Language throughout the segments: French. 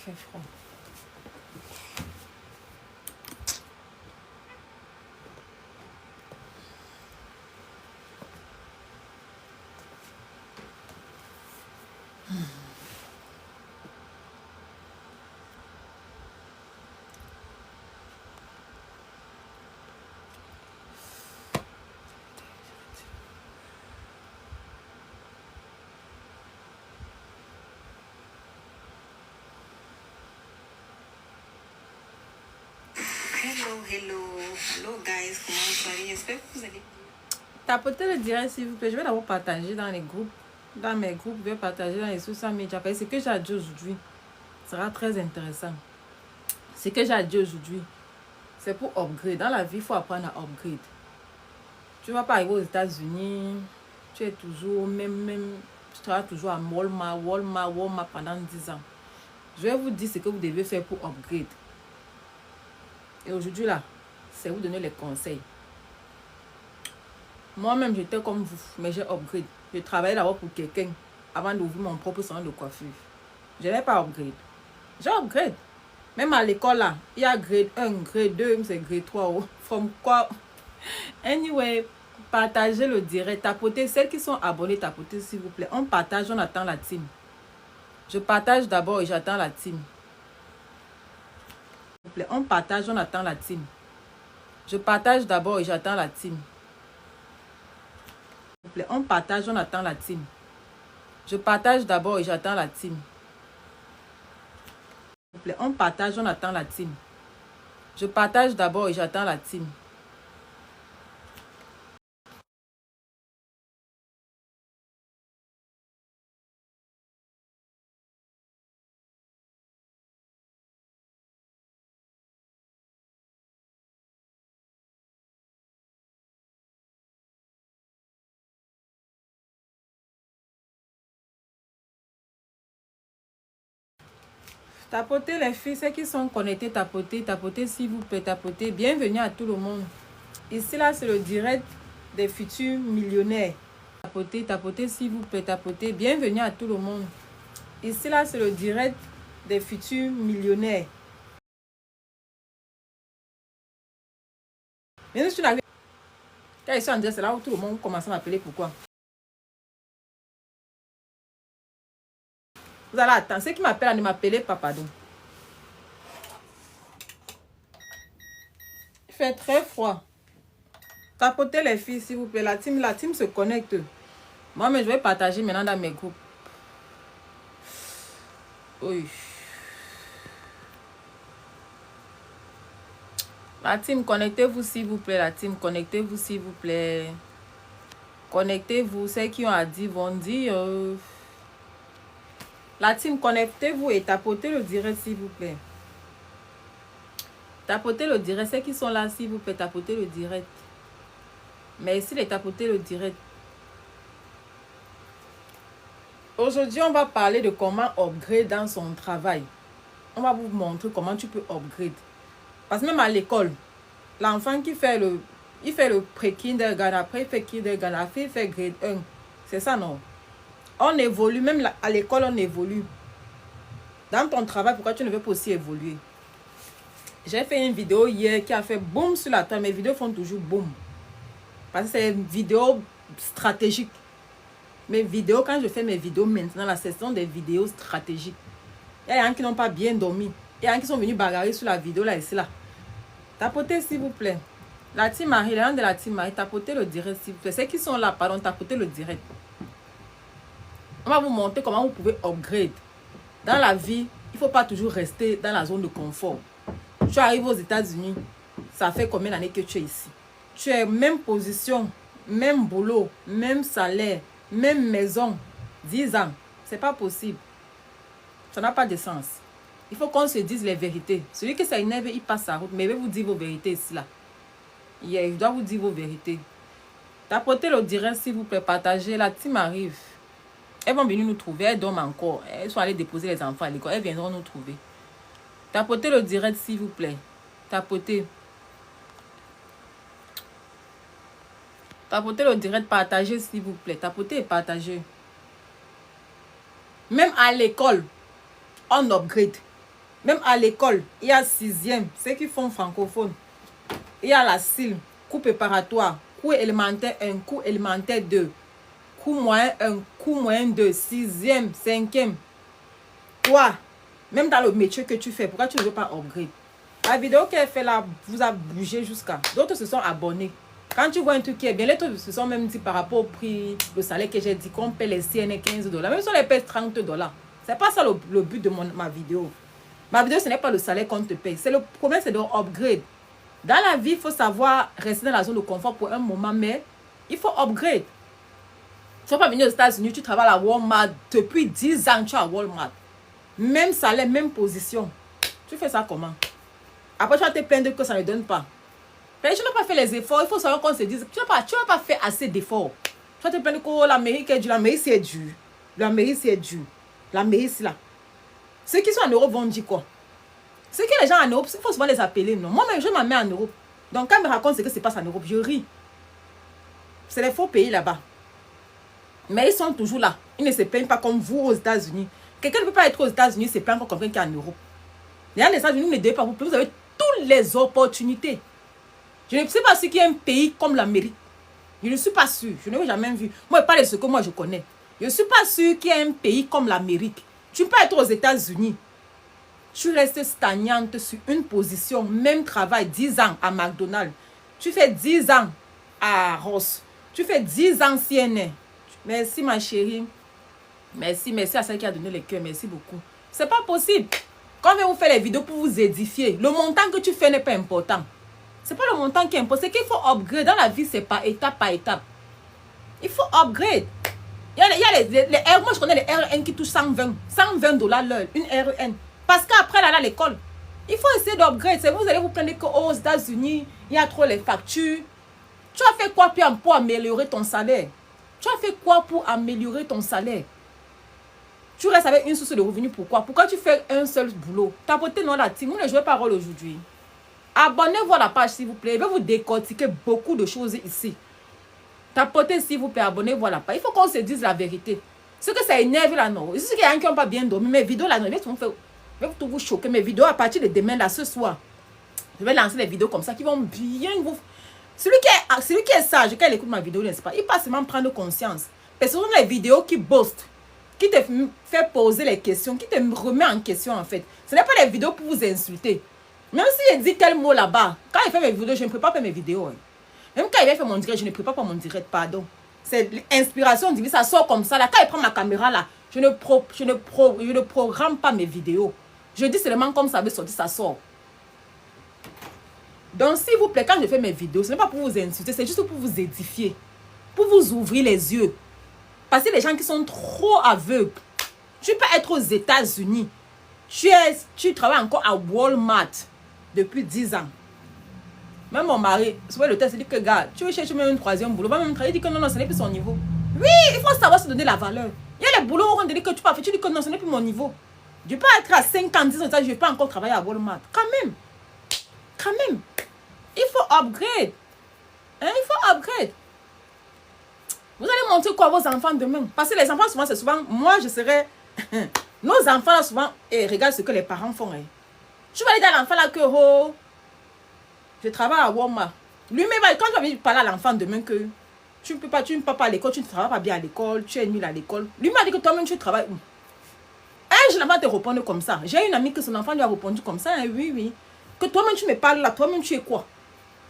fait froid. Hello guys, comment vous allez? J'espère que vous allez. Tapotez le direct s'il vous plaît. Je vais d'abord partager dans les groupes. Dans mes groupes, je vais partager dans les social media. Parce que ce que j'ai dit aujourd'hui sera très intéressant. Ce que j'ai dit aujourd'hui, c'est pour upgrade. Dans la vie, il faut apprendre à upgrade. Tu ne vas pas arriver aux États-Unis, tu es toujours, tu seras toujours à Walmart pendant 10 ans. Je vais vous dire ce que vous devez faire pour upgrade. Et aujourd'hui, là, c'est vous donner les conseils. Moi-même, j'étais comme vous, mais j'ai upgrade. Je travaillais d'abord pour quelqu'un avant d'ouvrir mon propre salon de coiffure. Je n'ai pas upgrade. J'ai upgrade. Même à l'école, là, il y a grade 1, grade 2, c'est grade 3. Oh. From quoi? Anyway, partagez le direct. Tapotez. Celles qui sont abonnées, tapotez s'il vous plaît. On partage, on attend la team. Je partage d'abord et j'attends la team. On partage, on attend la team. Je partage d'abord et j'attends la team. On partage, on attend la team. Je partage d'abord et j'attends la team. On partage, on attend la team. Je partage d'abord et j'attends la team. Tapotez les filles, ceux qui sont connectés, tapotez, tapotez s'il vous plaît, tapotez. Bienvenue à tout le monde. Ici là, c'est le direct des futurs millionnaires. Tapotez, tapotez s'il vous plaît, tapotez. Bienvenue à tout le monde. Ici là, c'est le direct des futurs millionnaires. Mais je n'avais quand ils sont en direct, c'est là où tout le monde commence à m'appeler. Pourquoi? Vous allez attendre. Ceux qui m'appellent à ne m'appeler pas, pardon. Il fait très froid. Tapotez les filles, s'il vous plaît. La team se connecte. Moi, mais je vais partager maintenant dans mes groupes. Oui. La team, connectez-vous, s'il vous plaît. La team, connectez-vous, s'il vous plaît. Connectez-vous. Ceux qui ont à dire vont dire. La team, connectez-vous et tapotez le direct, s'il vous plaît. Tapotez le direct. Ceux qui sont là, s'il vous plaît, tapotez le direct. Merci de tapoter le direct. Aujourd'hui, on va parler de comment upgrade dans son travail. On va vous montrer comment tu peux upgrade. Parce que même à l'école, l'enfant qui fait le pré-kindergarten, après il fait kindergarten, après il fait grade 1. C'est ça, non? On évolue, même à l'école, on évolue. Dans ton travail, pourquoi tu ne veux pas aussi évoluer? J'ai fait une vidéo hier qui a fait boum sur la table. Mes vidéos font toujours boum. Parce que c'est une vidéo stratégique. Mes vidéos, quand je fais mes vidéos maintenant, la session des vidéos stratégiques. Il y a des gens qui n'ont pas bien dormi. Il y a des gens qui sont venus bagarrer sur la vidéo là et là. Tapotez s'il vous plaît. La team Marie, les gens de la team Marie, tapotez le direct s'il vous plaît. Ceux qui sont là, pardon, tapotez le direct. On va vous montrer comment vous pouvez upgrade. Dans la vie, il ne faut pas toujours rester dans la zone de confort. Tu arrives aux États-Unis, ça fait combien d'années que tu es ici? Tu es même position, même boulot, même salaire, même maison, 10 ans. C'est pas possible. Ça n'a pas de sens. Il faut qu'on se dise les vérités. Celui qui s'énerve, il passe sa route. Mais je vais vous dire vos vérités ici, là. Je dois vous dire vos vérités. Tapotez le direct, s'il vous plaît. Partagez. La team arrive. Elles vont venir nous trouver. Elles dorment encore. Elles sont allées déposer les enfants à l'école. Elles viendront nous trouver. Tapotez le direct, s'il vous plaît. Tapotez. Tapotez le direct, partagez s'il vous plaît. Tapotez et partagez. Même à l'école, on upgrade. Même à l'école, il y a 6e, ceux qui font francophone. Il y a la CIL, cours préparatoire, cours élémentaire 1, cours élémentaire 2, cours moyen 1, cours moyen 2, 6e, 5e. Toi, même dans le métier que tu fais, pourquoi tu ne veux pas upgrade? La vidéo qu'elle fait là vous a bougé jusqu'à. D'autres se sont abonnés. Quand tu vois un truc qui est bien, les autres se sont même dit par rapport au prix, le salaire que j'ai dit, qu'on paie les CN $15. Même si on les paye $30. C'est pas ça le but de ma vidéo. Ma vidéo, ce n'est pas le salaire qu'on te paye. Le problème, c'est de upgrade. Dans la vie, il faut savoir rester dans la zone de confort pour un moment, mais il faut upgrade. Tu ne vas pas venir aux États-Unis, tu travailles à Walmart. Depuis 10 ans, tu es à Walmart. Même salaire, même position. Tu fais ça comment? Après, tu vas te plaindre que ça ne donne pas. Mais tu n'as pas fait les efforts. Il faut savoir qu'on se dise. Tu n'as pas fait assez d'efforts. Tu vas te plaindre que l'Amérique est dure. L'Amérique, c'est dur. L'Amérique, c'est dur. L'Amérique, c'est là. Ceux qui sont en Europe vont dire quoi? Ceux qui les gens en Europe, il faut souvent les appeler. Non? Moi-même, je m'en mets en Europe. Donc, quand ils me racontent ce que se passe en Europe, je ris. C'est les faux pays là-bas. Mais ils sont toujours là. Ils ne se plaignent pas comme vous aux États-Unis. Quelqu'un ne peut pas être aux États-Unis, c'est pas encore quelqu'un qui est en Europe. Les États-Unis, vous ne devez pas vous plaindre. Vous avez toutes les opportunités. Je ne sais pas si qu'il y a un pays comme l'Amérique. Je ne suis pas sûre. Je n'ai jamais vu. Moi, je parle de ce que moi je connais. Je ne suis pas sûre qu'il y ait un pays comme l'Amérique. Tu peux être aux États-Unis. Tu restes stagnante sur une position, même travail, 10 ans à McDonald's. Tu fais 10 ans à Ross. Tu fais 10 ans CNN. Merci ma chérie. Merci à celle qui a donné les cœurs. Merci beaucoup. C'est pas possible. Quand on va vous faire les vidéos pour vous édifier, le montant que tu fais n'est pas important. C'est pas le montant qui est important. C'est qu'il faut upgrade. Dans la vie, c'est pas étape par étape. Il faut upgrade. Il y a les R, moi je connais les RN qui touchent $120 l'heure, une RN. Parce qu'après, là, à l'école, il faut essayer d'upgrade. Vous allez vous plaindre qu'aux États-Unis, il y a trop les factures. Tu as fait quoi pour améliorer ton salaire? Tu as fait quoi pour améliorer ton salaire? Tu restes avec une source de revenus. Pourquoi? Pourquoi tu fais un seul boulot? Tapotez non la team. Vous ne jouez pas rôle aujourd'hui. Abonnez-vous à la page, s'il vous plaît. Je vais vous décortiquer beaucoup de choses ici. Tapotez, s'il vous plaît, abonnez-vous à la page. Il faut qu'on se dise la vérité. Ce que ça énerve là, non. C'est ce qu'il y a un qui n'ont pas bien dormi. Mes vidéos là, non. Je vais tout vous choquer. Mes vidéos à partir de demain, là, ce soir. Je vais lancer des vidéos comme ça qui vont bien vous... Celui qui est sage, quand il écoute ma vidéo, n'est-ce pas? Il passe seulement prendre conscience. Parce que ce sont les vidéos qui boostent, qui te fait poser les questions, qui te remet en question en fait. Ce n'est pas les vidéos pour vous insulter. Même si il dit tel mot là-bas, quand il fait mes vidéos, je ne prépare pas mes vidéos. Hein. Même quand il vient faire mon direct, je ne prépare pas mon direct, pardon. C'est l'inspiration divine, ça sort comme ça. Là, quand il prend ma caméra là, je ne programme pas mes vidéos. Je dis seulement comme ça veut sortir, ça sort. Donc, s'il vous plaît, quand je fais mes vidéos, ce n'est pas pour vous insulter, c'est juste pour vous édifier, pour vous ouvrir les yeux. Parce que les gens qui sont trop aveugles, tu peux être aux États-Unis, tu travailles encore à Walmart depuis 10 ans. Même mon mari, souvent le test, il dit que, gars, tu veux chercher même un troisième boulot, va même travailler, il dit que non, ce n'est plus son niveau. Oui, il faut savoir se donner la valeur. Il y a les boulots où on te dit que tu peux faire, tu dis que non, ce n'est plus mon niveau. Je peux être à 50, 10 ans, je ne vais pas encore travailler à Walmart. Quand même. Il faut upgrade. Hein? Il faut upgrade. Vous allez montrer quoi à vos enfants demain? Parce que les enfants, souvent, c'est souvent... Moi, je serais... Nos enfants, là, souvent, regardent ce que les parents font. Hein. Tu vas dire à l'enfant, là, que... Oh, je travaille à Walmart. Lui-même, quand tu vas parler à l'enfant demain que... Tu ne peux pas à l'école, tu ne travailles pas bien à l'école, tu es nul à l'école. Lui m'a dit que toi-même, tu travailles où? Un jour, l'enfant te répondre comme ça. J'ai une amie que son enfant lui a répondu comme ça. Hein, oui. Que toi-même, tu me parles là, toi-même, tu es quoi?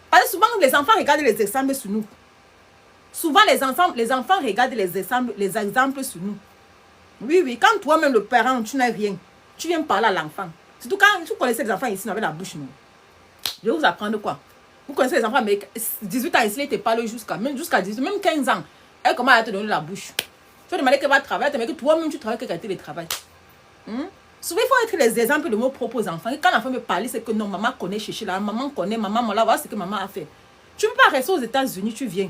Parce que souvent, les enfants regardent les exemples sur nous. Souvent, les enfants regardent les exemples sur nous. Oui. Quand toi-même, le parent, tu n'as rien, tu viens parler à l'enfant. Surtout quand vous connaissez les enfants ici, avec la bouche, non. Je vais vous apprendre quoi? Vous connaissez les enfants américains, 18 ans ici, ils te parlent jusqu'à 18, même 15 ans. Elle commence à te donner la bouche. Tu vas demander qu'elle va travailler, mais que toi-même, tu travailles, quelle qualité de travail. Souvent, il faut être les exemples de nos propres enfants. Et quand l'enfant me parle, c'est que non, maman connaît Chichi là, maman connaît, maman, là, voilà ce que maman a fait. Tu ne peux pas rester aux États-Unis, tu viens.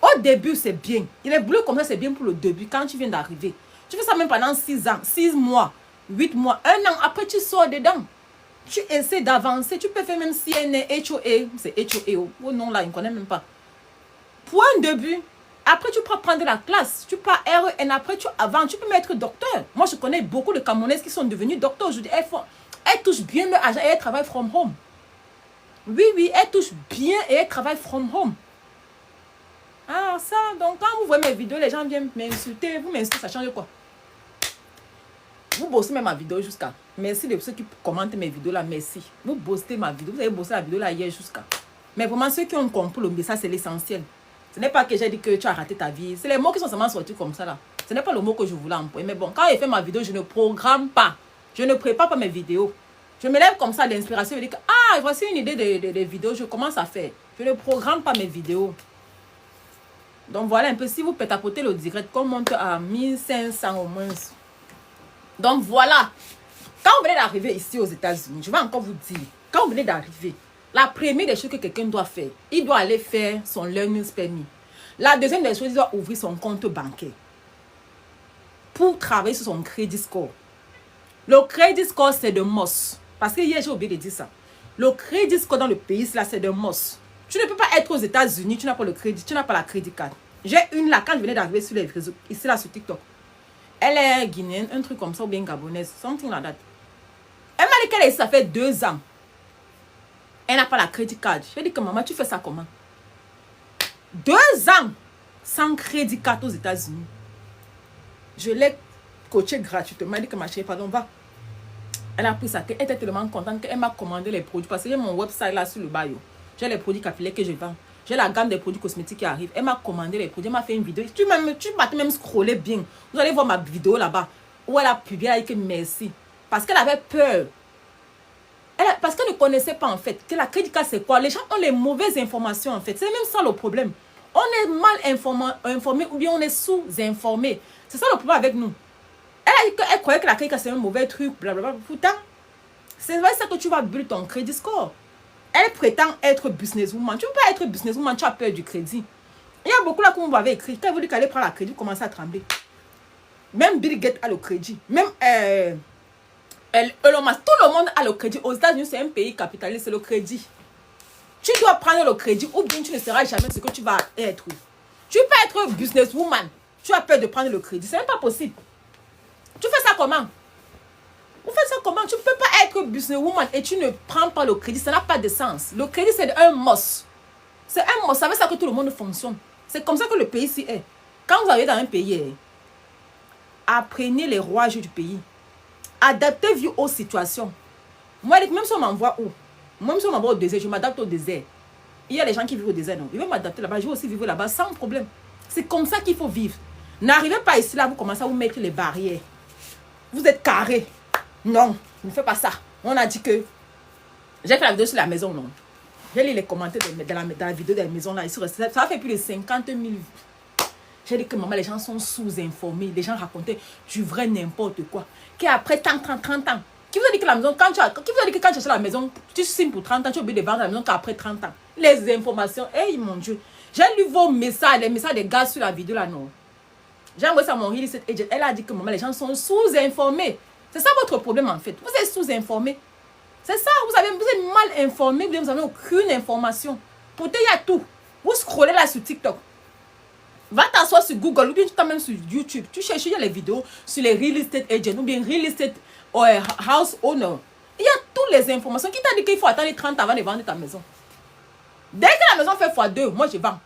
Au début, c'est bien. Il est bleu comme ça, c'est bien pour le début, quand tu viens d'arriver. Tu fais ça même pendant 6 ans, 6 mois, 8 mois, 1 an, après tu sors dedans. Tu essaies d'avancer, tu peux faire même CNA, HOA, c'est HOA, oh non là, il ne connaît même pas. Pour un début, après tu peux prendre la classe, tu pars REN, après tu avances, tu peux mettre docteur. Moi je connais beaucoup de Camerounaises qui sont devenus docteurs aujourd'hui. elle touche bien leur argent et elle travaille from home. Oui, oui, elle touche bien et elle travaille from home. Ah, ça, donc quand vous voyez mes vidéos, les gens viennent m'insulter. Vous m'insultez, ça change quoi? Vous bossez même ma vidéo jusqu'à. Merci de ceux qui commentent mes vidéos là, merci. Vous bossez ma vidéo, vous avez bossé la vidéo là hier jusqu'à. Mais vraiment, ceux qui ont compris le message, c'est l'essentiel. Ce n'est pas que j'ai dit que tu as raté ta vie. C'est les mots qui sont seulement sortis comme ça là. Ce n'est pas le mot que je voulais employer. Mais bon, quand j'ai fait ma vidéo, je ne programme pas. Je ne prépare pas mes vidéos. Je me lève comme ça d'inspiration. Je dis que, ah, voici une idée de vidéo. Je commence à faire. Je ne programme pas mes vidéos. Donc voilà un peu. Si vous pétapotez le direct, qu'on monte à 1500 au moins. Donc voilà. Quand vous venez d'arriver ici aux États-Unis, je vais encore vous dire. Quand vous venez d'arriver, la première des choses que quelqu'un doit faire, il doit aller faire son learning permit. La deuxième des choses, il doit ouvrir son compte bancaire pour travailler sur son crédit score. Le crédit score, c'est de must. Parce que hier, j'ai oublié de dire ça. Le crédit score dans le pays, là, c'est de must. Tu ne peux pas être aux États-Unis, tu n'as pas le crédit, tu n'as pas la crédit card. J'ai une là, quand je venais d'arriver sur les réseaux, ici là, sur TikTok. Elle est guinéenne, un truc comme ça, ou bien gabonaise, something like that. Elle m'a dit qu'elle est ici, ça fait 2 ans. Elle n'a pas la crédit card. Je lui ai dit que maman, tu fais ça comment? 2 ans sans crédit card aux États-Unis. Je l'ai coachée gratuitement. Elle dit que ma chérie, pardon, va. Elle a pris ça. Elle était tellement contente qu'elle m'a commandé les produits. Parce que j'ai mon website là sur le bio. J'ai les produits capillaires que je vends. J'ai la gamme des produits cosmétiques qui arrivent. Elle m'a commandé les produits. Elle m'a fait une vidéo. Tu m'as même scrollé bien. Vous allez voir ma vidéo là-bas. Où elle a publié avec merci. Parce qu'elle avait peur. Parce qu'elle ne connaissait pas en fait que la crédit card c'est quoi. Les gens ont les mauvaises informations en fait. C'est même ça le problème. On est mal informé ou bien on est sous-informé. C'est ça le problème avec nous. Elle croyait que la crédit card c'est un mauvais truc. Blablabla. Pourtant, c'est vrai ça que tu vas build ton crédit score. Elle prétend être businesswoman. Tu ne peux pas être businesswoman, tu as peur du crédit. Il y a beaucoup là que vous m'avez écrit. Quand vous dites qu'elle prend la crédit, vous commencez à trembler. Même Bill Gates a le crédit. Même Elon Musk, tout le monde a le crédit. Aux États-Unis, c'est un pays capitaliste, c'est le crédit. Tu dois prendre le crédit ou bien tu ne seras jamais ce que tu vas être. Tu peux être businesswoman. Tu as peur de prendre le crédit. C'est même pas possible. Tu fais ça comment? Vous faites ça comment? Tu ne peux pas être businesswoman et tu ne prends pas le crédit. Ça n'a pas de sens. Le crédit, c'est un must. C'est un must. Ça veut dire que tout le monde fonctionne. C'est comme ça que le pays ici est. Quand vous arrivez dans un pays, apprenez les rouages du pays. Adaptez-vous aux situations. Moi, même si on m'envoie où? Même si on m'envoie au désert, je m'adapte au désert. Il y a des gens qui vivent au désert, non? Ils vont m'adapter là-bas. Je vais aussi vivre là-bas sans problème. C'est comme ça qu'il faut vivre. N'arrivez pas ici, là, vous commencez à vous mettre les barrières. Vous êtes carré. Non, ne fais pas ça. On a dit que... J'ai fait la vidéo sur la maison, non? J'ai lu les commentaires dans la vidéo de la maison, là. Ça a fait plus de 50 000 vues. J'ai dit que maman, les gens sont sous-informés. Les gens racontaient du vrai n'importe quoi. Qu'après 30 ans. Qui vous a dit que la maison, qui vous a dit que quand tu achètes la maison, tu signes pour 30 ans, tu es obligé de vendre la maison qu'après 30 ans. Les informations, hey mon Dieu. J'ai lu vos messages, les messages des gars sur la vidéo là, non. J'ai envoyé ça à mon real estate agent. Elle a dit que maman, les gens sont sous-informés. C'est ça votre problème en fait. Vous êtes sous-informés. C'est ça, vous êtes mal informés, vous n'avez aucune information. Pourtant, il y a tout. Vous scrollez là sur TikTok. Va t'asseoir sur Google ou bien tu t'amènes sur YouTube. Tu cherches, il y a les vidéos sur les real estate agents ou bien real estate house owner. Il y a toutes les informations. Qui t'a dit qu'il faut attendre 30 ans avant de vendre ta maison? Dès que la maison fait x2, moi je vends.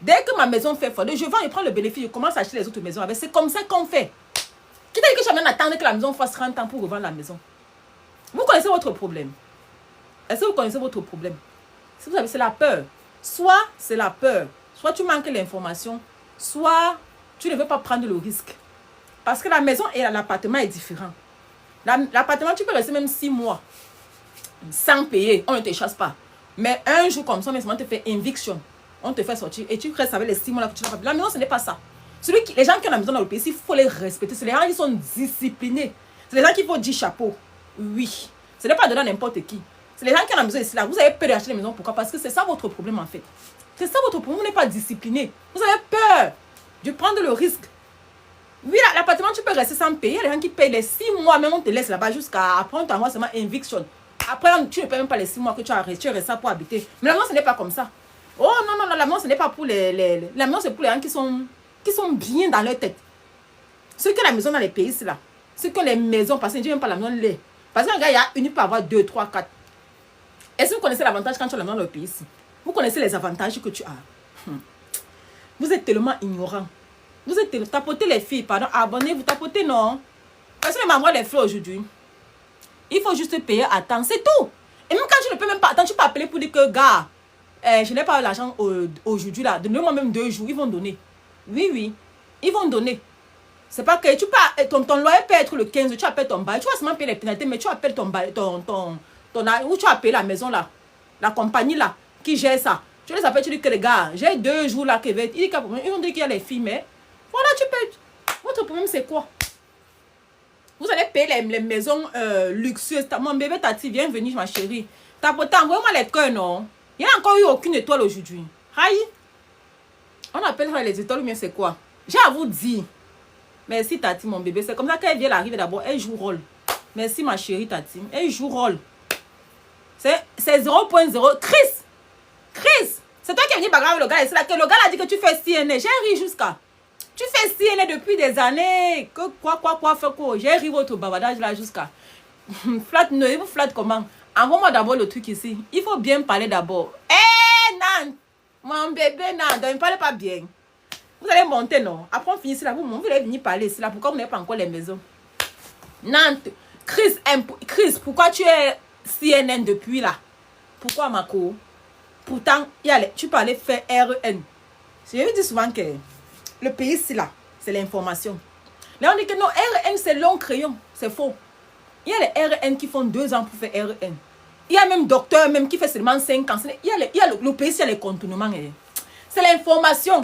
Dès que ma maison fait x2, je vends et prends le bénéfice. Je commence à acheter les autres maisons avec. C'est comme ça qu'on fait. Qui t'a dit que je vais attendre que la maison fasse 30 ans pour revendre la maison? Vous connaissez votre problème. Est-ce que vous connaissez votre problème? Si vous savez, c'est la peur. Soit c'est la peur. Soit tu manques l'information, soit tu ne veux pas prendre le risque. Parce que la maison et l'appartement est différent. L'appartement, tu peux rester même 6 mois sans payer. On ne te chasse pas. Mais un jour comme ça, on te fait eviction. On te fait sortir et tu restes avec les 6 mois là que tu n'as pas payé. La maison, ce n'est pas ça. Les gens qui ont la maison dans le pays, il faut les respecter. C'est les gens qui sont disciplinés. C'est les gens qui faut dire chapeau. Oui. Ce n'est pas de n'importe qui. C'est les gens qui ont la maison ici là. Vous avez peur d'acheter la maison. Pourquoi? Parce que c'est ça votre problème en fait. C'est ça votre problème, vous n'êtes pas discipliné. Vous avez peur de prendre le risque. Oui, l'appartement, tu peux rester sans payer. Il y a des gens qui payent les 6 mois, même on te laisse là-bas jusqu'à après on t'envoie seulement eviction. Après, tu ne payes même pas les 6 mois que tu as resté pour habiter. Mais la maison, ce n'est pas comme ça. Oh non, la maison, ce n'est pas pour la maison, c'est pour les gens qui sont bien dans leur tête. Ceux qui ont la maison dans les pays, c'est là. Ceux qui ont les maisons, parce que je ne dis même pas la maison, Parce qu'un gars, il peut avoir 2, 3, 4. Est-ce que vous connaissez l'avantage quand tu es dans le pays ici? Vous connaissez les avantages que tu as. Vous êtes tellement ignorant. Vous êtes tellement... Tapotez les filles, pardon. Abonnez-vous, tapotez non. Personne ne m'envoie les fleurs aujourd'hui. Il faut juste payer à temps, c'est tout. Et même quand tu ne peux même pas attendre, tu peux appeler pour dire que, gars, je n'ai pas l'argent aujourd'hui là. Donnez-moi même 2 jours, ils vont donner. Oui, oui, ils vont donner. C'est pas que tu peux, ton loyer peut être le 15, tu appelles ton bail, tu vas seulement payer les pénalités, mais tu appelles ton bail, où tu as payé la maison là, la compagnie là, qui gère ça. Tu les appelles, tu dis que les gars, j'ai 2 jours là, ils vont dire qu'il y a les filles, mais voilà, tu peux. Votre problème c'est quoi? Vous allez payer les maisons luxueuses. Mon bébé Tati, viens venir ma chérie. Tapotez, envoyez-moi les cœurs, non? Il n'y a encore eu aucune étoile aujourd'hui. Aïe. On appelle ça les étoiles ou bien c'est quoi? J'ai à vous dire. Merci Tati, mon bébé. C'est comme ça qu'elle vient arriver d'abord. Elle joue rôle. Merci ma chérie Tati. Elle joue rôle. C'est 0.0. Chris, c'est toi qui es venu bagarrer le gars. C'est là que le gars a dit que tu fais CNN. J'ai ri jusqu'à. Tu fais CNN depuis des années. Que quoi, fait quoi? J'ai ri votre bavardage là jusqu'à. Flatte, ne vous flatte comment? Envoie-moi d'abord le truc ici. Il faut bien parler d'abord. Nan! Mon bébé, Nan, ne me parlez pas bien. Vous allez monter, non? Après, on finit ici là. Vous allez venir parler ici là. Pourquoi vous n'avez pas encore les maisons? Nantes, Chris, pourquoi tu es CNN depuis là? Pourquoi, Marco? Pourtant, tu peux aller faire REN. Je vous dis souvent que le pays ici là, c'est l'information. Là, on dit que non, REN c'est long crayon. C'est faux. Il y a les REN qui font 2 ans pour faire REN. Il y a même docteur même qui fait seulement 5 ans. Il y a le pays, il y a les contournements. C'est l'information.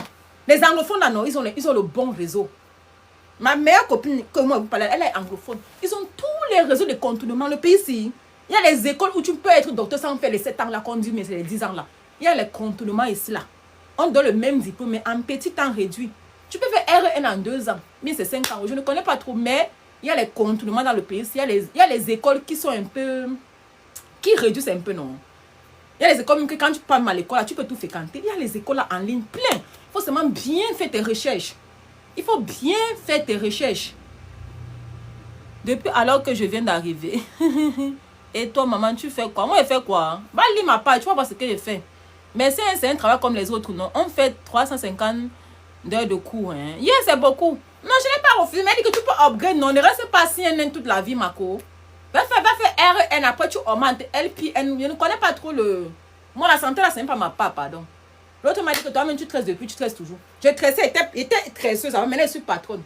Les anglophones, là, non, ils ont le bon réseau. Ma meilleure copine, que moi, vous parlez, elle est anglophone. Ils ont tous les réseaux de contournement. Le pays, ici, il y a les écoles où tu peux être docteur sans faire les 7 ans là, qu'on dit, mais c'est les 10 ans là. Il y a les contournements ici, là. On donne le même diplôme, mais en petit temps réduit. Tu peux faire REN en 2 ans. Mais c'est 5 ans. Je ne connais pas trop, mais il y a les contournements dans le pays. Il y a les écoles qui sont un peu... qui réduisent un peu, non? Il y a les écoles que quand tu parles à l'école, tu peux tout fréquenter. Il y a les écoles là en ligne, plein. Il faut seulement bien faire tes recherches. Il faut bien faire tes recherches. Depuis alors que je viens d'arriver. Et toi, maman, tu fais quoi? Moi, je fais quoi? Va lire ma page, tu vas voir ce que je fais. Mais c'est un travail comme les autres, non? On fait 350 d'heures de cours. Hein. Yeah, c'est beaucoup. Non, je n'ai pas refusé. Mais elle dit que tu peux upgrade. Non, ne reste pas CNN toute la vie, Marco. Va faire REN, après tu augmentes LPN. Je ne connais pas trop le... Moi, la santé, là, c'est même pas ma part, pardon. L'autre m'a dit que toi-même, tu tresses depuis, tu tresses toujours. Je tressais, était tresseuse, maintenant je suis patronne.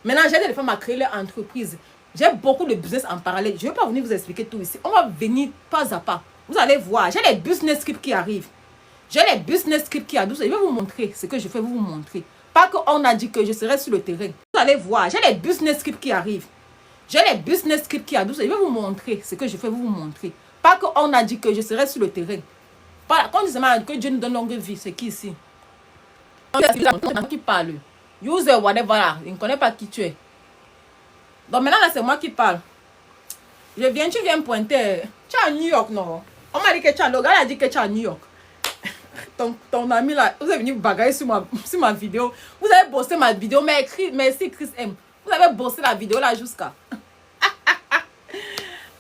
Maintenant, j'aide les femmes à créer leur entreprise. J'ai beaucoup de business en parallèle. Je ne vais pas venir vous expliquer tout ici. On va venir pas à pas. Vous allez voir, j'ai les business scripts qui arrivent. J'ai les business scripts qui arrivent. Je vais vous montrer ce que je fais, vous montrer. Pas qu'on a dit que je serai sur le terrain. Vous allez voir, j'ai les business scripts qui arrivent. J'ai les business scripts qui arrivent. Je vais vous montrer ce que je fais, vous montrer. Pas qu'on a dit que je serai sur le terrain. Quand je dis que Dieu nous donne longue vie, c'est qui ici? Qui parle? User, whatever, là. Il ne connaît pas qui tu es. Donc maintenant, là, c'est moi qui parle. Tu viens pointer. Tu es à New York, non? On m'a dit que tu es le gars a dit que tu es à New York. Ton ami, là, vous êtes venu bagarrer sur ma vidéo. Vous avez bossé ma vidéo, mais merci Chris M. Vous avez bossé la vidéo là jusqu'à.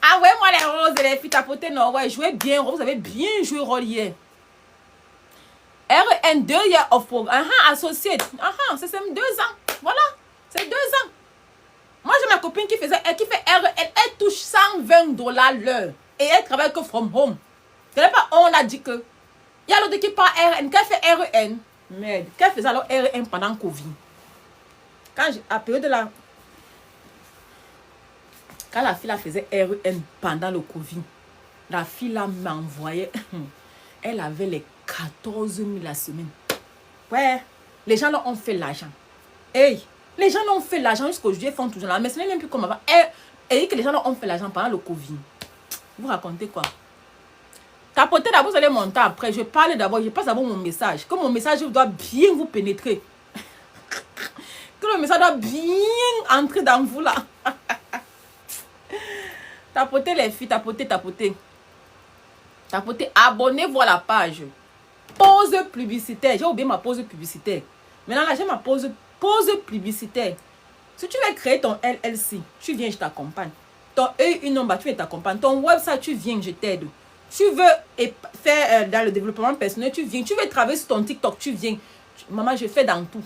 Ah ouais, moi les roses et les filles tapoter, non, ouais, jouez bien, vous avez bien joué rôle hier. REN 2 years of program, associate, c'est 2 ans, voilà, c'est 2 ans. Moi j'ai ma copine qui fait REN, elle touche $120 l'heure et elle travaille que from home. C'est pas, on a dit que, il y a l'autre qui parle REN, qu'elle fait REN, merde, qu'elle faisait alors REN pendant Covid. Quand à période de la... Quand la fille là faisait REN pendant le Covid, la fille là m'envoyait, elle avait les 14 000 la semaine. Ouais, les gens là ont fait l'argent. Hey, les gens là ont fait l'argent jusqu'aujourd'hui, ils font toujours là. Mais ce n'est même plus comme avant. Et que les gens là ont fait l'argent pendant le Covid. Vous racontez quoi? Tapotez d'abord, vous allez monter après. Je parle d'abord, je passe d'abord mon message. Que mon message doit bien vous pénétrer. Que le message doit bien entrer dans vous là. Tapotez les filles, tapotez. Tapotez, abonnez-vous à la page. Pause publicitaire. J'ai oublié ma pause publicitaire. Maintenant là, j'ai ma pause publicitaire. Si tu veux créer ton LLC, tu viens, je t'accompagne. Ton œil, une ombre, tu viens t'accompagner. Ton web, ça, tu viens, je t'aide. Tu veux faire dans le développement personnel, tu viens. Tu veux travailler sur ton TikTok, tu viens. Maman, je fais dans tout.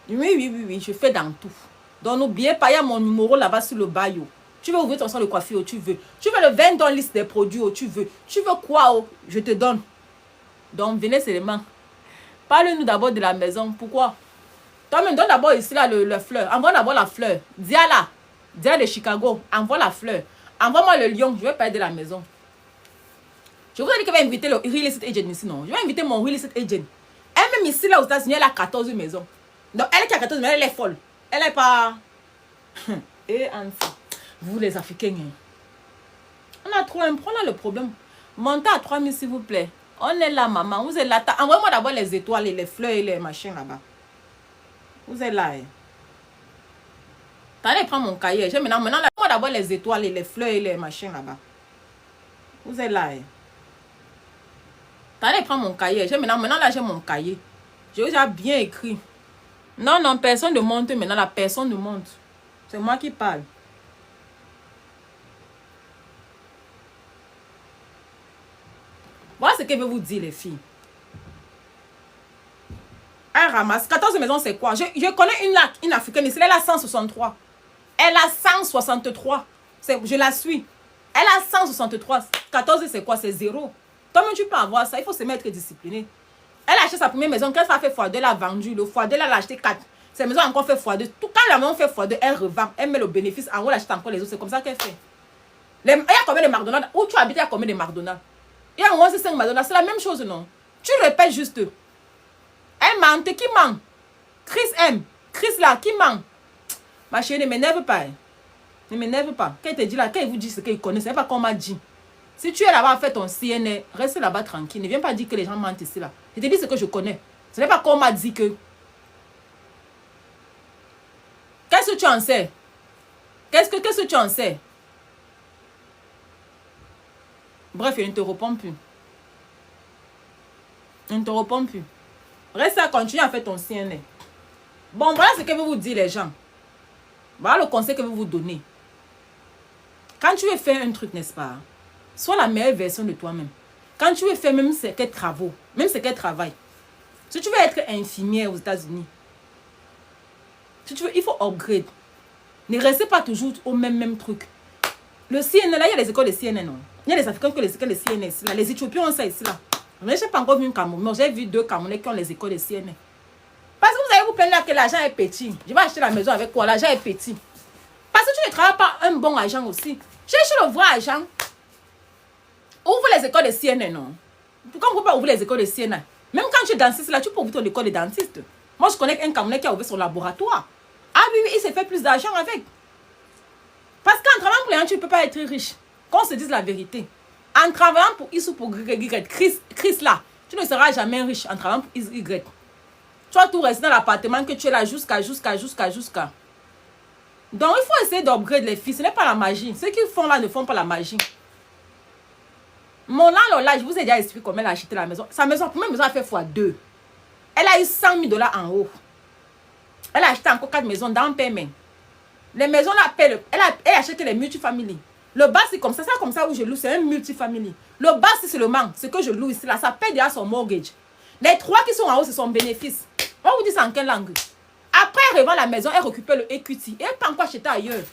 Oui, je fais dans tout. Donc, n'oubliez pas, il y a mon numéro là-bas sur le bio. Tu veux ouvrir ton salon de coiffure, tu veux. Tu veux le vendre dans la liste des produits, tu veux. Tu veux quoi, je te donne. Donc, venez seulement. Parle-nous d'abord de la maison. Pourquoi? Toi-même, donne d'abord ici là, le fleur. Envoie d'abord la fleur. Dia là. Dia de Chicago. Envoie la fleur. Envoie-moi le lion. Je vais parler de la maison. Je vous ai dit que je vais inviter le real estate agent ici, non? Je vais inviter mon real estate agent. Elle-même ici là aux États-Unis, elle a 14 maisons. Donc, elle qui a 14 maisons, elle est folle. Elle n'est pas. Et ainsi. Vous les Africains. On a trop un problème, le problème. Montez à 3000 s'il vous plaît. On est là, maman. Vous êtes là. Envoyez-moi d'abord les étoiles et les fleurs et les machins là-bas. Vous êtes là. T'allez prendre mon cahier. Maintenant, moi d'abord les étoiles et les fleurs et les machins là-bas. Vous êtes là. T'allez prendre mon cahier. Maintenant là, j'ai mon cahier. J'ai déjà bien écrit. Non, personne ne monte maintenant. La personne ne monte. C'est moi qui parle. Voilà ce que je veux vous dire, les filles. Elle ramasse. 14 maisons, c'est quoi? Je connais une Africaine ici. Elle a 163. Elle a 163. Je la suis. Elle a 163. 14, c'est quoi? C'est 0. Toi-même, tu peux avoir ça. Il faut se mettre discipliné. Elle a acheté sa première maison. Quand ça a fait x2, elle a vendu. Le x2, elle a acheté 4. Cette maison a encore fait x2. Tout quand la maison fait x2, elle revend. Elle met le bénéfice. En gros, elle achète encore les autres. C'est comme ça qu'elle fait. Il y a combien de McDonald's? Où tu habites, il y a combien de McDonald's? Il y a moins de 5 McDonald's. C'est la même chose, non? Tu répètes juste. Elle ment. Qui ment? Chris aime. Chris là, qui ment? Ma chérie, ne m'énerve pas. Ne m'énerve pas. Quand il te dit là, quand il vous dit ce qu'il connaît, c'est pas qu'on m'a dit. Si tu es là-bas à faire ton CNA, reste là-bas tranquille. Ne viens pas dire que les gens mentent ici là. Je te dis ce que je connais. Ce n'est pas qu'on m'a dit que. Qu'est-ce que tu en sais? Qu'est-ce que tu en sais? Bref, je ne te réponds plus. Je ne te réponds plus. Reste à continuer à faire ton CNA. Bon, voilà ce que vous dire les gens. Voilà le conseil que je vais vous donner. Quand tu veux faire un truc, n'est-ce pas? Sois la meilleure version de toi-même. Quand tu veux faire même ce qu'est travail, même ce qu'est travail. Si tu veux être infirmière aux États-Unis, si tu veux, il faut upgrade. Ne restez pas toujours au même truc. Le CNN, là, il y a les écoles de CNN, non? Il y a les Africains qui ont les écoles de CNN ici, là. Les Éthiopiens ont ça ici, là. Je n'ai pas encore vu un Cameroun, mais j'ai vu 2 Camerounais qui ont les écoles de CNN. Parce que vous allez vous plaindre que l'argent est petit. Je vais acheter la maison avec quoi? L'argent est petit. Parce que tu ne travailles pas un bon argent aussi. Cherche le vrai argent. Ouvre les écoles de CNN, non? Pourquoi on ne peut pas ouvrir les écoles de CNN? Même quand tu es dentiste, là, tu peux ouvrir ton école de dentiste. Moi, je connais un Camerounais qui a ouvert son laboratoire. Ah oui, il s'est fait plus d'argent avec. Parce qu'en travaillant pour les gens, tu ne peux pas être riche. Qu'on se dise la vérité. En travaillant pour X ou pour Y, Chris là, tu ne seras jamais riche en travaillant pour Y. Tu vas tout rester dans l'appartement que tu es là jusqu'à. Donc, il faut essayer d'upgrade les filles. Ce n'est pas la magie. Ceux qui font là ne font pas la magie. Mon là, je vous ai déjà expliqué comment elle a acheté la maison. Sa maison, première maison, a fait x2. Elle a eu $100 000 en haut. Elle a acheté encore 4 maisons dans le paiement. Les maisons là, elle achète les multifamilies. Le bas, c'est comme ça où je loue, c'est un multifamily. Le bas, c'est le manque. Ce que je loue ici, là, ça paie déjà son mortgage. Les 3 qui sont en haut, c'est son bénéfice. On vous dit ça en quelle langue? Après, elle revend la maison, elle récupère le equity. Et elle peut encore acheter ailleurs.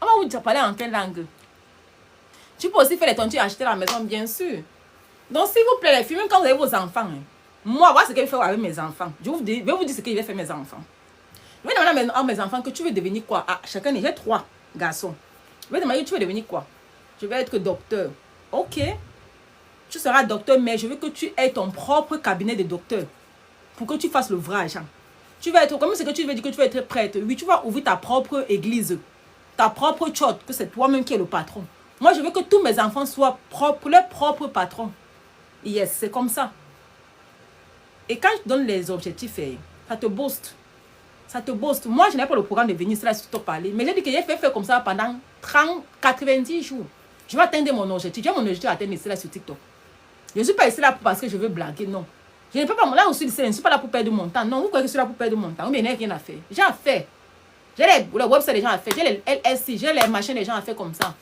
On va vous dire parler en quelle langue? Tu peux aussi faire les tontures et acheter la maison, bien sûr. Donc, s'il vous plaît, les filles, même quand vous avez vos enfants, hein, moi, voilà ce que je vais faire avec mes enfants. Je vais vous dire ce que je vais faire mes enfants. Je vais demander à mes enfants que tu veux devenir quoi? Ah, chacun, j'ai 3 garçons. Je vais demander, tu veux devenir quoi? Je vais être docteur. Ok. Tu seras docteur, mais je veux que tu aies ton propre cabinet de docteur. Pour que tu fasses le vrai argent. Tu vas être, comme c'est que tu veux dire que tu vas être prêtre. Oui, tu vas ouvrir ta propre église. Ta propre church, que c'est toi-même qui es le patron. Moi, je veux que tous mes enfants soient leurs propres patrons. Yes, c'est comme ça. Et quand je te donne les objectifs, ça te booste. Ça te booste. Moi, je n'ai pas le programme de venir là sur te parler. Mais j'ai dit que j'ai fait comme ça pendant 90 jours. Je vais atteindre mon objectif. J'ai mon objectif à atteindre ici là sur TikTok. Je ne suis pas ici là parce que je veux blaguer, non. Je ne peux pas, là aussi, je ne suis pas là pour perdre mon temps. Non, vous croyez que je suis là pour perdre mon temps? Mais il n'y a rien à faire. J'ai à faire. J'ai les websites des gens à faire. J'ai les LSI. J'ai les machins des gens à faire comme ça.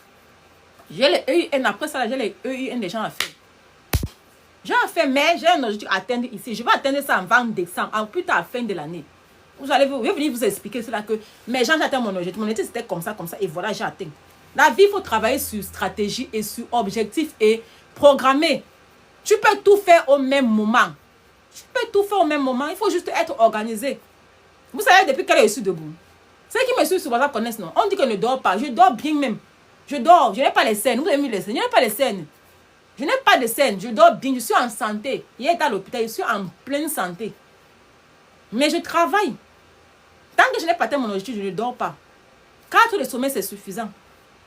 J'ai les EUN. Après ça, j'ai les EUN des gens à faire. J'ai à faire, mais j'ai un objectif à atteindre ici. Je vais atteindre ça en 20 décembre, en plus tard à la fin de l'année. Je vais venir vous expliquer cela que mais j'ai atteint mon objectif. Mon objectif c'était comme ça, et voilà, j'ai atteint. La vie, il faut travailler sur stratégie et sur objectif et programmer. Tu peux tout faire au même moment. Il faut juste être organisé. Vous savez depuis quelle heure je suis debout? Ceux qui me suivent sur WhatsApp connaissent, non? On dit que je ne dors pas. Je dors bien même. Je dors. Je n'ai pas les scènes. Vous avez mis les scènes. Je n'ai pas les scènes. Je n'ai pas de scène. Je dors bien. Je suis en santé. Hier, j'étais à l'hôpital. Je suis en pleine santé. Mais je travaille. Tant que je n'ai pas atteint mon objectif, je ne dors pas. 4 heures de sommeil, c'est suffisant.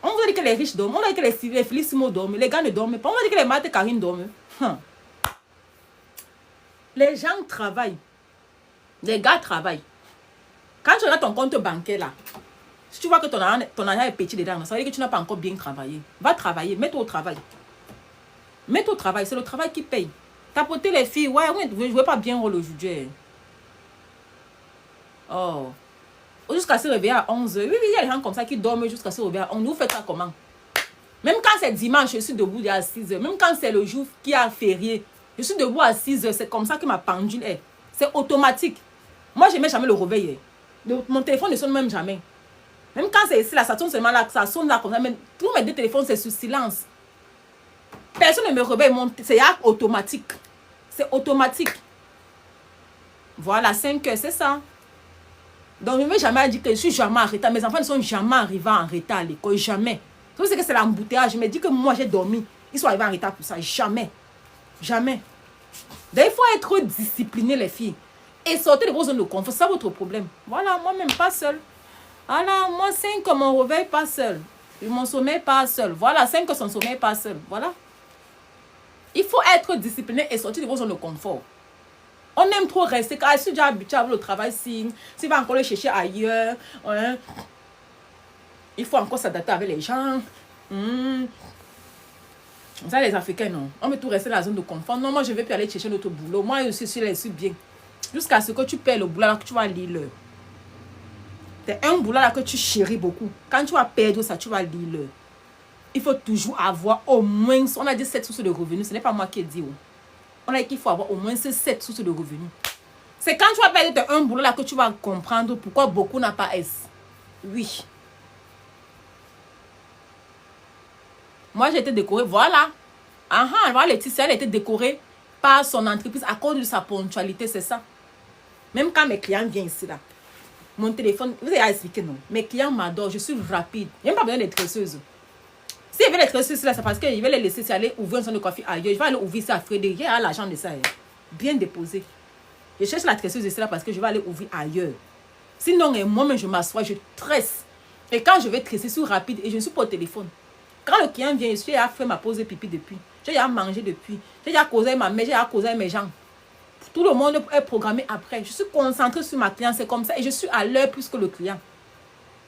On vous dit que les riches dorment. On vous dit que les Felicimo dorment. Les gars ne dorment pas. On vous dit que les Marthe et Karine dorment. Les gens travaillent. Les gars travaillent. Quand tu regardes ton compte bancaire là, si tu vois que ton argent est petit dedans, ça veut dire que tu n'as pas encore bien travaillé. Va travailler. Mets-toi au travail. Mets-toi au travail. C'est le travail qui paye. Tapoter les filles. Ouais, je ne veux pas bien rôle aujourd'hui. Oh. Jusqu'à se réveiller à 11h. Oui, il y a des gens comme ça qui dorment jusqu'à se réveiller à 11h. Vous faites ça comment? Même quand c'est dimanche, je suis debout à 6h. Même quand c'est le jour qui a férié, je suis debout à 6h. C'est comme ça que ma pendule est. C'est automatique. Moi, je ne mets jamais le réveil. Mon téléphone ne sonne même jamais. Même quand c'est ici, là, ça sonne seulement là, ça sonne là comme ça. Même, tous mes deux téléphones, c'est sur silence. Personne ne me réveille. C'est automatique. C'est automatique. Voilà, 5 heures, c'est ça. Donc, je ne vais jamais dire que je suis jamais en retard. Mes enfants ne sont jamais arrivés en retard à l'école. Jamais. Tout ce que c'est l'embouteillage. Je me dis que moi, j'ai dormi. Ils sont arrivés en retard pour ça. Jamais. Jamais. Donc, il faut être discipliné, les filles. Et sortir de vos zones de confort. C'est ça votre problème. Voilà, moi-même, pas seul. Voilà, moi, 5 heures, mon réveil, pas seul. Mon sommeil, pas seul. Voilà, 5 heures, son sommeil, pas seul. Voilà. Il faut être discipliné et sortir de vos zones de confort. On aime trop rester. Car je suis déjà habitué à le travail. S'il va encore le chercher ailleurs. Hein, il faut encore s'adapter avec les gens. Ça, les Africains, non. On veut tout rester dans la zone de confort. Non, moi, je ne vais plus aller chercher notre boulot. Moi, je suis bien. Jusqu'à ce que tu perds le boulot, là, que tu vas lire l'heure. C'est un boulot là que tu chéris beaucoup. Quand tu vas perdre ça, tu vas lire l'heure. Il faut toujours avoir au moins, on a dit 7 sources de revenus. Ce n'est pas moi qui ai dit. On a dit qu'il faut avoir au moins 7 sources de revenus. C'est quand tu vas perdre un boulot là que tu vas comprendre pourquoi beaucoup n'a pas S. Oui. Moi, j'ai été décorée, voilà. Voilà, Laetitia, elle a été décorée par son entreprise à cause de sa ponctualité, c'est ça. Même quand mes clients viennent ici, là, mon téléphone, vous avez expliqué, non? Mes clients m'adorent, je suis rapide. Il n'y a même pas besoin d'être tresseuse. Si je vais les tresseuse là, c'est parce que je vais les laisser aller ouvrir un centre de coiffure ailleurs. Je vais aller ouvrir ça à Frédéric. J'ai l'argent de ça. Bien déposé. Je cherche la tresseuse ici là parce que je vais aller ouvrir ailleurs. Sinon, moi-même, je m'assois, je tresse. Et quand je vais tresser, je suis rapide et je ne suis pas au téléphone. Quand le client vient, je suis à faire ma pause de pipi depuis. J'ai déjà mangé depuis. J'ai déjà causé avec ma mère, j'ai déjà causé avec mes gens. Tout le monde est programmé après. Je suis concentrée sur ma cliente, c'est comme ça. Et je suis à l'heure plus que le client.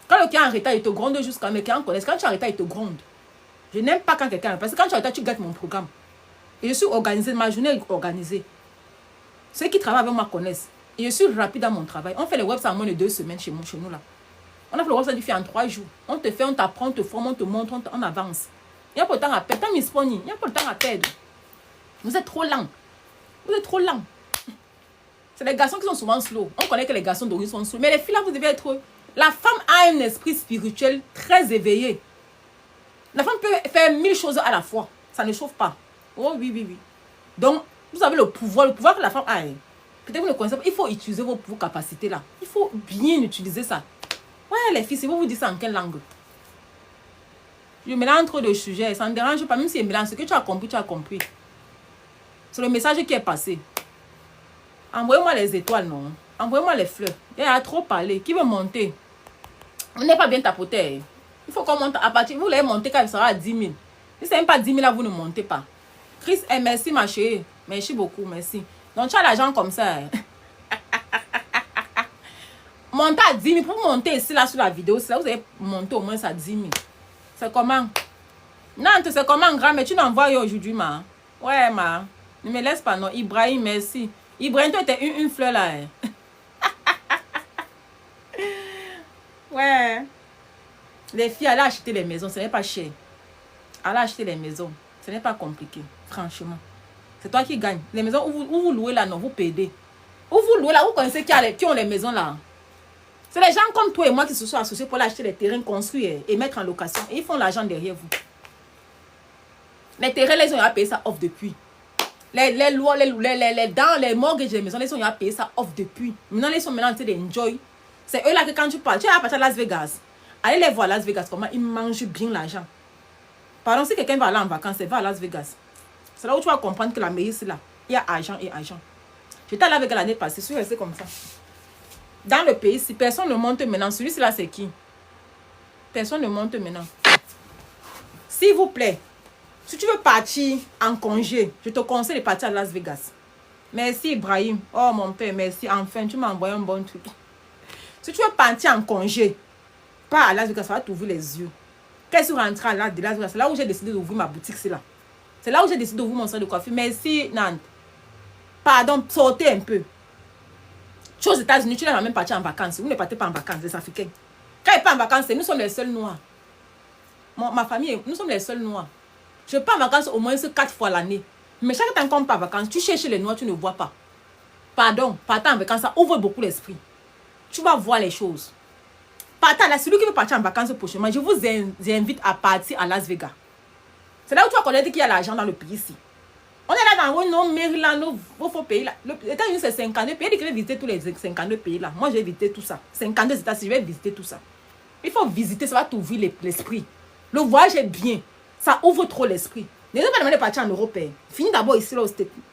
Quand le client est en retard, il te gronde jusqu'à mes clients connaissent. Quand tu es en retard, il te gronde. Je n'aime pas quand quelqu'un... Parce que quand tu es en retard, tu gâtes mon programme. Et je suis organisée, ma journée est organisée. Ceux qui travaillent avec moi connaissent. Et je suis rapide dans mon travail. On fait les webs en moins de 2 semaines chez nous là. On a fait le website du fait en 3 jours. On te fait, on t'apprend, on te forme, on te montre, on avance. Il n'y a pas le temps à perdre. Il n'y a pas le temps à perdre. Vous êtes trop lent. Vous êtes trop lent. C'est les garçons qui sont souvent slow. On connaît que les garçons d'origine sont slow. Mais les filles là, vous devez être... La femme a un esprit spirituel très éveillé. La femme peut faire 1000 choses à la fois. Ça ne chauffe pas. Oh oui, oui, oui. Donc, vous avez le pouvoir que la femme a. Peut-être que vous ne connaissez pas. Il faut utiliser vos capacités là. Il faut bien utiliser ça. Ouais, les filles, si vous dites ça en quelle langue? Je mélange trop de sujets. Ça ne me dérange pas. Même si je mélange, ce que tu as compris, tu as compris. C'est le message qui est passé. Envoyez-moi les étoiles, non? Envoyez-moi les fleurs. Il y a trop parlé. Qui veut monter? On n'est pas bien tapoté. Il faut qu'on monte à partir. Vous voulez monter quand il sera à 10 000. Si ce n'est même pas 10 000 là, vous ne montez pas. Chris, merci ma chérie. Merci beaucoup, merci. Donc tu as l'argent comme ça. Montez à 10 000. Pour monter ici là sur la vidéo, là, vous allez monter au moins à 10 000. C'est comment? Non, c'est comment grand, mais tu n'envoies aujourd'hui, ma. Ouais, ma. Ne me laisse pas, non. Ibrahim, merci. Ibrahim, toi, t'es une fleur là. Ouais, Ouais. Les filles, allez acheter les maisons, ce n'est pas cher. Allez acheter les maisons, ce n'est pas compliqué, franchement. C'est toi qui gagne. Les maisons où vous louez là, non, vous payez. Où vous louez là, vous connaissez qui ont les maisons là. C'est les gens comme toi et moi qui se sont associés pour acheter les terrains, construits et mettre en location. Et ils font l'argent derrière vous. Les terrains, les gens ont payé ça off depuis. Les lois, les mortgages des maisons, les gens ont payé ça off depuis. Maintenant, ils sont maintenant en train d'enjoy. C'est eux là que quand tu parles, tu es à partir de Las Vegas. Allez les voir à Las Vegas, comment ils mangent bien l'argent. Pardon, si quelqu'un va aller en vacances, il va à Las Vegas. C'est là où tu vas comprendre que la meilleure, c'est là. Il y a argent et argent. J'étais à Las Vegas l'année passée, je suis resté comme ça. Dans le pays, si personne ne monte maintenant, celui-ci là, c'est qui? Personne ne monte maintenant. S'il vous plaît, si tu veux partir en congé, je te conseille de partir à Las Vegas. Merci Ibrahim. Oh mon père, merci. Enfin, tu m'as envoyé un bon truc. Si tu veux partir en congé, pas à Las Vegas, ça va t'ouvrir les yeux. Quand tu rentres à Las Vegas, c'est là où j'ai décidé d'ouvrir ma boutique, c'est là. C'est là où j'ai décidé d'ouvrir mon salon de coiffure. Merci Nantes. Pardon, sortez un peu. Tu es aux États-Unis, tu n'es même parti en vacances. Vous ne partez pas en vacances, les Africains. Quand ils partent en vacances, nous sommes les seuls noirs. Ma famille, nous sommes les seuls noirs. Je pars en vacances au moins 4 fois l'année. Mais chaque temps qu'on part en vacances, tu cherches les noirs, tu ne vois pas. Pardon, partant en vacances, ça ouvre beaucoup l'esprit. Tu vas voir les choses. Partant là, celui qui veut partir en vacances prochainement, je vous invite à partir à Las Vegas. C'est là où tu vas connaître qu'il y a l'argent dans le pays ici. On est là dans nos Maryland, nos faux pays là. Les États-Unis, c'est 52 pays. Je vais visiter tous les 52 pays là. Moi, je vais visiter tout ça. 52 États-Unis, je vais visiter tout ça. Il faut visiter, ça va t'ouvrir l'esprit. Le voyage est bien. Ça ouvre trop l'esprit. Ne pas demander de partir en Europe. Finis d'abord ici là,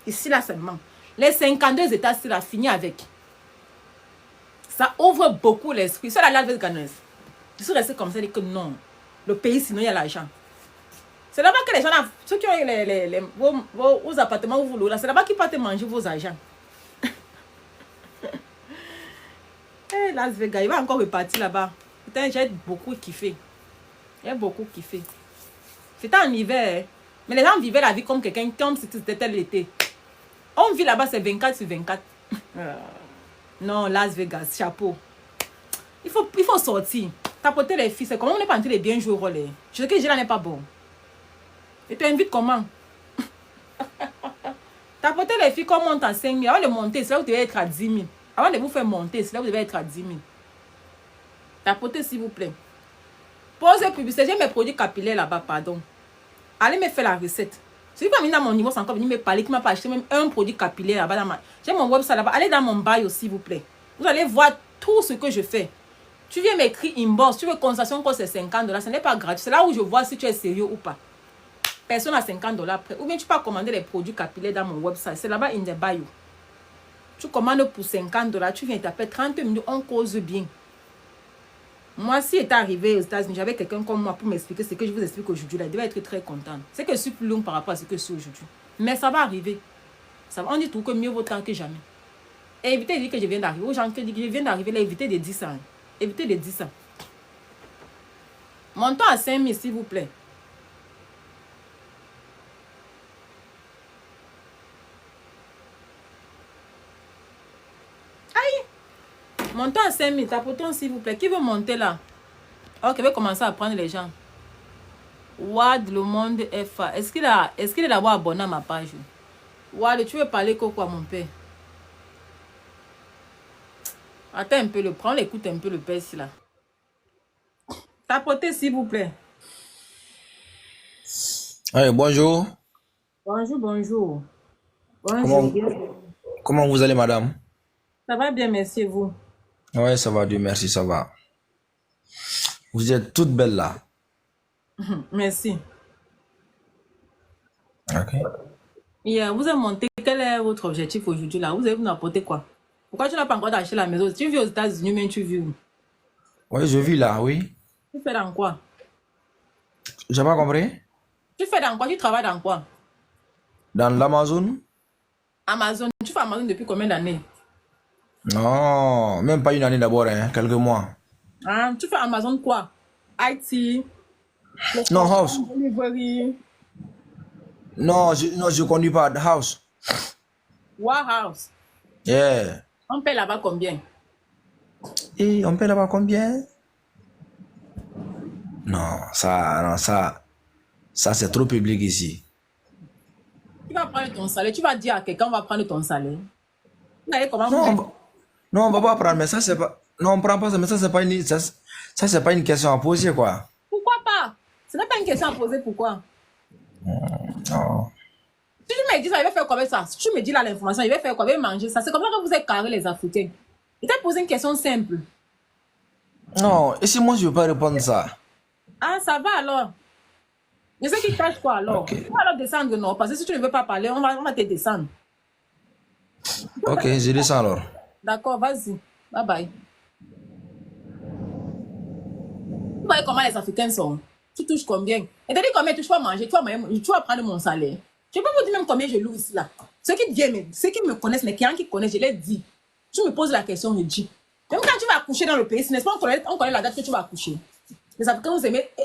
ici là seulement. Les 52 États, c'est là, fini avec. Ça ouvre beaucoup l'esprit. C'est la Las Vegas. Je suis resté comme ça, dit que non. Le pays, sinon il y a l'argent. C'est là-bas que les gens, ceux qui ont vos appartements où vous louez là, c'est là-bas qu'ils partent manger vos argents. Hey, Las Vegas, il va encore repartir là-bas. Putain, j'ai beaucoup kiffé. J'ai beaucoup kiffé. C'était en hiver. Mais les gens vivaient la vie comme quelqu'un, comme si c'était l'été. On vit là-bas, c'est 24 sur 24. Non, Las Vegas, chapeau. Il faut sortir. Tapoter les filles, c'est comment on n'est pas en train de bien jouer au rôle. Je sais que j'ai là n'est pas bon. Et tu invites comment? Tapoter les filles, comme on monte à 5 000. Avant de monter, c'est là où vous devez être à 10 000. Avant de vous faire monter, c'est là où vous devez être à 10 000. Tapoter, s'il vous plaît. Pose publicité, j'ai mes produits capillaires là-bas, pardon. Allez me faire la recette. Si vous avez dans mon niveau, c'est encore venu me parler, qui m'a pas acheté même un produit capillaire là-bas. J'ai mon website là-bas. Allez dans mon bio, s'il vous plaît. Vous allez voir tout ce que je fais. Tu viens m'écrire inbox, tu veux consultation, c'est 50 $. Ce n'est pas gratuit. C'est là où je vois si tu es sérieux ou pas. Personne à 50 $ près. Ou bien tu peux commander les produits capillaires dans mon website. C'est là-bas in the bio. Tu commandes pour 50 $. Tu viens taper 30 minutes, on cause bien. Moi, si est arrivé aux États-Unis, j'avais quelqu'un comme moi pour m'expliquer ce que je vous explique aujourd'hui. Il devait être très content. C'est que je suis plus long par rapport à ce que je suis aujourd'hui. Mais ça va arriver. Ça va. On dit tout que mieux vaut tard que jamais. Et évitez de dire que je viens d'arriver. Aux gens qui disent que je viens d'arriver, là, évitez de dire ça. Évitez de dire ça. Montons à 5 000, s'il vous plaît. Aïe! Montons à 5 000. Tapotons, s'il vous plaît. Qui veut monter là? Ok, je vais commencer à prendre les gens. Wad, le monde FA. Est-ce qu'il est d'abord abonné à ma page? Wad, tu veux parler quoi, mon père? Attends un peu, prends l'écoute un peu le père ici là. Tapotez, s'il vous plaît. Ouais, bonjour. Bonjour, bonjour. Bonjour. Comment vous allez, madame? Ça va bien, merci, et vous? Ouais, ça va, Dieu merci, ça va. Vous êtes toute belle là. Merci. Ok. Et vous avez monté, quel est votre objectif aujourd'hui là? Vous avez nous apporter quoi? Pourquoi tu n'as pas encore acheté la maison? Tu vis aux États-Unis, mais tu vis où? Oui, je vis là, oui. Tu fais dans quoi? J'ai pas compris? Tu fais dans quoi? Tu travailles dans quoi? Dans l'Amazon? Amazon. Tu fais Amazon depuis combien d'années? Non, même pas une année d'abord, hein, quelques mois. Ah, tu fais Amazon quoi? IT? Non, house. Delivery? Non, je conduis pas. House. Warehouse? Yeah. On paie là-bas combien? Et on paie là-bas combien? Non, ça c'est trop public ici. Tu vas prendre ton salaire, tu vas dire à quelqu'un, on va prendre ton salaire. Vous savez comment vous Non, faites? non, on va pas prendre, mais ça c'est pas. Non, on prend pas ça, mais ça c'est pas une, ça c'est pas une question à poser quoi. Pourquoi pas? Ce n'est pas une question à poser, pourquoi? Non. Si tu me dis ça, il va faire quoi avec ça? Si tu me dis là l'information, il va faire quoi? Il va manger ça. C'est comme ça que vous êtes carrés les Africains. Il t'a posé une question simple. Non, et si moi je veux pas répondre ça? Ah, ça va alors. Je sais qu'il cache quoi alors. Ok. On va alors descendre, non? Parce que si tu ne veux pas parler, on va te descendre. Ok, je descends alors. D'accord, vas-y. Bye bye. Vous voyez comment les Africains sont? Tu touches combien? Et t'as dit combien tu vas manger? Tu vas prendre mon salaire. Je peux vous dire même combien je loue ici là. Ceux qui viennent, ceux qui me connaissent, les clients qui connaissent, je les dis. Tu me poses la question, je dis. Même quand tu vas accoucher dans le pays, n'est-ce pas, on connaît la date que tu vas accoucher. Les Africains,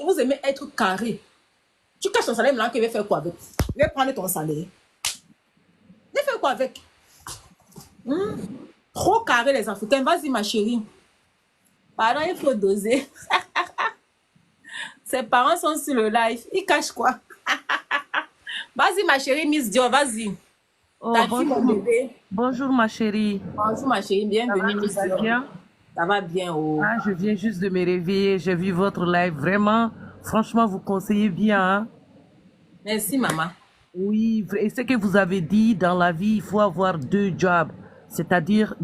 vous aimez être carré. Tu caches ton salaire maintenant, qu'il va faire quoi avec? Il va prendre ton salaire. Il va faire quoi avec? Trop carré les Africains. Vas-y ma chérie. Pardon, il faut doser. Ses parents sont sur le live. Ils cachent quoi? Vas-y ma chérie Miss Dior, vas-y. Oh, T'as dit mon bébé. bonjour ma chérie. Bonjour ma chérie, bienvenue Miss Ça va Dior. bien? Ça va bien, oh. Ah, je viens juste de me réveiller. J'ai vu votre live. Vraiment, franchement, vous conseillez bien. Hein? Merci maman. Oui, et ce que vous avez dit, dans la vie, il faut avoir deux jobs. C'est-à-dire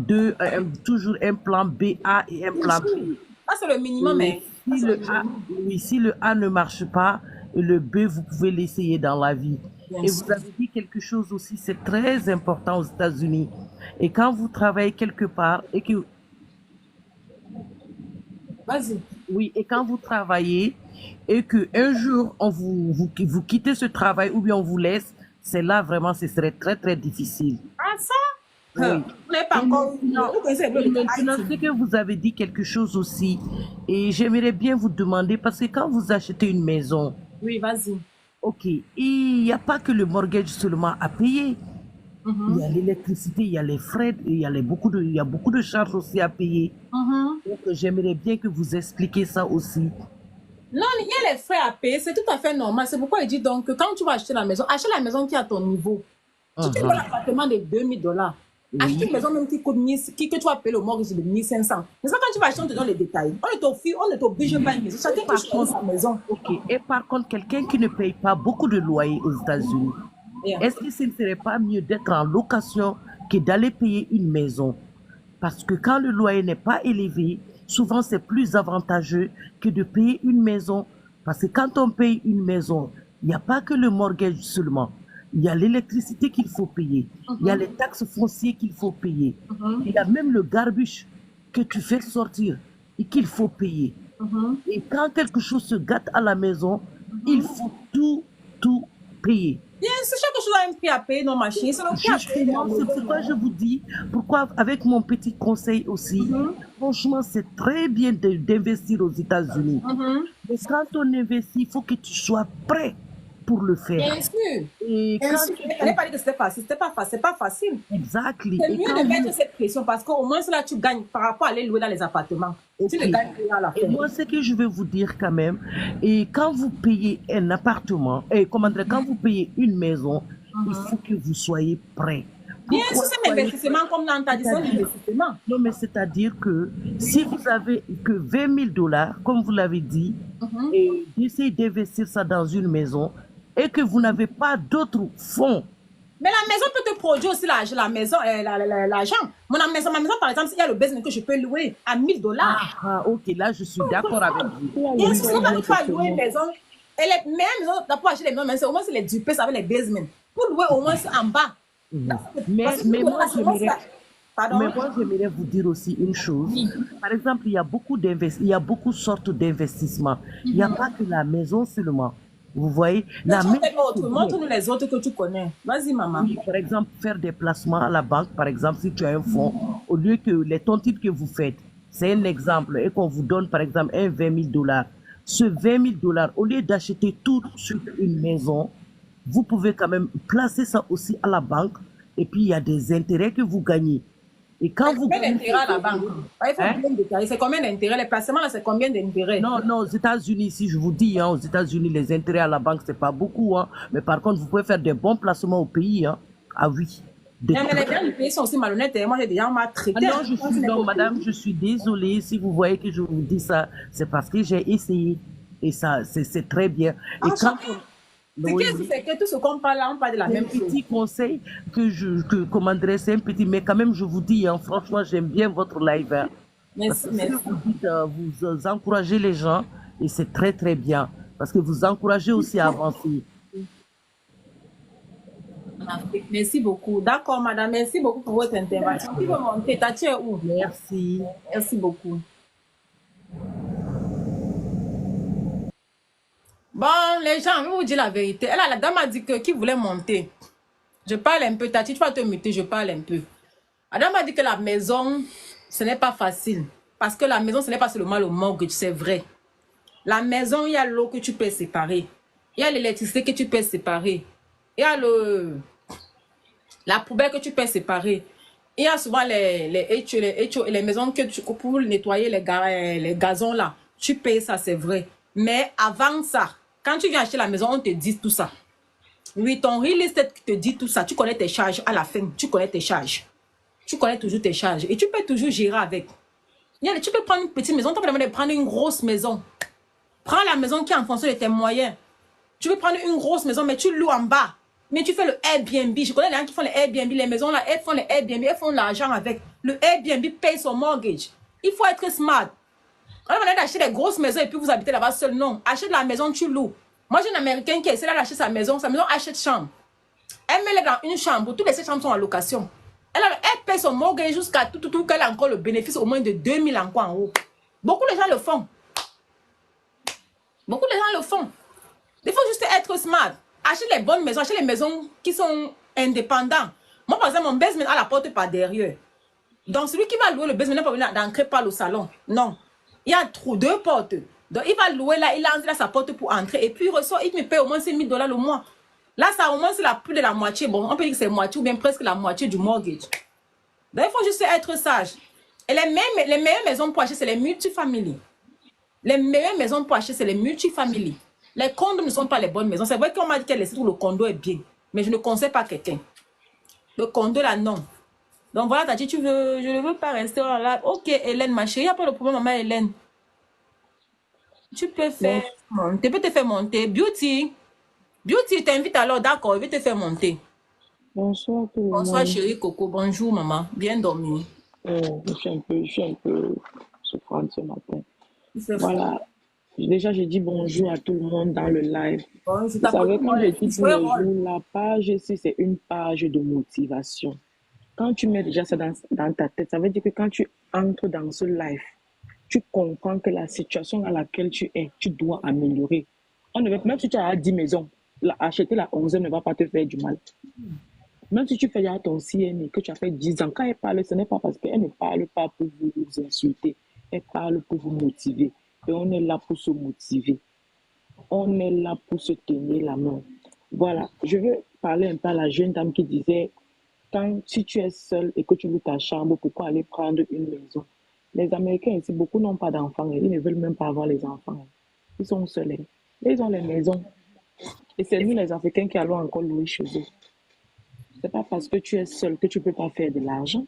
toujours un plan B, A et un plan B. Ça c'est le minimum, mais. Si le A, oui, si le A ne marche pas, le B, vous pouvez l'essayer dans la vie. Bien Et sûr. vous avez dit quelque chose aussi, c'est très important aux États-Unis. Et quand vous travaillez quelque part et que Vas-y. oui, et quand vous travaillez et que un jour vous quittez ce travail ou bien on vous laisse, c'est là vraiment ce serait très très difficile. Ah ça? Oui. Vous n'avez pas encore. Vous connaissez un peu Et le maintenant, Haïti. c'est que vous avez dit quelque chose aussi et j'aimerais bien vous demander parce que quand vous achetez une maison, Oui, vas-y. ok, il n'y a pas que le mortgage seulement à payer. Il y a l'électricité, il y a les frais, il y a beaucoup de charges aussi à payer. Donc j'aimerais bien que vous expliquiez ça aussi. Non, il y a les frais à payer, c'est tout à fait normal. C'est pourquoi il dit donc que quand tu vas acheter la maison, achète la maison qui est à ton niveau. Si tu veux l'appartement de $2000, achète une maison même qui coûte 1000, que tu vas payer le mortgage de 1500. Mais ça, quand tu vas acheter, on te donne les détails. On ne t'oblige pas à une maison. Chacun peut choisir sa maison. Ok. Et par contre, quelqu'un qui ne paye pas beaucoup de loyer aux États-Unis, Yeah. est-ce que ce ne serait pas mieux d'être en location que d'aller payer une maison? Parce que quand le loyer n'est pas élevé, souvent c'est plus avantageux que de payer une maison. Parce que quand on paye une maison, il n'y a pas que le mortgage seulement. Il y a l'électricité qu'il faut payer. Il y a les taxes foncières qu'il faut payer. Il y a même le garbage que tu fais sortir et qu'il faut payer. Et quand quelque chose se gâte à la maison, il faut tout payer. Bien sûr, chaque chose a un prix à payer, non, ma chérie. C'est le prix à payer. Justement, c'est pourquoi je vous dis, pourquoi avec mon petit conseil aussi, franchement, c'est très bien d'investir aux États-Unis. Mais quand on investit, il faut que tu sois prêt pour le faire. Bien sûr. Et Bien quand sûr. Je n'allais pas dire que c'était facile. C'était pas facile. C'est pas facile. exactly. C'est Et mieux quand de mettre cette pression parce qu'au moins, là, tu gagnes par rapport à aller louer dans les appartements. Tu ne Ok. gagnes rien à la Et fin. moi, ce que je vais vous dire quand même, et quand vous payez un appartement, et comment dire, quand vous payez une maison, il faut que vous soyez prêt. Bien sûr, Pourquoi c'est un investissement, comme Nanta dit, c'est un investissement. Non, mais c'est-à-dire que si vous avez que $20 000, comme vous l'avez dit, et d'essayer d'investir ça dans une maison, et que vous n'avez pas d'autres fonds, Mais la maison peut te produire aussi la maison, l'argent. Ma maison, par exemple, il y a le business que je peux louer à $1000. ok, là je suis d'accord avec vous. Bien sûr, quand tu vas louer une maison, et les meilleures maisons, pour acheter les maisons, c'est au moins c'est les dupes avec les basements. Pour louer au moins c'est en bas. Mais moi, Pardon? Mais moi, j'aimerais vous dire aussi une chose. Par exemple, il y a beaucoup de sortes d'investissements. Il n'y a pas que la maison seulement. Vous voyez, la maison, Montre-nous les autres que tu connais. Vas-y, maman. oui, par exemple, faire des placements à la banque, par exemple, si tu as un fonds, au lieu que les tontines que vous faites, c'est un exemple, et qu'on vous donne, par exemple, un $20 000. Ce $20 000, au lieu d'acheter tout sur une maison, vous pouvez quand même placer ça aussi à la banque, et puis il y a des intérêts que vous gagnez. Et quand C'est vous combien d'intérêt à la banque? Il faut hein? bien détailler. C'est combien d'intérêt? Les placements, là, c'est combien d'intérêt? Non, non, aux États-Unis, si je vous dis, hein, aux États-Unis, les intérêts à la banque, c'est pas beaucoup, hein. Mais par contre, vous pouvez faire des bons placements au pays, hein. Ah oui. Des Non, mais les très- gens du pays sont aussi malhonnêtes. Et moi, j'ai déjà Ah maltraité. non, non, madame, je suis désolée. Si vous voyez que je vous dis ça, c'est parce que j'ai essayé. Et ça, c'est très bien. Et quand, oui, oui. C'est que tout ce qu'on parle là, on parle de la C'est un même chose. petit conseil comment dire, c'est un petit, mais quand même, je vous dis, hein, franchement, j'aime bien votre live, hein. Parce Merci, que ce merci. que vous dites, vous encouragez les gens et c'est très, très bien. Parce que vous encouragez aussi à avancer. Merci beaucoup. D'accord, madame. Merci beaucoup pour votre intervention. Qui veut monter? Tati est où? Merci. Merci beaucoup. Bon, les gens, je vais vous dire la vérité. Elle, la dame a dit que qui voulait monter. Je parle un peu. Tati, tu vas te muter, je parle un peu. La dame a dit que la maison, ce n'est pas facile. Parce que la maison, ce n'est pas seulement le mortgage, c'est vrai. La maison, il y a l'eau que tu peux séparer. Il y a l'électricité que tu peux séparer. Il y a la poubelle que tu peux séparer. Il y a souvent les maisons que pour nettoyer les gazons là. Tu payes ça, c'est vrai. Mais avant ça, quand tu viens acheter la maison, on te dit tout ça. Oui, ton real estate te dit tout ça. Tu connais tes charges à la fin. Tu connais tes charges. Tu connais toujours tes charges. Et tu peux toujours gérer avec. Tu peux prendre une petite maison. Tu peux prendre une grosse maison. Prends la maison qui est en fonction de tes moyens. Tu veux prendre une grosse maison, mais tu loues en bas. Mais tu fais le Airbnb. Je connais les gens qui font les Airbnb. Les maisons là, elles font les Airbnb. Elles font l'argent avec. Le Airbnb paye son mortgage. Il faut être smart. On va d'acheter des grosses maisons et puis vous habitez là-bas seul. Non. Achète la maison, tu loues. Moi, j'ai une Américaine qui essaie d'acheter sa maison. Sa maison achète chambre. Elle met dans une chambre. Toutes les chambres sont en location. Elle paye son mortgage jusqu'à tout qu'elle a encore le bénéfice au moins de 2000 encore en haut. Beaucoup de gens le font. Beaucoup de gens le font. Il faut juste être smart. Acheter les bonnes maisons, acheter les maisons qui sont indépendantes. Moi, par exemple, mon basement a la porte par derrière. Donc, celui qui va louer le basement n'est pas venu d'entrer par le salon. Non. Il y a deux portes. Donc, il va louer là, il a entré sa porte pour entrer. Et puis, il ressort, il me paye au moins $5,000 le mois. Là, ça, au moins, c'est plus de la moitié. Bon, on peut dire que c'est moitié ou bien presque la moitié du mortgage. Donc, il faut juste être sage. Et les meilleures maisons pour acheter, c'est les multifamilies. Les meilleures maisons pour acheter, c'est les multifamilies. Les condos ne sont pas les bonnes maisons. C'est vrai qu'on m'a dit que le condo est bien. Mais je ne conseille pas quelqu'un. Le condo, là, non. Donc voilà, Tati, je ne veux pas rester là. Ok, Hélène, ma chérie, il n'y a pas de problème, maman Hélène. Tu peux faire monter. Tu peux te faire monter. Beauty, t'invite alors, d'accord, je vais te faire monter. Bonsoir tout le monde. Bonsoir, chérie Coco. Bonjour, maman. Bien dormi. Je suis un peu souffrante ce matin. Voilà. Déjà, j'ai dit bonjour à tout le monde dans le live. Bon, Vous savez, quand je dis tous les jours, la page ici, c'est une page de motivation. Quand tu mets déjà ça dans ta tête, ça veut dire que quand tu entres dans ce live, tu comprends que la situation à laquelle tu es, tu dois améliorer. Même si tu as 10 maisons, acheter la 11e ne va pas te faire du mal. Même si tu fais déjà ton CNI, que tu as fait 10 ans, quand elle parle, ce n'est pas parce qu'elle ne parle pas pour vous insulter, elle parle pour vous motiver. Et on est là pour se motiver. On est là pour se tenir la main. Voilà, je veux parler un peu à la jeune dame qui disait, si tu es seule et que tu loues ta chambre, pourquoi aller prendre une maison? Les Américains ici, beaucoup n'ont pas d'enfants. Ils ne veulent même pas avoir les enfants. Ils sont seuls. Ils ont les maisons. Et c'est nous, les Africains, qui allons encore louer chez eux. C'est pas parce que tu es seul que tu ne peux pas faire de l'argent.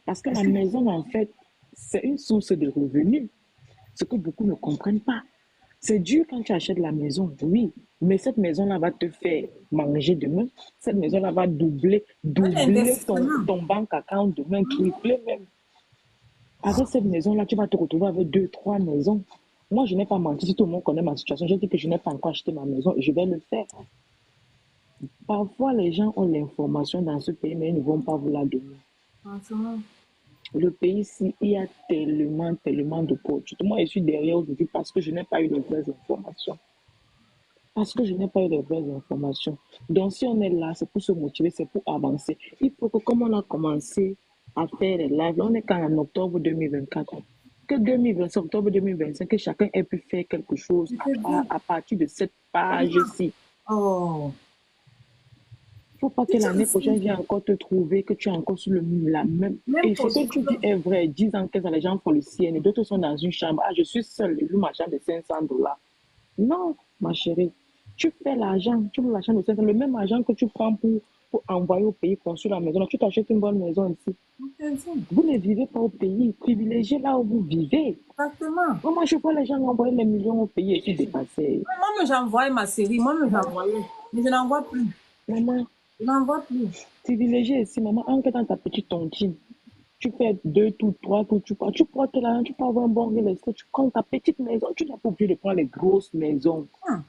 Parce que la maison, en fait, c'est une source de revenus. Ce que beaucoup ne comprennent pas. C'est dur quand tu achètes la maison, oui. Mais cette maison-là va te faire manger demain. Cette maison-là va doubler ton banque account demain, tripler même. Avec cette maison-là, tu vas te retrouver avec 2, 3 maisons. Moi, je n'ai pas menti. Si tout le monde connaît ma situation, j'ai dit que je n'ai pas encore acheté ma maison et je vais le faire. Parfois, les gens ont l'information dans ce pays, mais ils ne vont pas vous la donner. Le pays ici, il y a tellement d'opportunités. Moi, je suis derrière aujourd'hui parce que je n'ai pas eu les vraies informations. Donc, si on est là, c'est pour se motiver, c'est pour avancer. Il faut que, comme on a commencé à faire les lives, on est quand en octobre 2024, que 2025, octobre 2025, que chacun ait pu faire quelque chose à partir de cette page-ci. Oh. faut pas que l'année prochaine vienne encore te trouver, que tu es encore sur la même. Et ce que tu dis est vrai. 10 ans, 15 ans, les gens font le CN et d'autres sont dans une chambre. Ah, je suis seule, je loue ma chambre de $500. Non, ma chérie. Tu fais l'argent, tu loues la chambre de 500, le même argent que tu prends pour envoyer au pays, construire la maison. Donc, tu t'achètes une bonne maison ici. Vous ne vivez pas au pays. Privilégiez là où vous vivez. Exactement. Moi, je vois les gens envoyer les millions au pays et puis dépasser. Moi, j'envoie ma série. Moi, j'envoyais. Mais je n'en vois plus. Maman, Je n'en vois plus. privilégié ici, maman, entre dans ta petite tontine. Tu fais 2 tours, 3 tours, tu portes l'argent, tu peux avoir un bon real estate, tu prends ta petite maison, tu n'es pas obligé de prendre les grosses maisons.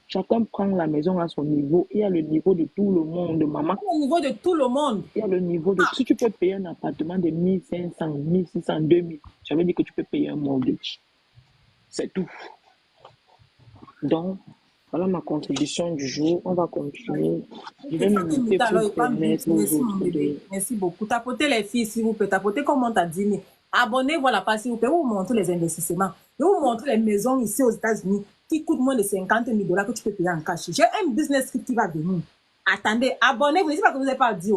Chacun prend la maison à son niveau. Il y a le niveau de tout le monde, maman. Au niveau de tout le monde. Il y a le niveau de... Si tu peux payer un appartement de 1500, 1600, 2000, ça veut dire que tu peux payer un mortgage. C'est tout. Donc, voilà ma contribution du jour. On va continuer. Je vais me limiter pour permettre aux autres de... Merci beaucoup. Tapotez les filles, s'il vous plaît. Tapotez comme on t'a dit. Abonnez-vous à la page, s'il vous plaît. Vous montrez les investissements. Je vous montre les maisons ici aux États-Unis qui coûtent moins de $50,000 que tu peux payer en cash. J'ai un business qui va venir. Attendez, abonnez-vous. Ne dites pas que vous n'avez pas dit.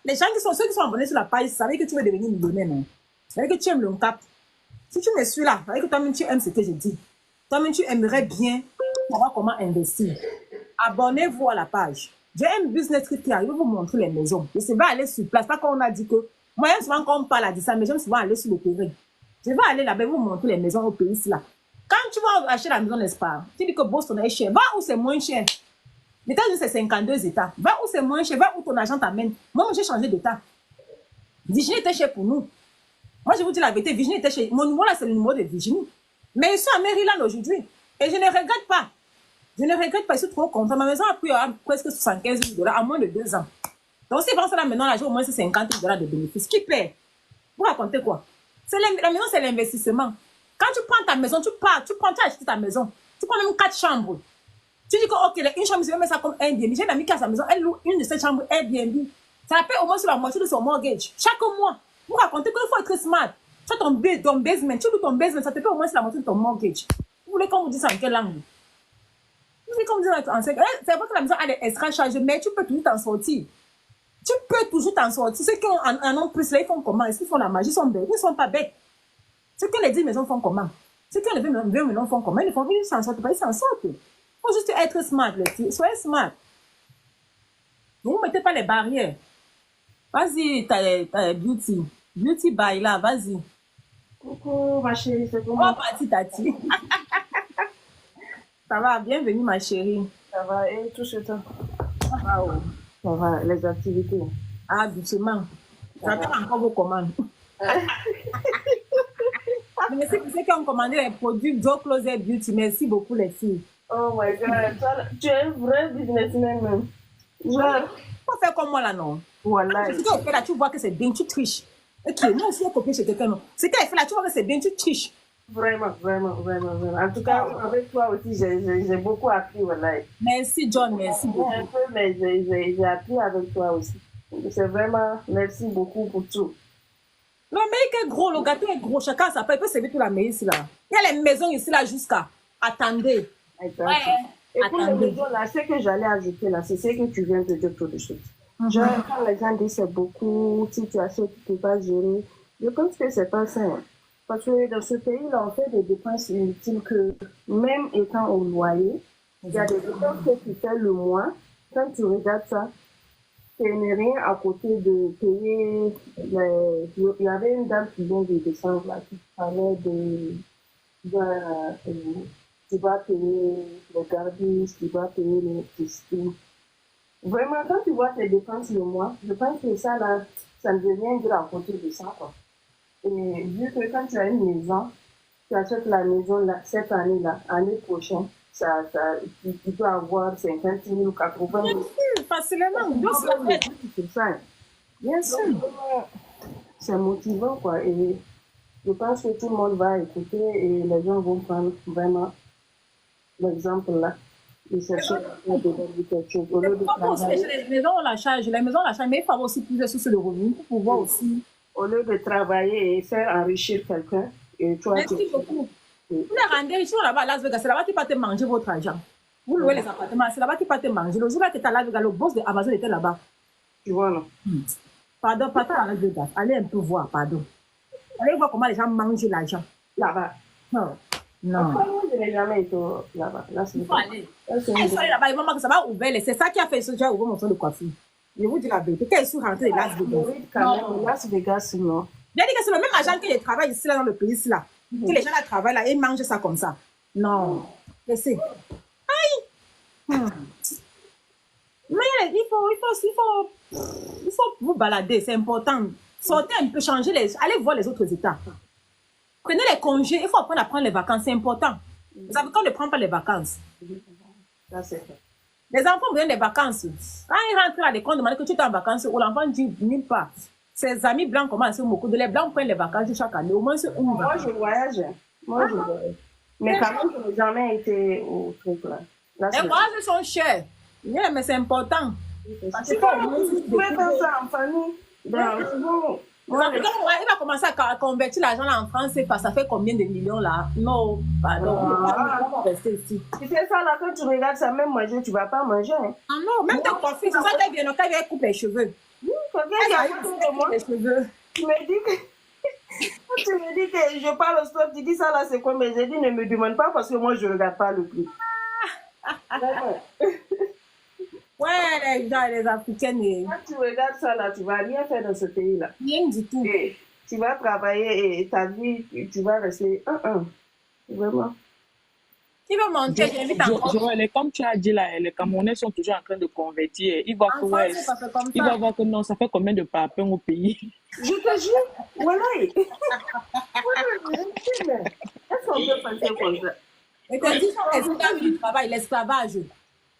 Les gens ceux qui sont abonnés sur la page, savez que tu veux devenir millionnaire. Non? Savez que tu aimes le cap. Si tu me suis là, savez que toi-même tu aimes ce que je dis. Toi-même tu aimerais bien savoir comment investir. Abonnez-vous à la page. J'ai un business qui arrive, vous montrer les maisons. Je vais aller sur place. Pas qu'on a dit que. Moi, j'aime souvent quand on parle à ça, mais j'aime souvent aller sur le terrain. Je vais aller là-bas, vous montrer les maisons au pays là. Quand tu vas acheter la maison, n'est-ce pas? Tu dis que Boston est cher. Va où c'est moins cher. Les États-Unis, c'est 52 États. Va où c'est moins cher. Va où ton argent t'amène. Moi, j'ai changé d'État. Virginie était cher pour nous. Moi, je vous dis la vérité. Virginie était cher. Mon numéro là, c'est le numéro de Virginie. Mais ils sont à Maryland aujourd'hui. Et je ne regrette pas. Je ne regrette pas, je suis trop content. Ma maison a pris presque $75,000 en moins de 2 ans. Donc, si pense là maintenant, là, j'ai au moins $50,000 de bénéfices. Qui paie? Vous racontez quoi? La maison, c'est l'investissement. Quand tu prends ta maison, tu achètes ta maison. Tu prends même 4 chambres. Tu dis que, ok, une chambre, je vais mettre ça comme Airbnb. J'ai une amie qui a sa maison, elle loue une de ces chambres Airbnb. Ça la paie au moins sur la moitié de son mortgage. Chaque mois. Vous racontez qu'il faut être smart. Tu as ton basement, tu loues ton basement, ça te paie au moins sur la moitié de ton mortgage. Vous voulez qu'on vous dise ça en quelle langue? Vous voulez qu'on vous dise en 5 ans? C'est vrai que la maison a des extra charges, mais tu peux toujours t'en sortir. Tu peux toujours t'en sortir. Ceux qui en ont plus, là, ils font comment? Est-ce qu'ils font la magie? Ils sont bêtes. Ils ne sont pas bêtes. Ceux qui ont les 10 maisons font comment? Ceux qui ont les 20 maisons font comment? Ils s'en sortent pas, ils s'en sortent. Il faut juste être smart, les filles. Soyez smart. Ne vous mettez pas les barrières. Vas-y, t'as beauty. Beauty by là, vas-y. Coucou ma chérie, c'est comment? Oh, parti, Tati. Ça va, bienvenue ma chérie. Ça va, et tout ce temps? Wow. Ça va, les activités? Ah, doucement. J'attends encore vos commandes. Merci pour ceux qui ont commandé les produits Joe Closet Beauty. Merci beaucoup les filles. Oh my God, toi, tu es un vrai businessman même. Genre, faut faire comme moi là, non? Voilà. Ce qu'elle fait là, tu vois que c'est bien, tu triches. Ok, moi aussi, j'ai copié chez quelqu'un, non? Ce qu'elle fait là, tu vois que c'est bien, tu triches. Vraiment, vraiment, vraiment, vraiment. En tout cas, avec toi aussi, j'ai beaucoup appris, voilà. Merci John, merci beaucoup. Un peu, mais j'ai appris avec toi aussi. C'est vraiment, merci beaucoup pour tout. L'Amérique est gros, le gâteau est gros, chacun ça peut servir toute l'Amérique ici là. Il y a les maisons ici là jusqu'à. Attendez. Ouais. Et pour les maisons là, ce que j'allais ajouter là, c'est ce que tu viens de dire tout de suite. Genre, quand les gens disent c'est beaucoup, si tu achètes, tu ne peux pas gérer, je pense que c'est pas ça. Hein. Parce que dans ce pays-là, on fait des dépenses inutiles que, même étant au loyer, il y a des dépenses que tu fais le mois. Quand tu regardes ça, ce n'est rien à côté de payer. Il y avait une dame qui vient de descendre là, qui parlait tu vas payer les gardiens, tu vas payer l'électricité. Vraiment, quand tu vois tes dépenses le mois, je pense que ça, là, ça ne veut rien dire à côté de ça, quoi. Et vu que quand tu as une maison, tu achètes la maison là, cette année-là, année prochaine, tu peux avoir 50 000 ou 80 000. Facilement. C'est ça. Bien sûr. C'est motivant, quoi. Et je pense que tout le monde va écouter et les gens vont prendre vraiment l'exemple là. Et chercher quelque chose. Au lieu de travailler. Les maisons, on la charge, mais il faut avoir aussi plusieurs sources de revenus pour pouvoir aussi. Au lieu de travailler et faire enrichir quelqu'un, et toi, merci beaucoup. Vous les rendez ici, là-bas à Las Vegas, c'est là-bas qui va te manger votre argent. Vous louez les appartements, c'est là-bas qu'il va te manger. Le jour là que tu as là, le boss de Amazon était là-bas. Tu vois, non? Pardon, partez à la Vegas. Allez un peu voir, pardon. Allez voir comment les gens mangent l'argent. Là-bas. Non. Non. Enfin, moi, je n'ai jamais été là-bas. Là, c'est Il faut aller. Ils sont allés là-bas, ils vont voir que ça va ouvrir. C'est ça qui a fait ce jour ouvert mon salon de coiffure. Je vous dis la vérité. Quand ils sont rentrés de Las Vegas. Non, Las Vegas, non. J'ai dit que c'est le même agent qui travaille ici, là, dans le pays, ici, là. Que les gens là travaillent là, ils mangent ça comme ça. Non. Laissez. Aïe. Mais il faut vous balader, c'est important. Sortez un peu, changer allez voir les autres États. Prenez les congés, il faut apprendre à prendre les vacances, c'est important. Vous savez qu'on ne prend pas les vacances. Ça, c'est fait. Les enfants ont besoin des vacances. Quand ils rentrent à l'école, demandent que tu es en vacances, ou l'enfant dit nulle part. Ses amis blancs commencent beaucoup. Les blancs prennent les vacances chaque année, au moins c'est une Moi, je voyage. Moi, je voyage. Mais quand même, je n'ai jamais été au truc là. Les voyages sont chers. Yeah, mais c'est important. Parce que vous pouvez faire ça en famille. Bon, il va commencer à convertir l'argent là en France, ça fait combien de millions là? Non, pardon. On va rester ici. Tu fais ça là, quand tu regardes ça, même manger, tu ne vas pas manger. Hein. Ah non, même tes profils, c'est ça qu'elle vient, quand elle coupe les cheveux. Les cheveux. Tu me dis que. Tu me dis que je parle au stop, tu dis ça là, c'est quoi? Mais j'ai dit, ne me demande pas parce que moi, je ne regarde pas le prix. Ouais, les Africaines. Quand tu regardes ça là, tu ne vas rien faire dans ce pays-là. Rien du tout. Et tu vas travailler et ta vie, tu vas rester Vraiment. Qui veut monter, j'invite encore. Comme tu as dit là, les Camerounais sont toujours en train de convertir. Il va voir que non, ça fait combien de papins au pays? Je te jure, voilà. Est-ce qu'on peut penser comme ça? Et tu dis l'esclavage.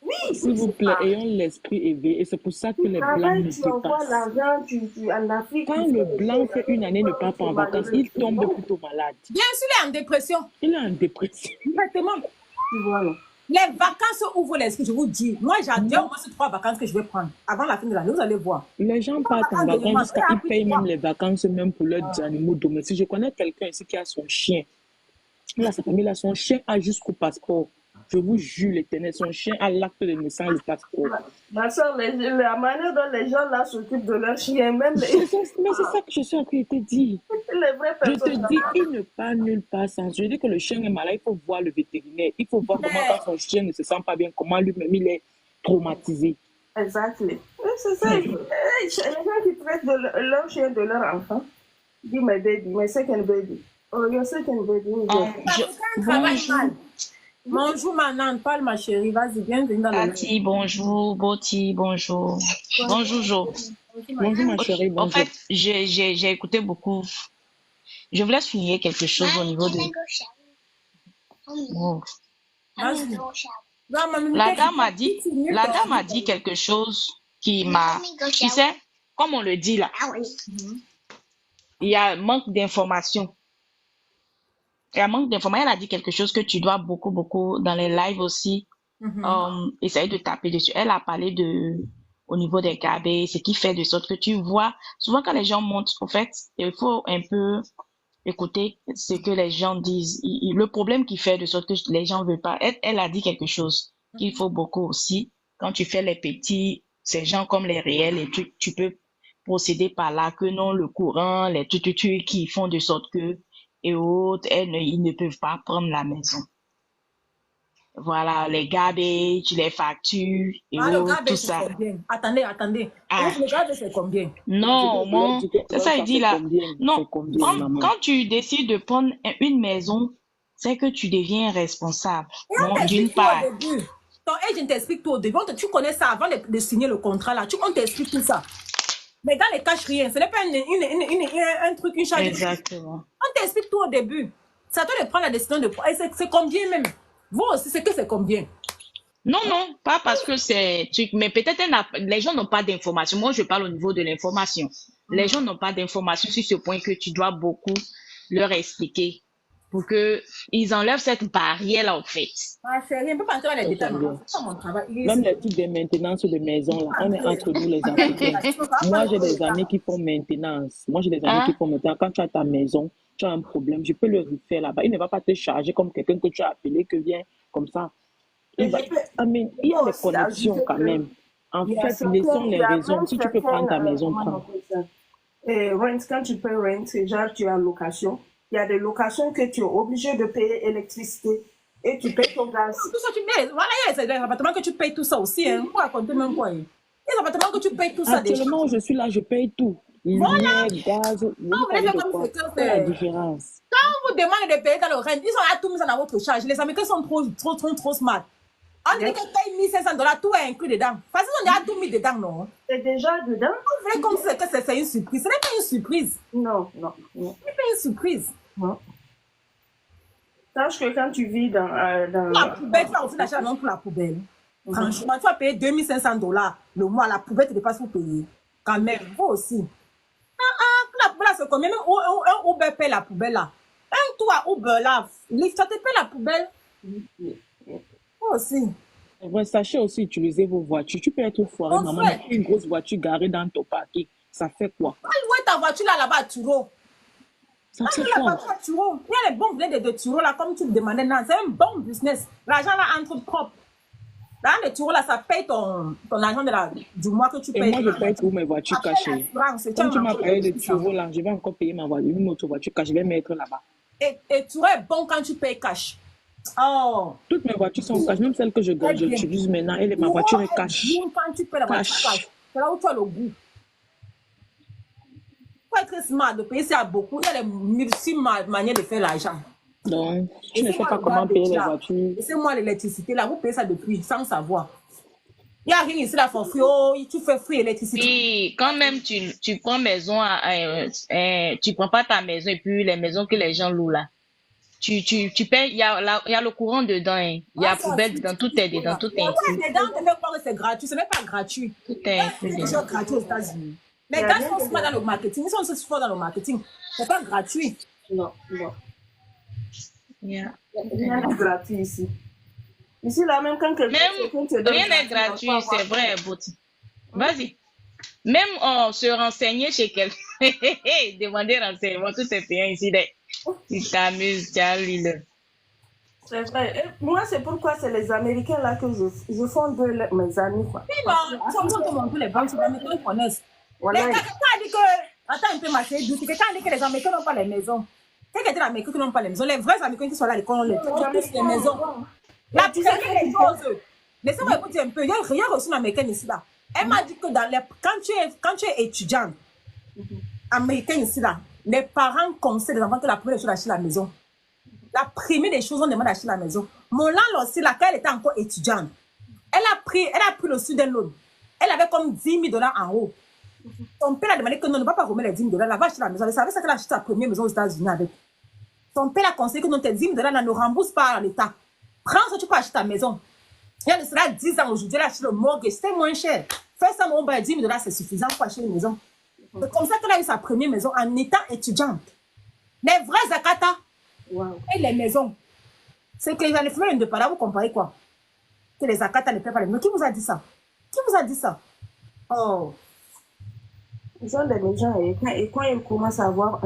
Oui, s'il vous plaît, ayons l'esprit éveillé. Et c'est pour ça que les Blancs ne tu envoies l'argent, en Afrique. Quand le Blanc fait une année ne part pas en vacances, il tombe plutôt malade. Bien sûr, il est en dépression. Il est en dépression. Exactement. Tu vois, non? Les vacances ouvrent l'esprit, je vous dis. Moi, j'adore au moins ces 3 vacances que je vais prendre avant la fin de l'année. Vous allez voir. Les gens partent en vacances jusqu'à ils payent même les vacances même pour leurs animaux domestiques. Je connais quelqu'un ici qui a son chien. Là, sa famille, là, son chien a jusqu'au passeport. Je vous jure, l'éternel, son chien a l'acte de naissance, le passeport. Ma soeur, la manière dont les gens là s'occupent de leur chien, même les... Mais c'est ça que je suis en train de te dire. Les vraies Je personnes. te dis, il ne part nulle part sans. Je dis que le chien est malade, il faut voir le vétérinaire. Il faut voir comment quand son chien ne se sent pas bien, comment lui-même il est traumatisé. Exactement. C'est ça. Les gens qui traitent de leur chien de leur enfant, dis my baby, my second baby. Oh, your second baby. Bonjour, Manan, parle ma chérie, vas-y, bienvenue dans le... Tati, bonjour, Boti, bonjour. Bonjour, Jo. Bonjour, ma chérie, bonjour. En fait, j'ai écouté beaucoup. Je voulais souligner quelque chose au niveau de... Oh. La dame a dit quelque chose qui m'a... Tu sais, comme on le dit là, il y a un manque d'information. Il y a un manque d'information. Elle a dit quelque chose que tu dois beaucoup dans les lives aussi. Essayer de taper dessus. Elle a parlé au niveau des gabés, ce qui fait de sorte que tu vois, souvent quand les gens montent, au fait, il faut un peu écouter ce que les gens disent. Le problème qui fait de sorte que les gens ne veulent pas, elle a dit quelque chose qu'il faut beaucoup aussi. Quand tu fais les petits, ces gens comme les réels, et tu peux procéder par là, que non, le courant, les tututus qui font de sorte que et autres, ils ne peuvent pas prendre la maison. Voilà, les garbage, les factures et autres, tout ça. Attendez. Le garbage, c'est combien? Non, c'est ça, il dit là. Non, quand tu décides de prendre une maison, c'est que tu deviens responsable. D'une part. Ton agent t'explique tout au début. Tu connais ça avant de signer le contrat là. On t'explique tout ça. Mais dans les caches, rien. Ce n'est pas un truc, une charge. Exactement. On t'explique tout au début. C'est à toi de prendre la décision de... C'est combien même? Vous aussi, c'est que c'est combien? Non, pas parce que c'est... Mais peut-être les gens n'ont pas d'informations. Moi, je parle au niveau de l'information. Les gens n'ont pas d'informations sur ce point que tu dois beaucoup leur expliquer pour qu'ils enlèvent cette barrière-là, en fait. Ah, chérie, on peut pas entrer dans les détails. C'est pas mon travail. Même les trucs de maintenance de maison, là, on est entre nous les Africains. Moi, j'ai des amis qui font maintenance. Quand tu as ta maison, tu as un problème, je peux le refaire là-bas. Il ne va pas te charger comme quelqu'un que tu as appelé, que vient comme ça. Il va, il y a des aussi connexions ajouter quand que même. En il y a fait, laissons il les y a raisons. même Si tu peux prendre ta maison, comment on prends. appelle ça? Rent, quand tu peux rent, genre tu es en location, il y a des locations que tu es obligé de payer électricité et tu payes ton gaz. Tout ça, tu mets. Voilà, il y a des appartements que tu payes tout ça aussi. Hein. Pourquoi raconter même quoi? Il y a des appartements que tu payes tout ça déjà. Actuellement, je suis là, je paye tout. Voilà. Lumière, gaz, vous Quand vous parlez voulez de faire comme quoi? quelqu'un, Quelle est la c'est. différence? Quand on vous demande de payer dans le rent, ils ont à tout mis dans votre charge. Les Américains sont trop smart. On dit Yes. que paye $1 500, tout est inclus dedans. Parce qu'ils ont déjà tout mis dedans, non? C'est déjà dedans? Vous voulez comme si c'est une surprise. Ce n'est pas une surprise. Non. Ce n'est pas une surprise. Non. Sache que quand tu vis dans... La poubelle, tu as aussi l'achat non pour la poubelle. Franchement, tu vas payer $2 500 le mois. La poubelle te dépasse pour payer. Quand même, vous aussi. La poubelle, c'est combien? Même un Uber paye la poubelle là. Un toit Uber là, Lyft, ça te paye la poubelle. Vous aussi. Ouais, sachez aussi utiliser vos voitures. Tu peux être foiré, Mon maman, frère. mais une grosse voiture garée dans ton parking, ça fait quoi? Où est ta voiture là-bas à Turo? Ça fait La quoi? voiture à Turo. Il y a les bons blés de Turo là, comme tu le demandais. Non, c'est un bon business. L'argent là entre propre. Dans les Turo là, ça paye ton argent du mois que tu Et payes. moi, je paye pour mes voitures Après cachées. l'assurance, c'est Comme un tu m'as marché payé de de Turo là, je vais encore payer ma voiture, une autre voiture cachée, je vais mettre là-bas. Et Turo est bon quand tu payes cash. Oh. Toutes mes voitures sont cash, même celles que j'utilise maintenant, ma Turo voiture est est cash. bon quand tu payes la voiture Cash. cash. C'est là où tu as le goût. Faut être smart de payer ça beaucoup. Il y a des multiples manières de faire l'argent. Donc, tu ne sais Laissez-moi pas le comment voir payer les déjà. voitures. Laissez-moi l'électricité là, vous payez ça depuis sans savoir. Il n'y a rien ici là for free. Oh, tu fais free électricité. Puis, quand même, tu prends maison, tu prends pas ta maison et puis les maisons que les gens louent là. Tu payes, il y a le courant dedans, hein. Il y a la poubelle dedans, tout est dedans, tout est inclus. Les dents, tu fais croire que c'est gratuit. Ce n'est pas gratuit. Tout est C'est inclus des dedans. choses gratuites aux États-Unis. Les Il y a gars rien sont de smart dans le marketing. Ils sont aussi forts dans le marketing. C'est pas gratuit. Non. Yeah. Rien n'est gratuit ici. Ici, là, même quand quelqu'un te Même, donne rien n'est gratuit, c'est vrai, Boti. Vas-y. Même se renseigner chez quelqu'un, demander renseignement, tout est payant ici. Tu t'amuses, tu as l'île. C'est vrai. Et moi, c'est pourquoi c'est les Américains là que je fonde mes amis. Quoi. Oui, non, ils sont bons comme tous les banques, les Américains ils connaissent. Voilà. Mais quelqu'un a dit que. Attends un peu, ma chérie, douce. Quelqu'un a dit que les Américains n'ont pas les maisons. Quelqu'un dit les Américains qui n'ont pas les maisons. Les vrais Américains qui sont là, les cons, ils ont tous les maisons. La tu sais première des choses. Laissez-moi vous dire un peu. Il y a reçu une Américaine ici là. Elle m'a dit que quand tu es étudiante américaine ici là, les parents conseillent les enfants que la première chose d'acheter la maison. La première des choses, on demande d'acheter la maison. Mon landlord aussi, là, quand elle était encore étudiante, elle a pris le student loan. Elle avait comme $10,000 en haut. Son père a demandé que non, ne va pas remettre les $10,000, elle va acheter la maison. Elle savait ça qu'elle a acheté sa première maison aux États-Unis avec. Son père a conseillé que non, tes $10,000 là, ne rembourse pas l'État. Prends ça, tu peux acheter ta maison. Il y a de cela 10 ans aujourd'hui, elle a acheté le mortgage, c'était moins cher. Fais ça, mon père, $10,000, c'est suffisant pour acheter une maison. C'est comme ça qu'elle a eu sa première maison en étant étudiante. Les vrais Zakata. Wow. Et les maisons. C'est que les femmes ne pas là, vous comparez quoi? Que les Akata ne paient pas les maisons. Qui vous a dit ça? Qui vous a dit ça? Oh. Ils ont des maisons et quand ils commencent à avoir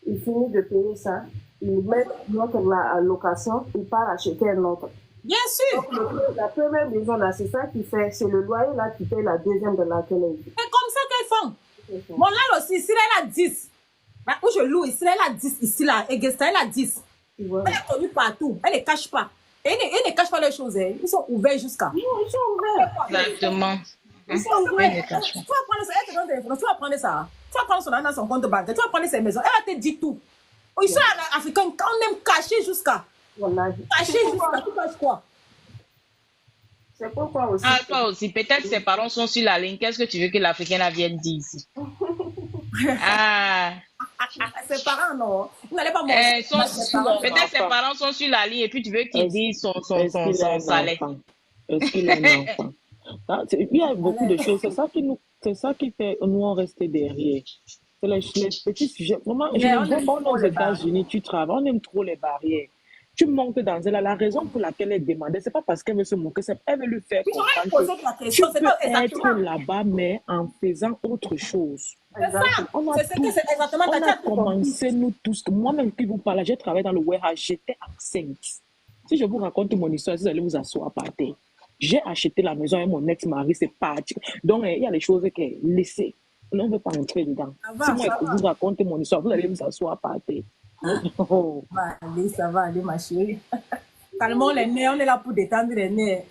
ils finissent de payer ça, ils mettent notre location, ils partent acheter un autre. Bien sûr. Donc, la première maison là, c'est ça qui fait, c'est le loyer là qui paye la deuxième de laquelle elle vit. C'est comme ça qu'elles font. Mon là aussi, ici, là, elle a 10. Là, où je loue, ici, là, elle a 10. Ici, là, Augusta, elle a 10. Ouais. Elle est connue partout. Elle ne les cache pas. Et ils ne cachent pas les choses. Hein. Ils sont ouverts jusqu'à. Non, ils sont ouverts. Exactement. Ils sont ouverts. Tu vas prendre ça. Elle te donne des informations. Tu vas prendre ça. Tu vas prendre son argent dans son compte bancaire. Tu vas prendre ses maisons. Elle va te dire tout. Ils sont africains. Quand on aime cacher jusqu'à. Voilà. Cacher jusqu'à. Tu caches quoi? C'est pourquoi aussi. Ah, toi aussi, peut-être ses parents sont sur la ligne. Qu'est-ce que tu veux que l'Africaine vienne dire ici? Ah. Ses parents, non. Vous n'allez pas manger. Peut-être ses parents sont sur la ligne et puis tu veux qu'ils disent son salaire. Est-ce qu'il a un enfant? Il y a beaucoup de choses. C'est ça qui fait nous en rester derrière. C'est les petits sujets. Vraiment, je me vois aux États-Unis, tu travailles, on aime trop les barrières. Tu montes dans elle. La raison pour laquelle elle demandait, c'est pas parce qu'elle veut se moquer, c'est elle veut lui faire comprendre que tu peux être là-bas, mais en faisant autre chose. C'est ça. On a C'est exactement commencé, nous tous. Moi-même qui vous parle, j'ai travaillé dans le warehouse, j'étais absente. Si je vous raconte mon histoire, vous allez vous asseoir par terre. J'ai acheté la maison avec mon ex-mari, c'est parti. Donc, il y a des choses que laissez. On ne veut pas entrer dedans. Si moi, je vous raconte mon histoire, vous allez vous asseoir par terre. Oh. Allez, ça va aller, ma chérie. Calmons les nerfs, on est là pour détendre les nerfs.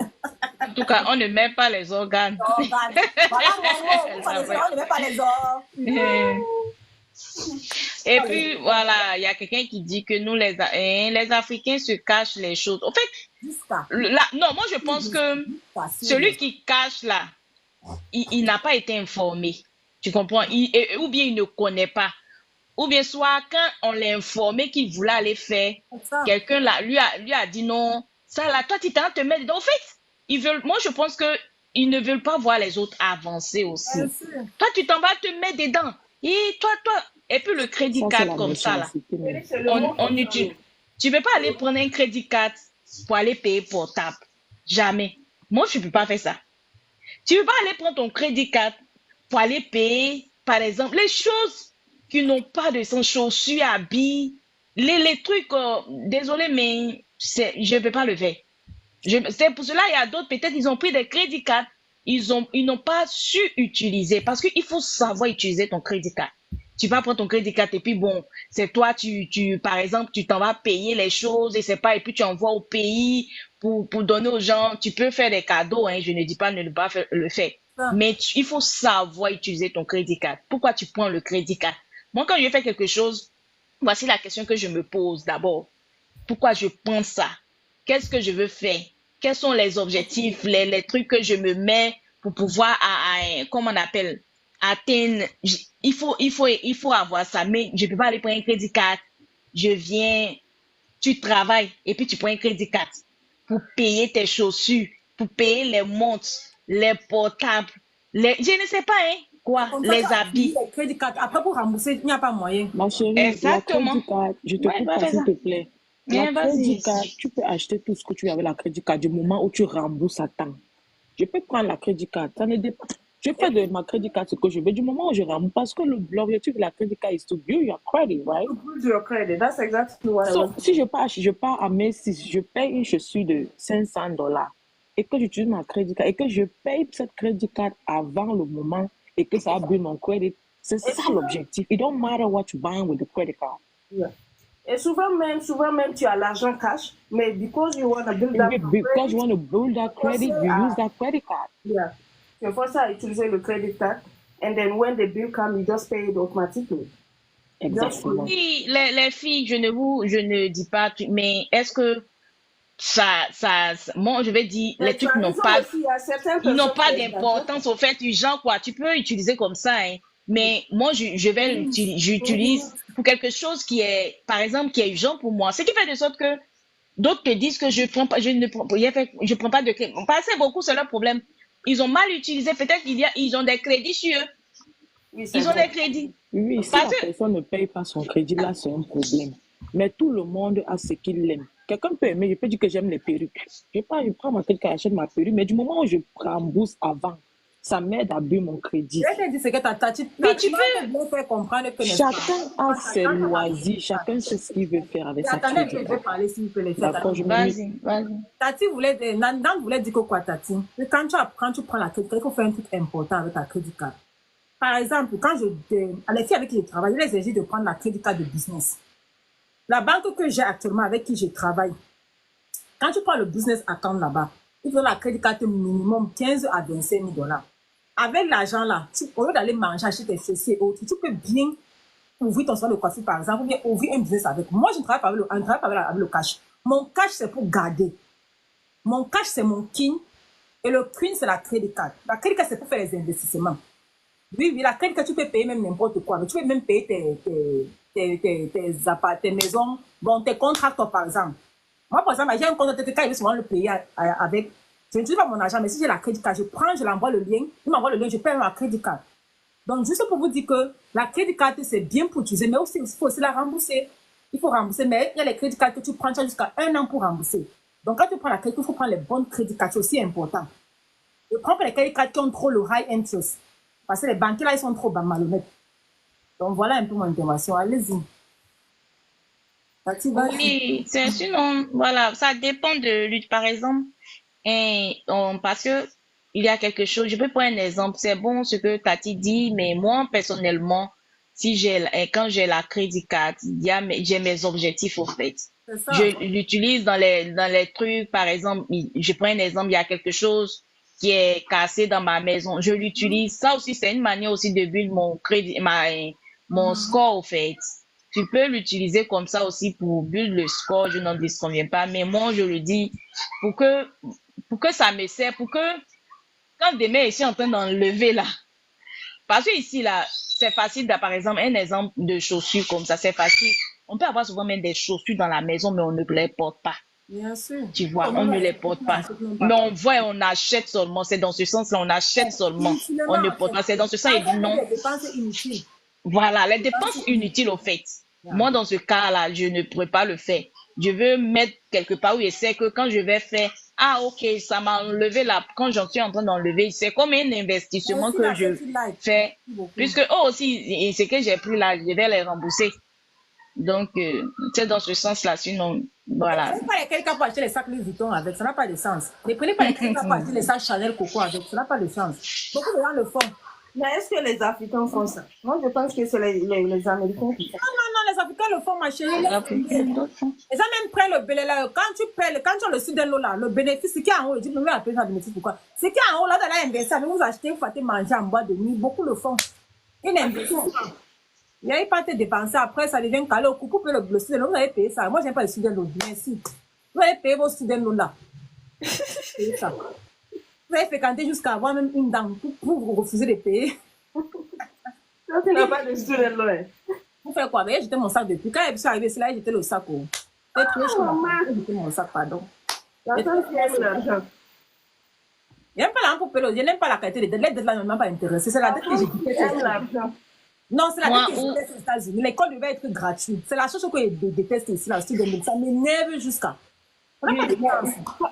En tout cas, on ne met pas les organes. Voilà mon mot, on ne met pas les organes. Et puis, voilà, il y a quelqu'un qui dit que nous, les Africains se cachent les choses. En fait, non, moi, je pense que celui qui cache là, il n'a pas été informé. Tu comprends? Ou bien il ne connaît pas. Ou bien soit quand on l'a informé qu'il voulait aller faire, quelqu'un lui a dit non, ça là, toi tu t'en te mettre dedans. En fait, moi je pense qu'ils ne veulent pas voir les autres avancer aussi. Toi tu t'en vas te mettre dedans. Et toi, et puis le crédit card comme ça là, tu ne peux pas aller prendre un crédit card pour aller payer portable. Jamais. Moi je ne peux pas faire ça. Tu ne peux pas aller prendre ton crédit card pour aller payer, par exemple, les choses qui n'ont pas de sens, chaussures, habits, les trucs, désolé, mais je ne peux pas le faire. C'est pour cela, il y a d'autres, peut-être, ils ont pris des crédits cards, ils n'ont pas su utiliser, parce qu'il faut savoir utiliser ton crédit card. Tu vas prendre ton crédit card et puis bon, c'est toi, par exemple, tu t'en vas payer les choses et c'est pas, et puis tu envoies au pays pour donner aux gens. Tu peux faire des cadeaux, hein, je ne dis pas ne pas le faire. Mais il faut savoir utiliser ton crédit card. Pourquoi tu prends le crédit card? Moi, quand je fais quelque chose, voici la question que je me pose d'abord. Pourquoi je prends ça? Qu'est-ce que je veux faire? Quels sont les objectifs, les trucs que je me mets pour pouvoir, comment on appelle, atteindre? Il faut avoir ça. Mais je ne peux pas aller prendre un crédit card. Tu travailles et puis tu prends un crédit card pour payer tes chaussures, pour payer les montres, les portables, je ne sais pas, hein, quoi, les habits. Les crédits card, après pour rembourser, il n'y a pas moyen. Ma chérie, exactement. La crédit card, je te coupe pas, s'il te plaît. La crédit card, tu peux acheter tout ce que tu veux avec la crédit card du moment où tu rembourses à temps. Je peux prendre la crédit card, ça ne dépend. Je fais de ma crédit card ce que je veux du moment où je rembourse, parce que l'objectif de la crédit card is to build your credit, right? To build your credit, that's exactly what I want. Si je pars à Macy's, je paye une chaussure de $500 et que j'utilise ma crédit card et que je paye cette crédit card avant le moment et que ça build mon credit, c'est ça l'objectif. It don't matter what you buy with the credit card. Yeah. Et souvent même, tu as l'argent cash, mais because you want to build that because you want to build that credit, you use that credit card. Yeah. Tu forces à utiliser le credit card, and then when the bill comes, you just pay it automatically. Exactement. Oui, les filles, je ne dis pas, mais est-ce que moi je vais dire, les trucs n'ont pas d'importance au fait urgent, quoi. Tu peux utiliser comme ça, hein. Mais moi j'utilise pour quelque chose qui est, par exemple, qui est urgent pour moi. Ce qui fait de sorte que d'autres te disent que je prends pas de crédit. Parce que beaucoup, c'est leur problème. Ils ont mal utilisé, peut-être ils ont des crédits sur eux. Ils ont des crédits. Oui, si la personne ne paye pas son crédit, là, c'est un problème. Mais tout le monde a ce qu'il aime. Quelqu'un peut aimer, je peux dire que j'aime les perruques. Je prends ma crédit, j'achète ma perruque, mais du moment où je rembourse avant, ça m'aide à build mon crédit. Je te dis ce que tu peux bien faire comprendre que chacun a ses loisirs, chacun sait ce qu'il veut faire avec sa crédit. Attendez, je vais parler s'il vous plaît. Vas-y. Tati Nan voulait dire quoi, Tati? Quand tu prends la crédit, il faut faire un truc important avec ta crédit card. Par exemple, les filles avec qui je travaille, il s'agit de prendre la crédit card de business. La banque que j'ai actuellement, avec qui je travaille, quand tu prends le business account là-bas, il faut la crédit card minimum 15 à 25 000 $. Avec l'argent là, au lieu d'aller manger, acheter tes chaussures et autres, tu peux bien ouvrir ton salon de coiffure par exemple, ou bien ouvrir un business avec. Moi, je ne travaille pas avec le cash. Mon cash, c'est pour garder. Mon cash, c'est mon king. Et le queen, c'est la crédit card. La crédit card, c'est pour faire les investissements. Oui, la crédit card, tu peux payer même n'importe quoi. Mais tu peux même payer tes maisons, bon, tes contracteurs par exemple. Moi, par exemple, j'ai un compte de TTK, il veut souvent le payer avec. Je n'utilise pas mon argent, mais si j'ai la crédit card, je l'envoie le lien, il m'envoie le lien, je paye ma crédit card. Donc, juste pour vous dire que la crédit card, c'est bien pour utiliser, mais aussi, il faut aussi la rembourser. Il faut rembourser, mais il y a les crédits cards que tu prends jusqu'à 1 an pour rembourser. Donc, quand tu prends la crédit, il faut prendre les bonnes crédits cards, c'est aussi important. Ne prends pas les crédits cards qui ont trop le high interest. Parce que les banquiers là, ils sont trop malhonnêtes. Donc, voilà un peu mon intervention. Allez-y. Oui, c'est sinon, voilà, ça dépend de lui, par exemple, parce que il y a quelque chose, je peux prendre un exemple, c'est bon ce que Tati dit, mais moi, personnellement, si quand j'ai la crédit card, j'ai mes objectifs au fait. C'est Je ça. l'utilise dans les trucs, par exemple, je prends un exemple, il y a quelque chose qui est cassé dans ma maison, je l'utilise. Ça aussi, c'est une manière aussi de build mon crédit, mon score au fait. Tu peux l'utiliser comme ça aussi pour build le score, je n'en disconviens pas, mais moi, je le dis pour que, pour que ça me sert, pour que quand demain je suis en train d'enlever là, parce que ici là, c'est facile, par exemple, un exemple de chaussures comme ça, c'est facile. On peut avoir souvent même des chaussures dans la maison, mais on ne les porte pas. Bien sûr. Tu vois, Comment on on ne les achète, porte on pas. achète même Mais pas. on voit et on achète seulement. C'est dans ce sens-là, on achète seulement. On Inutilement, ne en porte fait. pas. C'est dans ce sens, il Ça dit fait non. des dépenses inutiles. Voilà, les Des dépenses dépenses inutiles. inutiles au fait. Yeah. Moi, dans ce cas-là, je ne pourrais pas le faire. Je veux mettre quelque part où je sais que quand je vais faire, ah ok, ça m'a enlevé là, quand j'en suis en train d'enlever, c'est comme un investissement Merci que la je petite life. fais, Merci beaucoup. puisque eux aussi, et ce que j'ai pris là, je vais les rembourser. Donc, c'est dans ce sens-là, sinon, Ne voilà. prenez pas les quelqu'un pour acheter les sacs Louis Vuitton avec, ça n'a pas de sens. Ne prenez pas les quelqu'un pour acheter les sacs Chanel Coco avec, ça n'a pas de sens. Beaucoup de gens le font. Mais est-ce que les Africains font ça? Moi, je pense que c'est les Américains qui font Non, non, non, les Africains le font, ma chérie. La plupart d'autres font. Les gens même prennent le bénéfice là. Quand tu as le sud de l'eau là, le bénéfice, ce qui est en haut, je dis, mais appeler ça bénéfice pourquoi? Ce qui est en haut là, dans l'investissement, mais vous achetez, vous faites manger en boîte de nuit, beaucoup le font. Ils investissent. Il n'y a pas de dépenser, après ça devient calé au coup, pour payer le sud de l'eau, vous avez payé ça. Moi, j'aime pas le sud de l'eau, merci. Vous allez payer vos sud de l'eau là. Payez ça. Vous avez fréquenté jusqu'à avoir même une dame pour vous refuser de payer. ça. Tu n'as pas de student loan. Vous faites quoi? J'étais mon sac depuis. Quand je suis arrivée, c'est là, j'étais le sac. J'étais mon sac, pardon. La femme qui aime l'argent. Je n'aime pas l'argent pour payer. Je n'aime pas la qualité des dettes. Les dettes là ne m'ont pas intéressé. C'est la dette que j'ai quittée. Aime l'argent. Non, c'est la Moi, dette que j'ai quittée aux États-Unis. L'école devait être gratuite. C'est la chose que je déteste ici, là, ça m'énerve jusqu'à. On n'a pas de chance.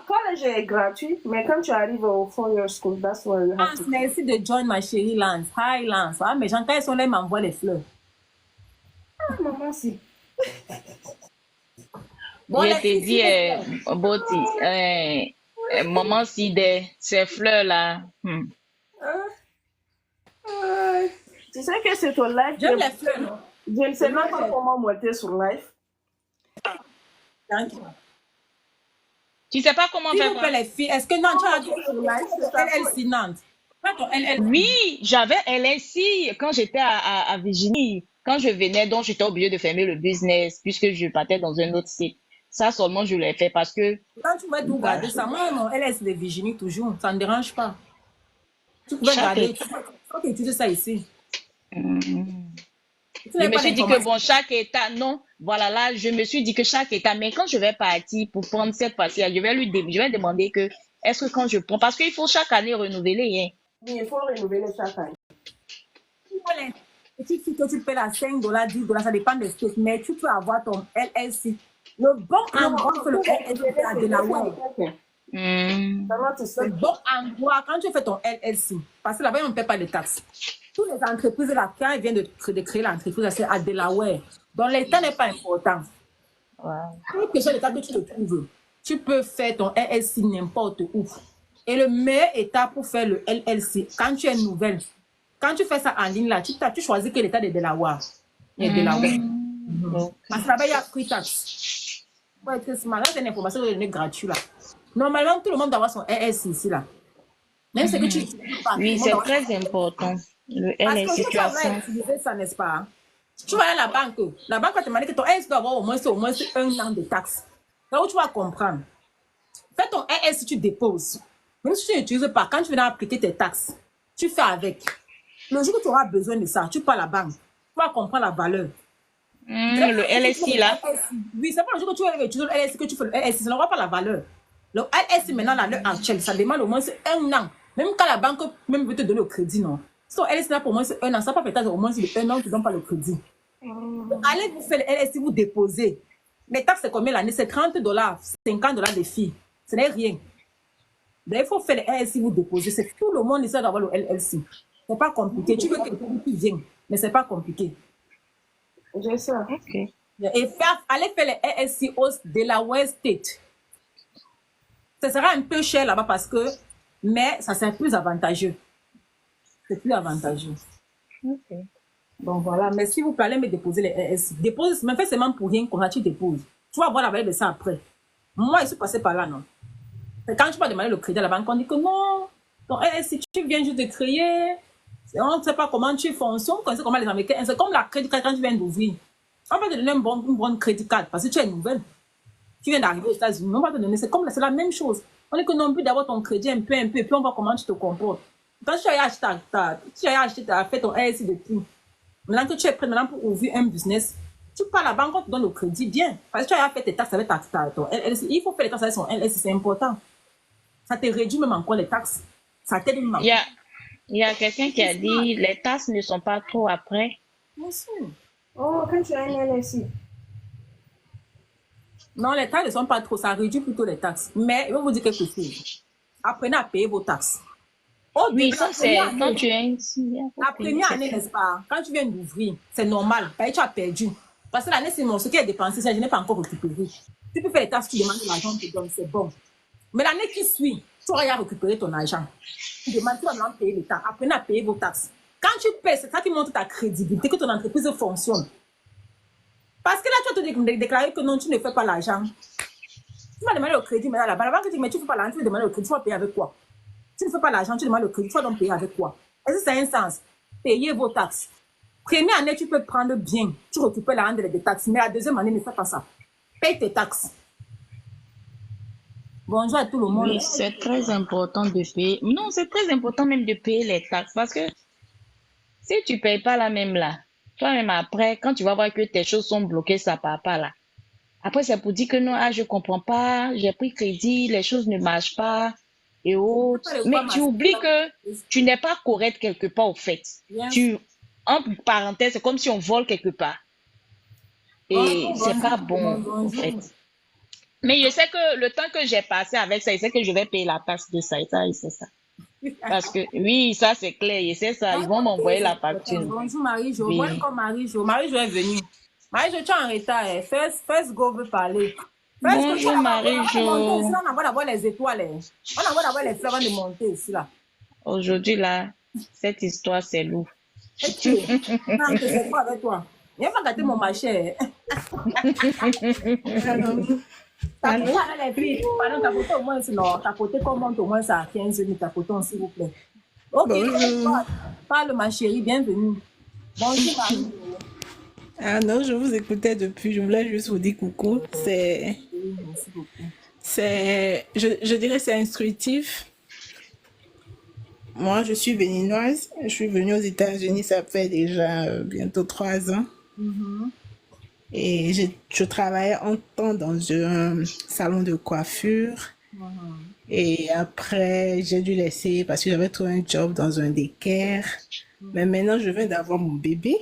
College est gratuit, mais quand tu arrives au 4-year school, that's where you have Lance, to. merci de join ma chérie Lance. Hi Lance. Ah, mais quand ils sont là, ils m'envoient les fleurs. Ah, maman, si. Bon, Je les te filles, dis, Boti, maman, si ces fleurs-là, Tu sais que c'est ton life. j'aime les fleurs, non? Je ne sais même pas comment monter sur life. Tranquille. tu sais pas comment S'il faire vous quoi? plaît, les filles, est-ce que non, tu as dit sur LLC Nantes? Pas ton LLC. Oui, j'avais LSI quand j'étais à Virginie. Quand je venais, donc j'étais obligée de fermer le business puisque je partais dans un autre site. Ça seulement, je l'ai fait parce que, Quand tu vas tout voilà, garder ça, moi, mon LS de Virginie, toujours, ça ne dérange pas. Tu pouvais chaque garder, tu peux utiliser ça ici. Tu Je n'as me pas suis dit que d'informations. bon, chaque État, non, voilà, là, je me suis dit que chaque État, mais quand je vais partir pour prendre cette partie-là, je vais demander que, est-ce que quand je prends, parce qu'il faut chaque année renouveler, hein. Oui, il faut renouveler chaque année. Voilà. Et tu dis que tu payes à 5 $, 10 $, ça dépend des states, mais tu peux avoir ton LLC. Le bon endroit pour le LLC, c'est à Delaware. Comment tu sais? Le bon endroit, quand tu fais ton LLC, parce que là-bas, on ne paie pas de taxes. Toutes les entreprises, là, quand elles viennent de créer l'entreprise, c'est à Delaware. Donc, l'État n'est pas important. Quelle que soit l'État que tu te trouves, tu peux faire ton LLC n'importe où. Et le meilleur État pour faire le LLC, quand tu es nouvelle, quand tu fais ça en ligne, là, tu choisis que l'État de Delaware. Il y a Delaware. Parce que là-bas, il y a free tax. Faut être smart. Là, c'est une information que je donne gratuite, là. Normalement, tout le monde doit avoir son LLC ici, là. Même ce que tu utilises pas, Oui, tout le c'est monde doit avoir très important. Le parce L est que si tu vas situation. utiliser ça, n'est-ce pas? Tu vas à la banque va te demander que ton LS doit avoir au moins 1 an de taxes. Là où tu vas comprendre. Fais ton LS si tu déposes. Même si tu n'utilises pas, quand tu viens appliquer tes taxes, tu fais avec. Le jour que tu auras besoin de ça, tu pars à la banque. Tu vas comprendre la valeur. Le LSI là. Oui, c'est pas le jour que tu vas utiliser le LS que tu fais le LS, ça n'aura pas la valeur. Le LS maintenant, la leur actuelle, ça demande au moins 1 an. Même quand la banque même veut te donner le crédit, non? Si ton LS là pour moi c'est 1 an, ça va pas faire au moins c'est 1 an, tu ne donnes pas le crédit. Allez vous faire le LS, vous déposez. Les taxes, c'est combien l'année? C'est 30 $, 50 $ des filles. Ce n'est rien. Donc, il faut faire le LLC, vous déposer. C'est tout le monde essaie d'avoir le LLC. Ce n'est pas compliqué. Tu veux quelqu'un qui vient, mais ce n'est pas compliqué. J'ai ça. Ok. Et allez faire les RSI au Delaware State. Ce sera un peu cher là-bas mais ça sera plus avantageux. C'est plus avantageux. Ok. Bon, voilà. Mais si vous allez me déposer les RSI, dépose, mais fais seulement pour rien, comme ça tu déposes. Tu vas voir la valeur de ça après. Moi, je suis passé par là, non. Et quand tu vas demander le crédit à la banque, on dit que non, ton RSI, tu viens juste de créer. On ne sait pas comment tu fonctionnes, on sait comment les Américains. C'est comme la crédit card quand tu viens d'ouvrir. On va te donner une bonne crédit card parce que tu es nouvelle. Tu viens d'arriver aux États-Unis, on va te donner. C'est la même chose. On dit que non plus d'avoir ton crédit un peu, puis on voit comment tu te comportes. Quand tu as acheté, tu as fait ton RSI de tout. Maintenant que tu es prêt pour ouvrir un business, tu pars à la banque, on te donne le crédit bien. Parce que tu as fait tes taxes avec ton LLC. Il faut faire les taxes avec son LLC, c'est important. Ça te réduit même encore les taxes. Ça t'aide même. Il y a quelqu'un qui a dit les taxes ne sont pas trop après. Bien sûr. Oh, quand tu as un LSI. Non, les taxes ne sont pas trop. Ça réduit plutôt les taxes. Mais je vais vous dire quelque chose. Apprenez à payer vos taxes. Oui, ça c'est quand tu es la première année, n'est-ce pas? Quand tu viens d'ouvrir, c'est normal. Tu as perdu. Parce que l'année, c'est mon ce qui est dépensé, je n'ai pas encore récupéré. Tu peux faire les taxes, tu demandes l'argent, tu te donne, c'est bon. Mais l'année qui suit, tu auras à récupérer ton argent. Tu demandes, tu vas maintenant payer les taxes. Apprenez à payer vos taxes. Quand tu payes, c'est ça qui montre ta crédibilité, que ton entreprise fonctionne. Parce que là, tu vas te déclarer que non, tu ne fais pas l'argent. Tu vas demander le crédit, mais là, la banque dit, mais tu ne fais pas l'argent, tu vas demander le crédit, tu vas payer avec quoi? Tu ne fais pas l'argent, tu demandes le crédit, tu vas donc payer avec quoi? Est-ce que ça a un sens? Payez vos taxes. Première année, tu peux prendre bien, tu récupères l'argent des taxes, mais la deuxième année, ne fais pas ça. Paye tes taxes. Bonjour à tout le monde. Oui, c'est très important de payer. Non, c'est très important même de payer les taxes parce que si tu ne payes pas la même là, toi-même après, quand tu vas voir que tes choses sont bloquées, ça ne part pas là. Après, c'est pour dire que non, je ne comprends pas, j'ai pris crédit, les choses ne marchent pas et autres. Mais tu oublies que tu n'es pas correct quelque part au fait. Entre parenthèses, c'est comme si on vole quelque part. Et c'est pas bon au fait. Mais je sais que le temps que j'ai passé avec ça, je sais que je vais payer la taxe de ça et ça et c'est ça. Parce que oui, ça c'est clair, je sais ça, ils vont m'envoyer la facture. Bonjour Marie-Jo, Oui. moi comme Marie-Jo. Marie-Jo est venue. Marie-Jo, tu es en retard. First go veut parler. Bonjour Marie-Jo. On envoie d'abord les étoiles. On envoie d'abord les fleurs avant de monter ici là. Aujourd'hui là, cette histoire c'est lourd. Et tu non, c'est quoi avec toi? Viens pas gâter mon marché. Pardon, tapoter au moins, non, tapoter qu'on monte au moins ça à 15 minutes, tapotons s'il vous plaît. Ok, parle ma chérie, bienvenue. Bonjour Marie. Ah non, je vous écoutais depuis, je voulais juste vous dire coucou. Merci beaucoup. Je dirais c'est instructif. Moi, je suis béninoise, je suis venue aux États-Unis, ça fait déjà bientôt 3 ans. Et je travaillais en temps dans un salon de coiffure. Et après, j'ai dû laisser parce que j'avais trouvé un job dans un daycare. Mais maintenant, je viens d'avoir mon bébé.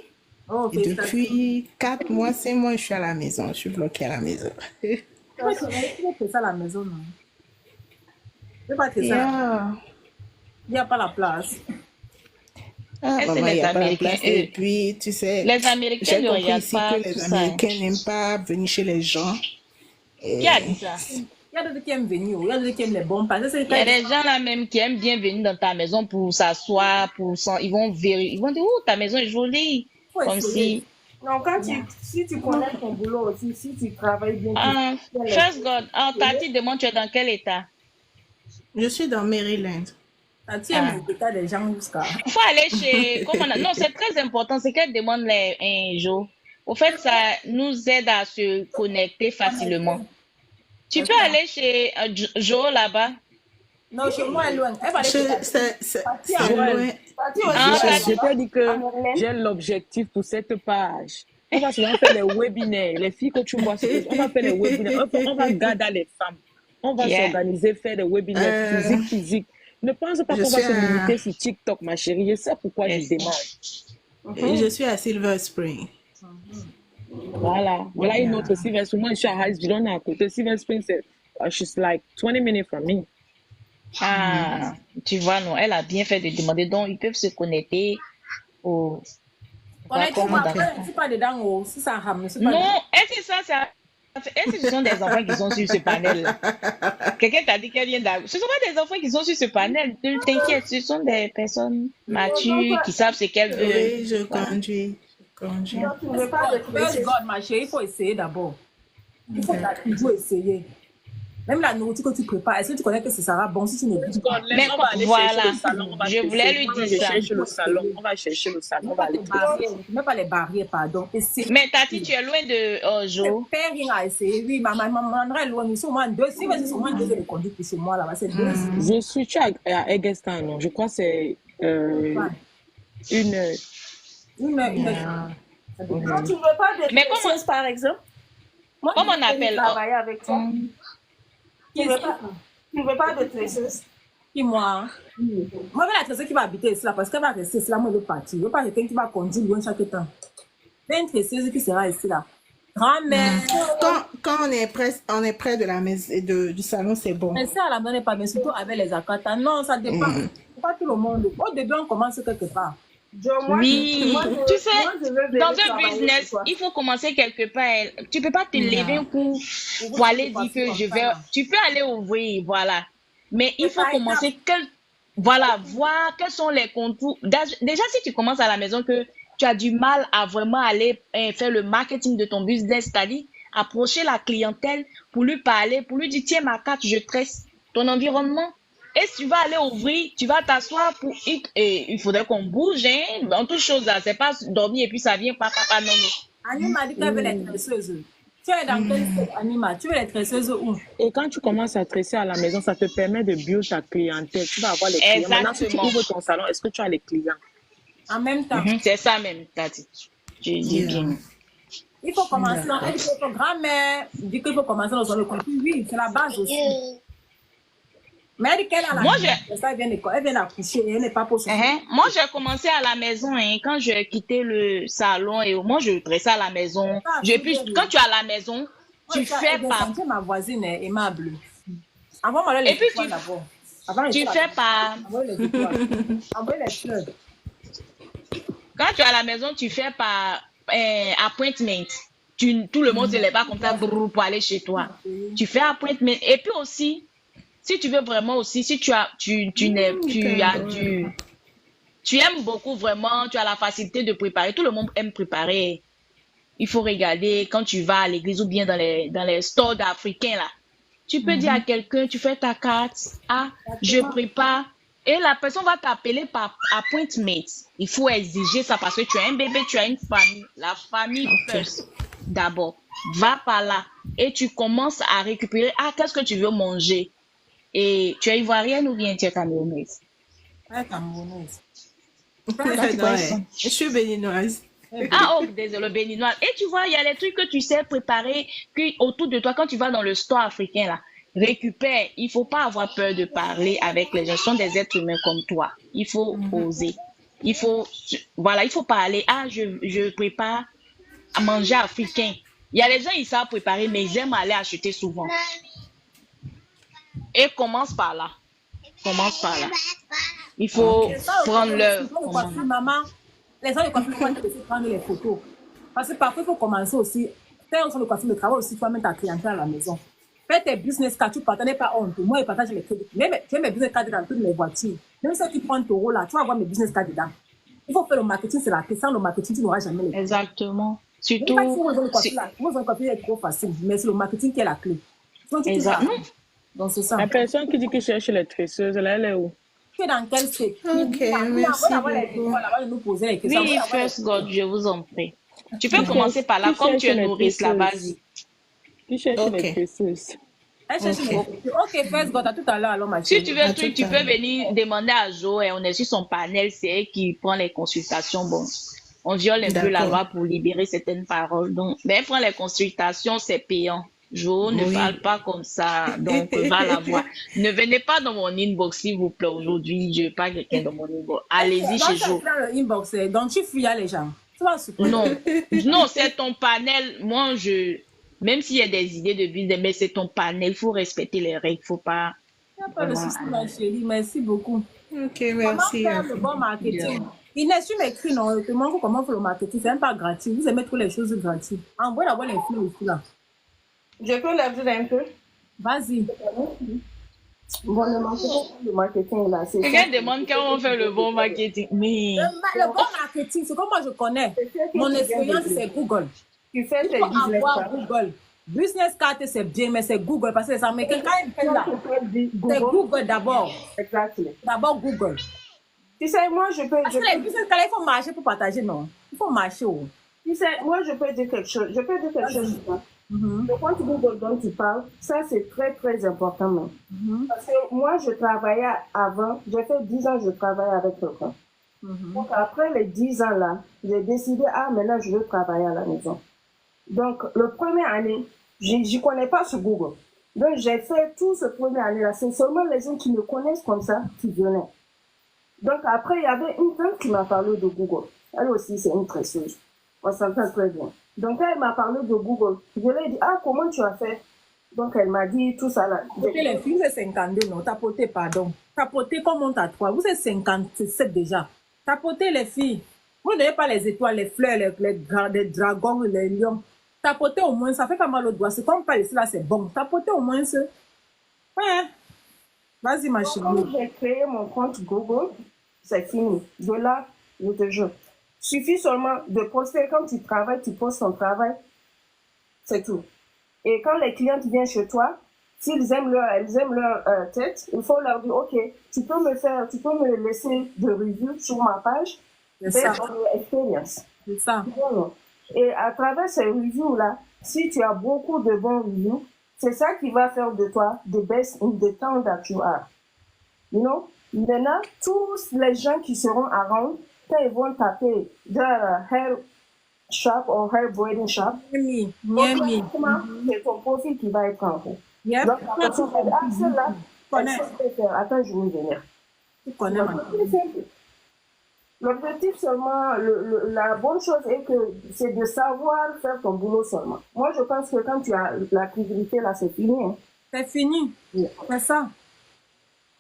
Oh, Et depuis 4 mois, 5 mois, je suis à la maison. Je suis bloquée à la maison. Tu vas faire ça à la maison, non? Tu vas faire ça. Il n'y a pas la place. Ah, Est-ce maman, que il les n'y a pas la Américains, place. Et puis, tu sais, les Américains j'ai ne compris regardent ici pas que tout les ça. Américains n'aiment pas venir chez les gens. Qui a dit ça? Il y a d'autres qui aiment venir, il y a d'autres qui aiment les bons passes. Il y a des gens là même qui aiment bien venir dans ta maison pour s'asseoir, ils vont vérifier, ils vont dire, oh, ta maison est jolie. Comme si. Non, si tu connais ton boulot aussi, si tu travailles bien. First God, Tati demande, tu es dans quel état? Je suis dans Maryland. Tati aime l'état des gens jusqu'à. Il faut aller chez. Non, c'est très important, c'est qu'elle demande un jour. Au fait, ça nous aide à se connecter facilement. Tu peux aller chez Joe là-bas? Non, chez moi, elle est loin. Elle va aller chez C'est loin. Je peux dire que j'ai l'objectif pour cette page. On va souvent faire les webinaires. Les filles que tu vois, on va faire les webinaires. On va garder les femmes. On va s'organiser, faire des webinaires physiques. Ne pense pas qu'on va se limiter sur TikTok, ma chérie. Je sais pourquoi je demande. Et je suis à Silver Spring. Voilà une autre Silver Spring. Moi, je suis à High on est à côté. Silver Spring, she's like 20 minutes from me. Tu vois, non, elle a bien fait de demander. Donc, ils peuvent se connecter On a dit, comment après, d'accord. je ne suis pas dedans, oh, si ça rame, c'est pas dedans. Non, est-ce que est-ce que ce sont des enfants qui sont sur ce panel? Quelqu'un t'a dit qu'elle vient d'arriver. Ce ne sont pas des enfants qui sont sur ce panel. Ne t'inquiète, ce sont des personnes matures qui savent ce qu'elles veulent. Oui, je conduis. Je conduis. Donc, tu ne veux pas de First God, ma chérie, il faut essayer d'abord. Il faut toujours essayer. Même la nourriture que tu prépares, est-ce que tu connais que ce sera bon si tu ne goûtes pas? Mais On va aller voilà, chercher le salon, on va je voulais tester. lui Moi, dire je ça. cherche le salon, on va chercher le salon, on va aller tester. Même pas les barrières, pardon. Essayer. Mais Tati, tu es loin de Jo. Faire rien à essayer. Oui, maman est loin. Ils sont au moins deux. Si c'est au moins 2 heures de conduite chez moi là-bas, c'est 2 heures. Je suis à Egestan, non? Je crois que c'est une heure. Une heure. Donc, tu ne veux pas de Mais comment- tresseuse, par exemple? Moi, Comment je on vais appelle? travailler avec toi. Tu ne veux pas de tresseuse? Puis moi, moi, la tresseuse qui va habiter ici là, parce qu'elle va rester ici là, moi, je vais partir. Je ne veux pas quelqu'un qui va conduire loin chaque temps. C'est une tresseuse qui sera ici là. Grand-mère. Quand on est près de la maison du salon, c'est bon. Mais ça, à la maison n'est pas bien, surtout avec les accords. Non, ça dépend. C'est pas tout le monde. Au début, on commence quelque part. Oui, tu sais, dans un business, business, il faut commencer quelque part. Tu peux pas te lever un coup pour aller dire que je vais. Tu peux aller ouvrir, voilà. Mais il faut commencer voilà, voir quels sont les contours. Déjà, si tu commences à la maison que tu as du mal à vraiment aller faire le marketing de ton business, c'est-à-dire approcher la clientèle pour lui parler, pour lui dire tiens ma carte, je tresse ton environnement. Et si tu vas aller ouvrir, tu vas t'asseoir et il faudrait qu'on bouge, hein. En toute chose, là, c'est pas dormir et puis ça vient, papa, non. Anima a dit qu'elle veut les tresseuses. Tu es dans quel stade, Anima? Tu veux les tresseuses où? Et quand tu commences à tresser à la maison, ça te permet de build ta clientèle. Tu vas avoir les clients. Maintenant, si tu Exactement. ouvres ton salon, est-ce que tu as les clients? En même temps. C'est ça même, Tati. Je dis bien. Il faut commencer. Elle dit que grand-mère dit qu'il faut commencer dans le contenu. Oui, c'est la base aussi. Mais elle dit qu'elle a la Moi, ça, elle vient d'accoucher et elle n'est pas pour ça. Moi, j'ai commencé à la maison, hein, quand j'ai quitté le salon et moi, je tressais à la maison. Quand tu es à la maison, tu fais pas. Ma voisine est aimable. Envoie-moi les étoiles d'abord. Tu fais pas. Envoie les étoiles. Envoie les fleurs. Quand tu es à la maison, tu fais par appointment. Tout le monde se lève pas comme ça pour aller chez toi. Tu fais appointment. Et puis aussi, si tu veux vraiment aussi, si tu aimes beaucoup vraiment, tu as la facilité de préparer. Tout le monde aime préparer. Il faut regarder quand tu vas à l'église ou bien dans les stores d'Africains là. Tu peux dire à quelqu'un, tu fais ta carte, je prépare. Et la personne va t'appeler par appointment. Il faut exiger ça parce que tu as un bébé, tu as une famille. La famille first, d'abord. Va par là et tu commences à récupérer. Qu'est-ce que tu veux manger? Et tu es ivoirienne ou bien tu es camerounaise? Camerounaise. Je suis béninoise. Désolé, béninoise. Et tu vois, il y a les trucs que tu sais préparer autour de toi quand tu vas dans le store africain là. Récupère. Il faut pas avoir peur de parler avec les gens. Ce sont des êtres humains comme toi. Il faut oser. Il faut parler. Je prépare à manger africain. Il y a les gens, ils savent préparer, mais ils aiment aller acheter souvent. Et commence par là. Il faut prendre leur. Maman, les gens de coiffure vont te laisser prendre les photos. Parce que parfois, il faut commencer aussi. Faire le coiffure de travail aussi, toi-même ta clientèle à la maison. Fais tes business cards, tu partages pas honte. Moi, je partage les crédits. Même mes business cards dans toutes les voitures. Même ceux qui prennent ton rôle là, tu vas voir mes business cards dedans. Il faut faire le marketing, c'est la clé. Sans le marketing, tu n'auras jamais les clés. Exactement. Surtout. Moi, le coiffure est trop facile, mais c'est le marketing qui est la clé. Exactement. Donc, c'est ça. La personne qui dit que cherche les tresseuses, là, elle est où? Tu es dans quel state? Ok, merci beaucoup. Oui, First God, je vous en prie. Tu peux commencer par là, comme tu es nourrice là-bas. Qui cherche les tresseuses? Ok, First God, à tout à l'heure, alors, ma chérie. Si tu veux un truc, tu peux venir demander à Jo, et on est sur son panel, c'est elle qui prend les consultations. Bon, on viole un peu la loi pour libérer certaines paroles. Donc, mais elle prend les consultations, c'est payant. Jo ne parle pas comme ça, donc va la voir. Ne venez pas dans mon inbox, s'il vous plaît, aujourd'hui. Je veux pas quelqu'un dans mon inbox. Allez-y chez Jo. Donc, tu fuis les gens. Non, c'est ton panel. Moi, même s'il y a des idées de business, mais c'est ton panel. Il faut respecter les règles. Il faut pas. Il n'y a pas de souci, ma chérie. Merci beaucoup. Ok, merci. Comment faire le bon marketing? Inès, tu m'écris, non, te montre comment faire le marketing. C'est même pas gratuit. Vous aimez toutes les choses gratuites. Envoie d'abord l'info ici, là. Je peux leur dire un peu. Vas-y. Bon, le marketing, là, c'est ça. Quelqu'un demande comment on fait le bon marketing. Mais Le bon marketing, c'est comme moi je connais. Mon expérience, c'est Google. Tu fais Il tes faut business avoir cards. Google. Business card, c'est bien, mais c'est Google. Parce que les Américains, quand ils prennent là, c'est Google d'abord. Exactement. D'abord Google. Tu sais, moi, je peux... Parce que les business cards, il faut marcher pour partager, non? Il faut marcher. Oh. Tu sais, moi, je peux dire quelque chose. Je peux dire quelque chose. Le compte Google dont tu parles, ça, c'est très, très important. Même. Parce que moi, je travaillais avant, j'ai fait 10 ans, je travaillais avec le compte. Donc, après les 10 ans là, j'ai décidé, maintenant, je veux travailler à la maison. Donc, le première année, j'y connais pas sur Google. Donc, j'ai fait tout ce premier année-là. C'est seulement les gens qui me connaissent comme ça qui venaient. Donc, après, il y avait une tante qui m'a parlé de Google. Elle aussi, c'est une tresseuse. On s'entend très bien. Donc, elle m'a parlé de Google. Je lui ai dit, comment tu as fait? Donc, elle m'a dit tout ça là. Les filles, c'est 52, non? Tapotez, pardon. Tapotez comme on t'a 3. Vous êtes 57 déjà. Tapotez, les filles. Vous ne donnez pas les étoiles, les fleurs, les dragons, les lions. Tapotez au moins, ça fait pas mal au doigt. C'est comme pas ici, là, c'est bon. Tapotez au moins ce. Ouais. Vas-y, ma chérie. Quand j'ai créé mon compte Google, c'est fini. De là, je te jure. Suffit seulement de poster. Quand tu travailles, tu postes ton travail. C'est tout. Et quand les clientes viennent chez toi, s'ils aiment leur tête, il faut leur dire, OK, tu peux me laisser de reviews sur ma page. C'est ça. Experience. C'est ça. Et à travers ces reviews-là, si tu as beaucoup de bons reviews, c'est ça qui va faire de toi the best in the town that you are. You know? Maintenant, tous les gens qui seront around, quand ils vont taper their hair shop ou hair braiding shop, c'est ton profil qui va être en haut. Yep. Donc, la personne va dire, celle-là, attends, je vais venir. Tu connais, L'objectif seulement, la bonne chose est que c'est de savoir faire ton boulot seulement. Moi, je pense que quand tu as la crédibilité, là, c'est fini. Hein. C'est fini. C'est ça.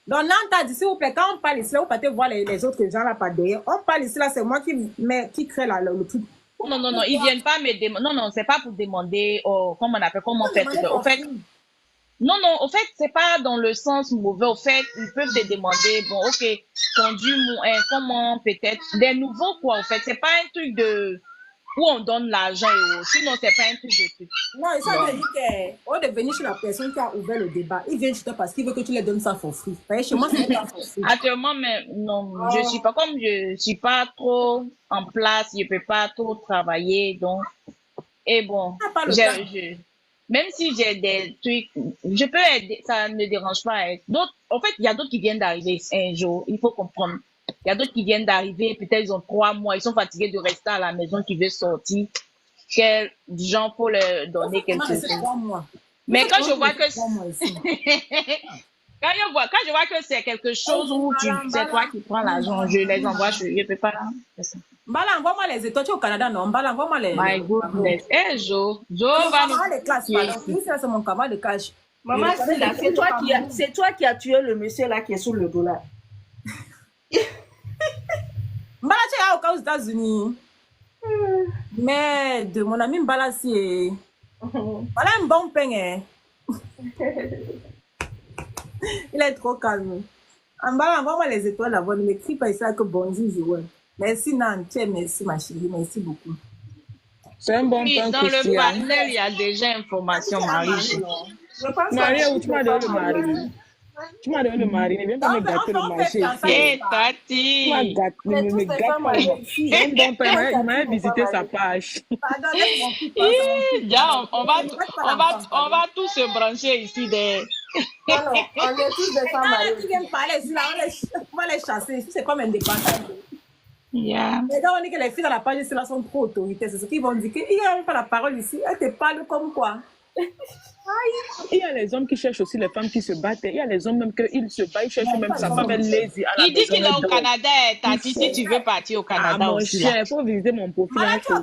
Donc, là, on t'a dit, s'il vous plaît, quand on parle ici, là, vous pouvez voir les autres gens là par derrière. On parle ici, là, c'est moi qui crée le truc. non, ils viennent pas me demander. Non, c'est pas pour demander, comment on fait. Au fait, non, au fait, c'est pas dans le sens mauvais. Au fait, ils peuvent te demander, bon, OK, comment peut-être, des nouveaux, quoi, au fait. C'est pas un truc où on donne l'argent, sinon c'est pas un truc de truc. Non, ça veut dire qu'au de venir chez la personne qui a ouvert le débat, il vient chez toi parce qu'il veut que tu lui donnes ça for free. Chez moi, c'est pas for free. Actuellement, mais non, je suis pas, comme je suis pas trop en place, je peux pas trop travailler, donc, et bon, même si j'ai des trucs, je peux aider, ça ne dérange pas. D'autres, en fait, il y a d'autres qui viennent d'arriver un jour, il faut comprendre. Il y a d'autres qui viennent d'arriver, peut-être ils ont 3 mois, ils sont fatigués de rester à la maison, qui veulent sortir. Quel genre pour leur donner quelque chose. Mais quand je vois que quand je vois que c'est quelque chose où c'est toi qui prends l'argent, je les envoie, je peux pas. Mbala, envoie-moi les étoiles. Tu es au Canada, non? Mbala, envoie-moi les. My goodness. Jo va nous. Les classes, c'est mon camarade de cash. Maman, c'est toi qui as tué le monsieur là qui est sur le dollar. Mbala, tu es aux États-Unis. Mais de mon ami Mbala, c'est. Voilà un bon pain. Il est trop calme. Mbala, envoie-moi les étoiles là-bas. Ne m'écris pas ici que bonjour, Joël. Merci, Nantia. Merci, ma chérie. Merci beaucoup. C'est un bon pain dans croustillant. Le panel, il y a déjà information, Marie. Marie, où tu m'as donné le mari? Tu m'as donné le mari, ne viens pas me gâter le marché ici. Hé, Tati! Tu m'as gâté, ne me gâte pas le marché. C'est un bon pain, il m'a visité sa page. On va tous se brancher ici. Non, on est tous des femmes mariées. Tu viens me parler ici, là, on va les chasser. C'est comme un département. Yeah. Mais quand on dit que les filles dans la page ici là sont trop autoritaires, c'est ce qu'ils vont dire qu'il n'y a même pas la parole ici. Elle te parle comme quoi. Il y a les hommes qui cherchent aussi les femmes qui se battent. Il y a les hommes même qu'ils se battent, ils cherchent même sa femme, elle lazy. Il dit qu'il est au Canada, Tati, si tu veux partir au Canada aussi. Il faut visiter mon profil. Quand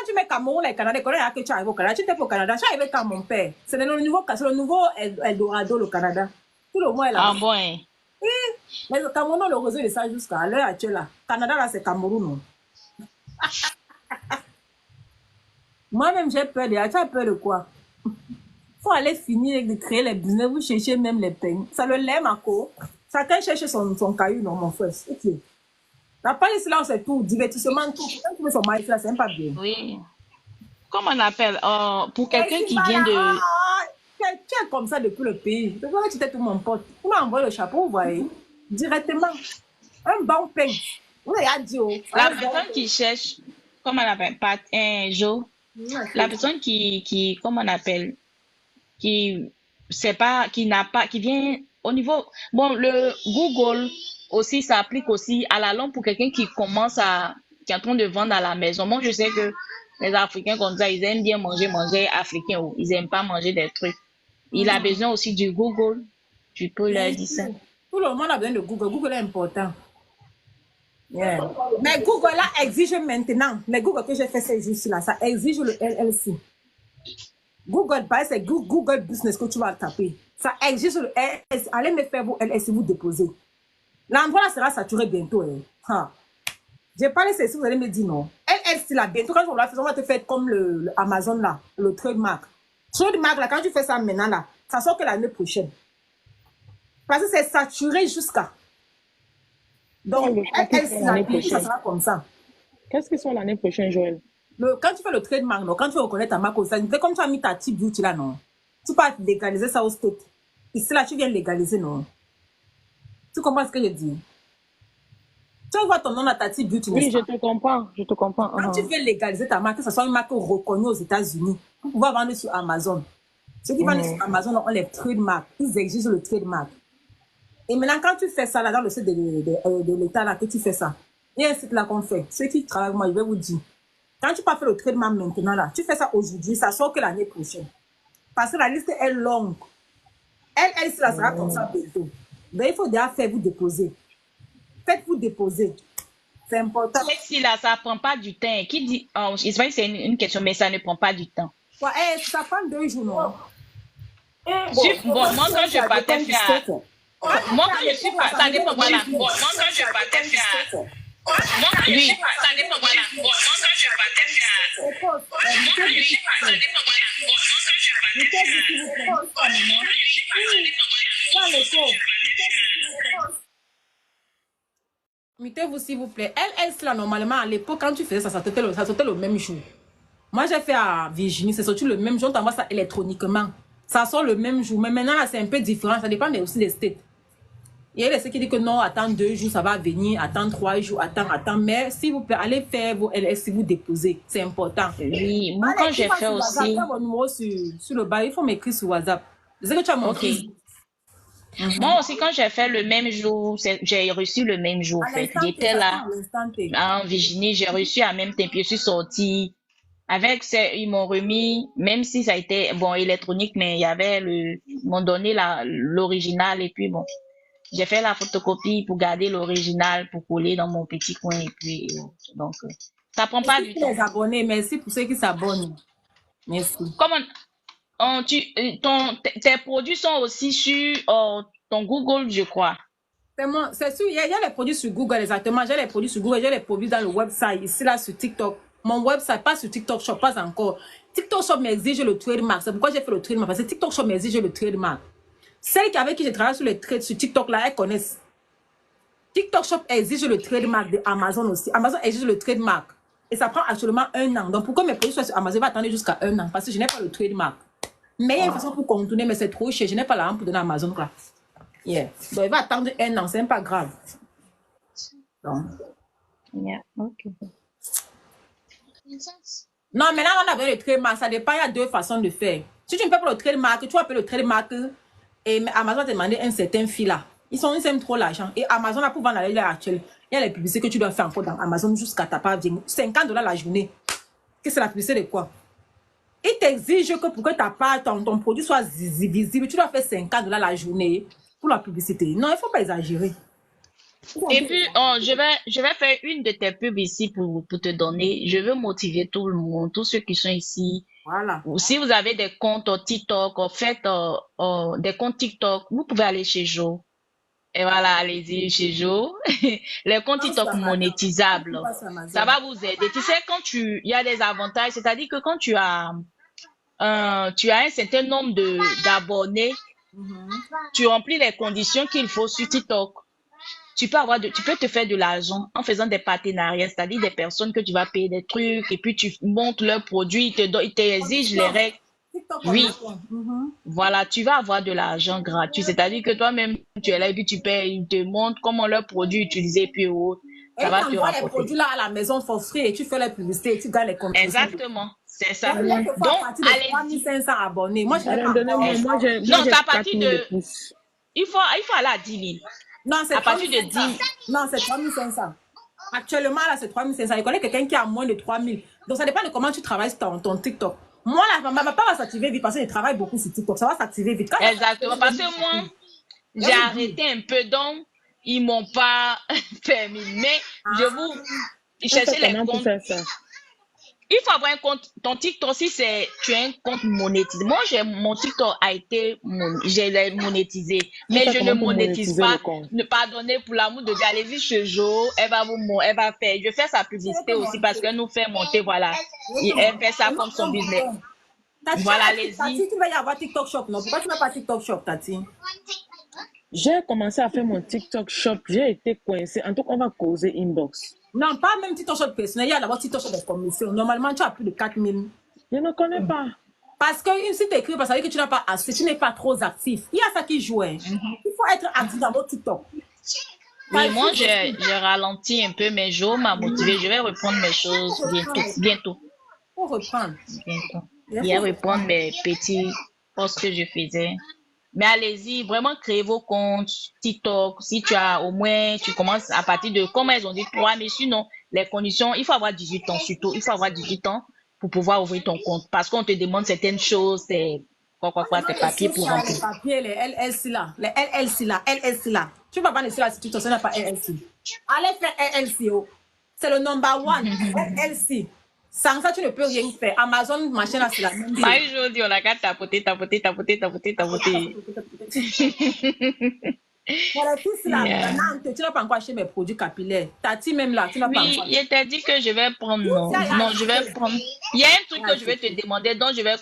tu mets Cameroun, les Canadiens, que tu arrives au Canada, tu t'es au Canada, tu arrives quand mon père. C'est le nouveau Eldorado, le Canada. Tout le monde est là. Ah bon? Mais le Cameroun, on le réseau de ça jusqu'à l'heure actuelle. Là. Canada, là, c'est Cameroun. Non? Moi-même, j'ai peur de... Tu as peur de quoi? Faut aller finir de créer les business, vous cherchez même les peines. Ça le lait, Marco. Chacun cherche son caillou, non, mon frère. Ok. La palisse là, c'est tout, divertissement, tout. Quand tu veux son maïs là, c'est même pas bien. Oui. Comment on appelle pour quelqu'un qui Voilà. vient de... Tu es comme ça depuis le pays. Tu vois que tu étais tout mon pote. Tu m'as envoyé le chapeau, vous voyez. Directement. Un bon pain. Vous avez dit, oh. La personne qui cherche, comment on appelle, Joe, la personne qui, comment on appelle, qui n'a pas, qui vient au niveau, bon, le Google aussi s'applique aussi à la longue pour quelqu'un qui qui est en train de vendre à la maison. Moi, je sais que les Africains comme ça, ils aiment bien manger africain ou ils aiment pas manger des trucs. Il a besoin aussi du Google. Tu peux leur dire ça. Tout le monde a besoin de Google. Google est important. Yeah. Mais Google là exige maintenant, les Google que j'ai fait ces jours-ci là, ça exige le LLC. Google, c'est Google Business que tu vas taper. Ça exige le LLC. Allez me faire vos LLC, vous déposer. L'endroit là sera saturé bientôt. Hein. J'ai parlé de ça, vous allez me dire non. LLC là, bientôt quand on va te faire comme le Amazon là, le trademark. Trademark là, quand tu fais ça maintenant là, ça sort que l'année prochaine. Parce que c'est saturé jusqu'à. Donc, ça sera comme ça. Qu'est-ce que c'est l'année prochaine, Joël? Quand tu fais le trademark, non, quand tu veux reconnaître ta marque, c'est comme tu as mis ta type beauty là, non. Tu peux légaliser ça au state. Ici là, tu viens légaliser, non. Tu comprends ce que je dis? Tu vois ton nom à ta type beauty. Oui, je te comprends. Je te comprends. Quand tu veux légaliser ta marque, que ce soit une marque reconnue aux États-Unis, pour pouvoir vendre sur Amazon. Ceux qui vendent sur Amazon ont les trademarks. Ils exigent le trademark. Et maintenant, quand tu fais ça là, dans le site de l'État là, que tu fais ça, il y a un site là qu'on fait. Ceux qui travaillent, moi, je vais vous dire. Quand tu pas fait le traitement maintenant là, tu fais ça aujourd'hui, ça sort que l'année prochaine. Parce que la liste est longue. Elle sera comme ça bientôt. Mais il faut déjà faire vous déposer. Faites-vous déposer. C'est important. Si là, ça prend pas du temps. Qui dit, je sais pas si c'est une question, mais ça ne prend pas du temps. Ouais, ça prend 2 jours, non? Bon, moi, quand je partais faire... Moi, quand je suis pas, ça dépend, voilà. Bon, moi, quand je partais faire... Moi, quand je suis pas, ça dépend, voilà. Bon, moi, quand je partais faire... Moi, quand je suis pas, ça dépend, voilà. Bon, moi, quand je partais faire... Mettez-vous, s'il vous plaît. Elle, là, normalement, à l'époque, quand tu faisais ça, ça sortait le même jour. Moi, j'ai fait à Virginie, c'est sorti le même jour, on t'envoie ça électroniquement. Ça sort le même jour. Mais maintenant, là, c'est un peu différent. Ça dépend aussi des states. Il y a ceux qui disent que non, attends 2 jours, ça va venir. Attends 3 jours, attends. Mais s'il vous plaît, allez faire vos LS, vous déposez. C'est important. Oui, moi, quand j'ai fait aussi... WhatsApp, mon numéro sur le bas, il faut m'écrire sur WhatsApp. Je sais que tu as mon fils. Moi aussi, quand j'ai fait le même jour, j'ai reçu le même jour. En fait. J'étais là en Virginie, j'ai reçu à même temps. Puis je suis sortie. Avec ils m'ont remis, même si ça a été bon électronique, mais il y avait ils m'ont donné l'original et puis bon, j'ai fait la photocopie pour garder l'original pour coller dans mon petit coin et puis donc ça prend pas du temps. Les abonnés, merci pour ceux qui s'abonnent. Merci. Comment tes produits sont aussi sur ton Google, je crois. C'est sûr, il y a les produits sur Google exactement. J'ai les produits sur Google, j'ai les produits dans le website ici là sur TikTok. Mon website, pas sur TikTok Shop, pas encore. TikTok Shop m'exige le trademark. C'est pourquoi j'ai fait le trademark. Parce que TikTok Shop m'exige le trademark. Celles avec qui je travaille sur les trades sur TikTok, là, elles connaissent. TikTok Shop exige le trademark de Amazon aussi. Amazon exige le trademark. Et ça prend actuellement 1 an. Donc, pourquoi mes produits soient sur Amazon, va attendre jusqu'à 1 an. Parce que je n'ai pas le trademark. Mais il y a une façon pour contourner, mais c'est trop cher. Je n'ai pas l'argent pour donner à Amazon. Quoi. Yeah. Donc, il va attendre 1 an. C'est même pas grave. Donc. Yeah, ok. Non, maintenant, on a besoin de trademark. Ça dépend, il y a 2 façons de faire. Si tu ne fais pas le trademark, tu vas appeler le trademark et Amazon va te demander un certain fee là. Ils aiment trop l'argent. Et Amazon, là, pour vendre la l'heure actuelle, il y a les publicités que tu dois faire encore dans Amazon jusqu'à ta part. $50 la journée. Qu'est-ce que c'est la publicité de quoi? Ils t'exigent que pour que ta part, ton produit soit visible, tu dois faire $50 la journée pour la publicité. Non, il ne faut pas exagérer. Et puis, je vais faire une de tes pubs ici pour te donner. Je veux motiver tout le monde, tous ceux qui sont ici. Voilà. Si vous avez des comptes TikTok, faites des comptes TikTok, vous pouvez aller chez Jo. Et voilà, allez-y chez Jo. Les comptes Pense TikTok à madame. monétisables, Pense à ça Amazon. va vous aider. Tu sais, il y a des avantages, c'est-à-dire que quand tu as un certain nombre d'abonnés, tu remplis les conditions qu'il faut sur TikTok. Tu peux te faire de l'argent en faisant des partenariats, c'est-à-dire des personnes que tu vas payer des trucs et puis tu montes leurs produits, ils t'exigent les règles. TikTok Oui, commission. voilà, tu vas avoir de l'argent gratuit, c'est-à-dire que toi-même, tu es là et puis tu payes, ils te montrent comment leurs produits utilisés, puis autres. Et Ça ils va te t'envoient les rapporter. produits là à la maison for free et tu fais la publicité et tu gagnes les commissions. Exactement, c'est ça. Donc, là, il faut à Donc, partir de allez-y. 3500 abonnés. Moi, je n'ai Madame, pas donnez-moi, encore. moi j'ai Non, c'est à 4 partir 000 de... de plus. Il faut aller à 10 000. Non, c'est À partir de 3500. 10 000. Non, c'est 3500. Actuellement, là, c'est 3500. Je connais quelqu'un qui a moins de 3000. Donc, ça dépend de comment tu travailles sur ton TikTok. Moi, là, ma part va s'activer vite parce que je travaille beaucoup sur TikTok. Ça va s'activer vite. Quand Exactement, parce que moi, j'ai arrêté un peu, donc ils m'ont pas permis. Mais je vous On fait cherchez les comment pour comptes. faire ça? Il faut avoir un compte. Ton TikTok, si tu as un compte monétisé. Moi, mon TikTok a été monétisé. Mais je ne comment pour monétise monétiser pas. le compte? Ne pardonnez pour l'amour de Dieu. Allez-y chez Jo. Elle va faire. Je fais sa publicité aussi parce qu'elle nous fait monter, voilà. Et elle fait ça comme son business. Tati, Voilà, allez-y. Tati, tu vas y avoir TikTok Shop, non? Pourquoi tu n'as pas TikTok Shop, Tati? J'ai commencé à faire mon TikTok shop. J'ai été coincée. En tout cas, on va causer inbox. Non, pas même TikTok Shop personnel. Il y a d'abord TikTok Shop des commissions. Normalement, tu as plus de 4000. Je ne connais pas. Parce que si tu écris, ça veut dire que tu n'as pas assez, tu n'es pas trop actif. Il y a ça qui joue. Hein. Il faut être actif dans votre TikTok. Oui, moi, j'ai ralenti un peu, mais Jo m'a motivé. Je vais reprendre mes choses bientôt. Il faut reprendre. Bientôt. Je vais reprendre mes petits posts que je faisais. Mais allez-y, vraiment créez vos comptes TikTok. Si tu as au moins, tu commences à partir de, comme elles ont dit, 3, mais sinon, les conditions, il faut avoir 18 ans surtout. Il faut avoir 18 ans pour pouvoir ouvrir ton compte. Parce qu'on te demande certaines choses, tes papiers pour remplir. Les papiers, les LLC là. Les LLC là. LLC là. Tu vas pas laisser là si tu n'as pas LLC. Allez faire LLC. Oh. C'est le number one. LLC. Sans ça, tu ne peux rien faire. Amazon, machin là, c'est la même chose. Aujourd'hui, on a qu'à tapoter. Voilà, tout cela. Nantes, tu n'as pas encore acheté mes produits capillaires. Tati, même là, tu n'as pas encore. Oui, il t'a dit que je vais prendre. Non, je vais prendre. Il y a un truc que je vais te demander, donc je vais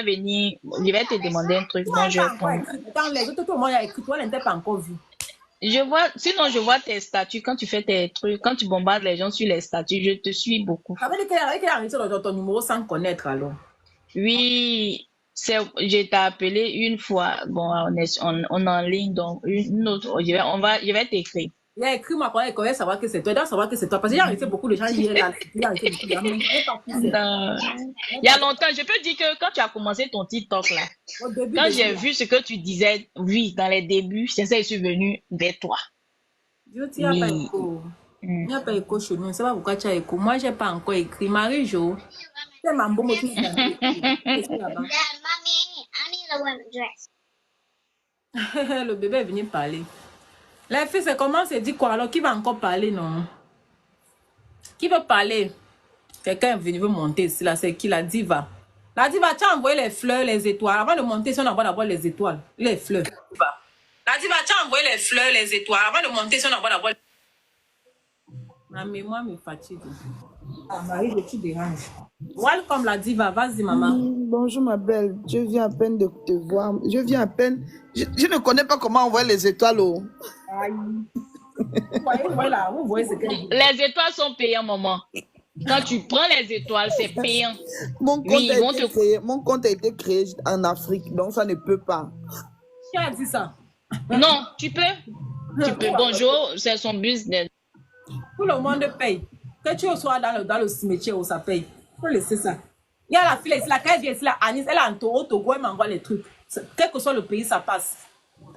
venir. Je vais te demander un truc, donc je vais prendre. Dans les autres, tout le monde a écrit. Toi, tu n'as pas encore vu. Sinon, je vois tes statuts quand tu fais tes trucs, quand tu bombardes les gens sur les statuts, je te suis beaucoup. Ça veut dire qu'elle a arrêté dans ton numéro sans connaître alors. Oui, je t'ai appelé une fois. Bon, on est en ligne, donc une autre. Je vais t'écrire. Il a écrit moi quand elle connaît savoir que c'est toi. Il doit savoir que c'est toi. Parce qu'il y a arrêté beaucoup de gens hier là. Il y a longtemps, je peux dire que quand tu as commencé ton TikTok là, quand j'ai vu ce que tu disais, oui, dans les débuts, c'est ça, je suis venue vers toi. Il n'y a pas écho. Il n'y a pas écho chez nous. Je ne sais pas pourquoi tu as écho. Moi, je n'ai pas encore écrit. Marie-Jo, c'est ma bonne motive. Le bébé est venu parler. La fille, c'est comment c'est dit quoi? Alors, qui va encore parler, non? Qui veut parler? Quelqu'un est venu veut monter ici, là. C'est qui? La diva. La diva, tu as envoyé les fleurs, les étoiles. Avant de monter ici, on envoie d'abord les étoiles. Les fleurs. La diva, tu as envoyé les fleurs, les étoiles. Avant de monter ici, on envoie d'abord. Ma mémoire me fatigue. Ah, Marie, tu déranges. Welcome, la diva. Vas-y, maman. Bonjour, ma belle. Je viens à peine de te voir. Je viens à peine. Je ne connais pas comment envoyer les étoiles. Oh. Aïe. Voilà, vous voyez ce que je dis. Les étoiles sont payantes, maman. Quand tu prends les étoiles, c'est payant. Mon compte a été créé en Afrique, donc ça ne peut pas. Qui a dit ça? Non, tu peux. Bonjour, c'est son business. Tout le monde paye. Que tu sois dans le cimetière où ça paye. Il faut laisser ça. Il y a la fille ici, la elle vient ici, la Anis, elle est en Togo, elle m'envoie les trucs. Quel que soit le pays, ça passe.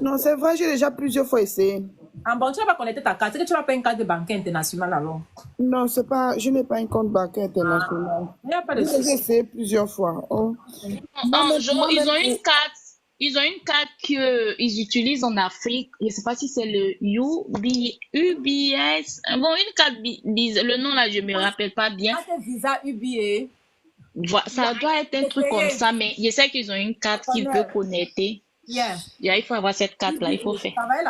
Non, c'est vrai, j'ai déjà plusieurs fois essayé. En bon, tu n'as pas connecté ta carte. C'est que tu n'as pas une carte de banque internationale alors. Non, c'est pas, je n'ai pas un compte bancaire international. Il n'y a pas de J'ai essayé plusieurs fois. Oh. Ils ont une carte qu'ils utilisent en Afrique. Je ne sais pas si c'est le UBS. Bon, une carte, le nom là, je ne me rappelle pas bien. C'est Visa UBA. Ça doit être un truc comme ça, mais je sais qu'ils ont une carte qu'ils peuvent connecter. Yeah. Il faut avoir cette carte-là, il faut faire. Travaille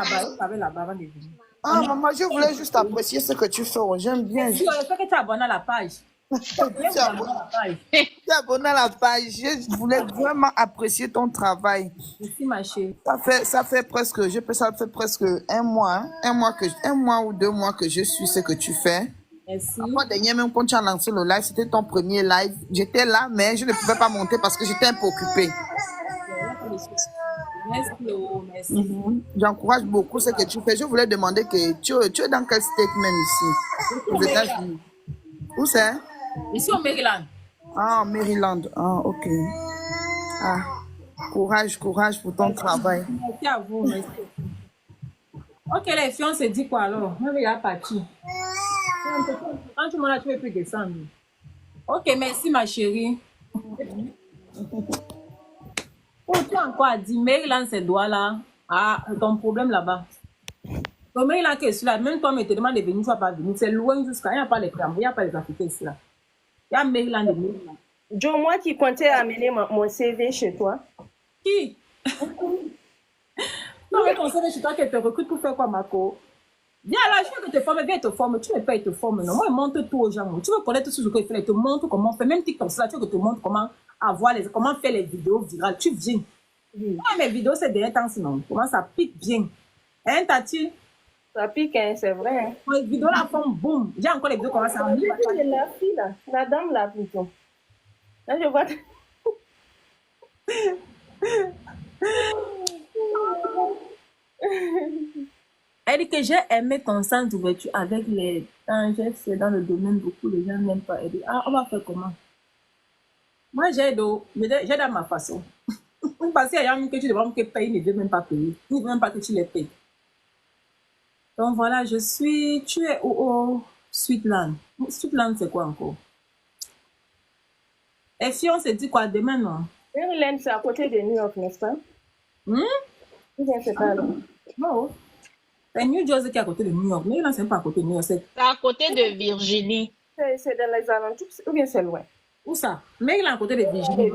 là-bas avant de venir. Ah, maman, je voulais juste apprécier ce que tu fais. Oh, j'aime bien. Si, j'espère que tu es abonné à la page. Tu es abonné à la page. Je voulais vraiment apprécier ton travail. Merci, ma chérie. Ça fait presque 1 mois, hein. Un mois ou 2 mois que je suis ce que tu fais. Merci. Moi, dernier, même quand tu as lancé le live, c'était ton premier live. J'étais là, mais je ne pouvais pas monter parce que j'étais un peu occupée. Merci. J'encourage beaucoup ce que tu fais. Je voulais demander que tu es dans quel statement ici, aux États-Unis? Où c'est? Ici au Maryland. Ah, Maryland. Ah, ok. Ah, courage pour ton travail. Merci à vous. Merci. Ok, les filles, on se dit quoi alors? Moi, il y a parti. Quand tu m'en as, tu ne peux plus descendre. Ok, merci ma chérie. Oh, tu as encore dit, Maryland, ces doigts-là. Ah, ton problème là-bas. Le Maryland qui est celui-là, même toi, mais te demande de venir, tu ne vas pas venir. C'est loin jusqu'à. Il n'y a pas les Cambodgiens, il n'y a pas les Africains ici là. Il y a Maryland et Maryland. Joe, moi qui comptais amener mon CV chez toi. Qui? Non, mais ton CV chez toi qui te recrute pour faire quoi, Marco? Viens là, je veux que te forme, viens te former. Tu ne veux pas te former, non? Moi, il montre tout aux gens. Tu veux connaître tout ce qu'il fait, il te montre comment faire. Même TikTok, là, tu veux que te montre comment faire les vidéos virales. Tu viens. Moi, mes vidéos, c'est des temps, sinon. Comment ça pique bien. Hein, Tati? Ça pique, hein, c'est vrai. Hein. Les vidéos là font boum. J'ai encore les vidéos comment ça arrive. La fille là, la dame là plutôt. Là, je vois. Elle dit que j'ai aimé ton sens d'ouverture avec les j'ai fait dans le domaine, beaucoup de gens n'aiment pas. Elle dit, ah, on va faire comment? Moi, j'ai dans ma façon. Parce qu'il y a un que tu demandes que payer, il ne veut même pas payer. Il ne veut même pas que tu les payes. Donc voilà, tu es au Switzerland. Switzerland, c'est quoi encore? Et si on se dit quoi demain, non? Maryland, c'est à côté de New York, n'est-ce pas? C'est pas là. Non. C'est New Jersey qui est à côté de New York. Maryland, c'est pas à côté de New York. C'est à côté de Virginie. C'est dans les alentours, ou bien c'est loin? Où ça? Maryland à côté de Virginie.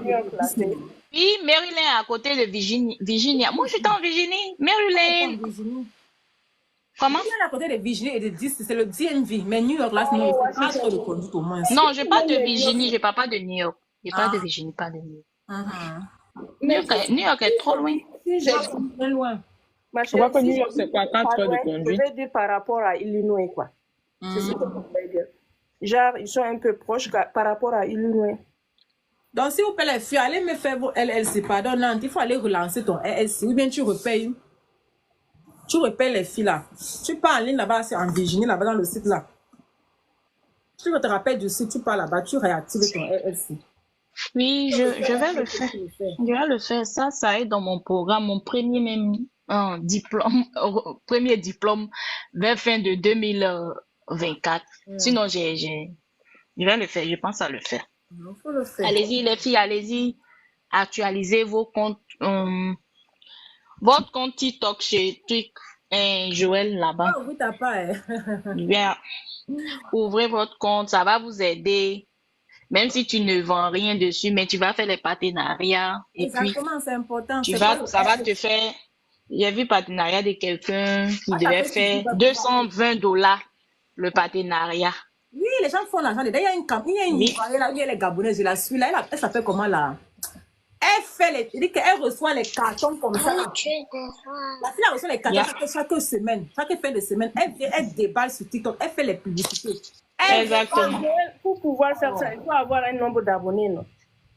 Oui, Maryland à côté de Virginia. Moi, j'étais en Virginie. Maryland. Comment? À côté de Virginie et de DC, c'est le DMV. Mais New York, là, c'est pas trop de conduite au moins. Non, je parle de Virginie, je parle pas de New York. Je parle de Virginie, pas de New York. New York est trop loin. Si j'ai très loin. Je vois que New York, c'est quoi, 4 heures de conduite? Je vais dire par rapport à Illinois, quoi. C'est ce que je veux dire. Genre, ils sont un peu proches par rapport à Illinois. Donc, si vous pouvez les filles, allez me faire vos LLC, pardon, non, il faut aller relancer ton LLC, ou bien tu repayes les filles là. Tu pars en ligne là-bas, c'est en Virginie, là-bas dans le site là. Tu te rappelles du site, tu pars là-bas, tu réactives ton LLC. Oui, je vais le faire. Je vais le faire. Ça est dans mon programme, mon premier même diplôme, premier diplôme vers fin de 2024. Sinon, je vais le faire, je pense à le faire. Il faut le faire. Allez-y, les filles, allez-y. Actualisez vos comptes. Votre compte TikTok chez Joël là-bas. Ah, oui, t'as pas. Bien. Ouvrez votre compte, ça va vous aider. Même si tu ne vends rien dessus, mais tu vas faire les partenariats. Exactement, c'est important. Ça va te faire. J'ai vu partenariat de quelqu'un qui devait faire $220 le partenariat. Oui, les gens font l'argent. D'ailleurs, il y a une là, il y a les Gabonaises, je la suis là, elle s'appelle comment là? Elle dit qu'elle reçoit les cartons comme ça. La fille reçoit les cartons chaque semaine, chaque fin de semaine. Elle déballe sur TikTok, elle fait les publicités. Exactement. Pour pouvoir faire ça, il faut avoir un nombre d'abonnés, non?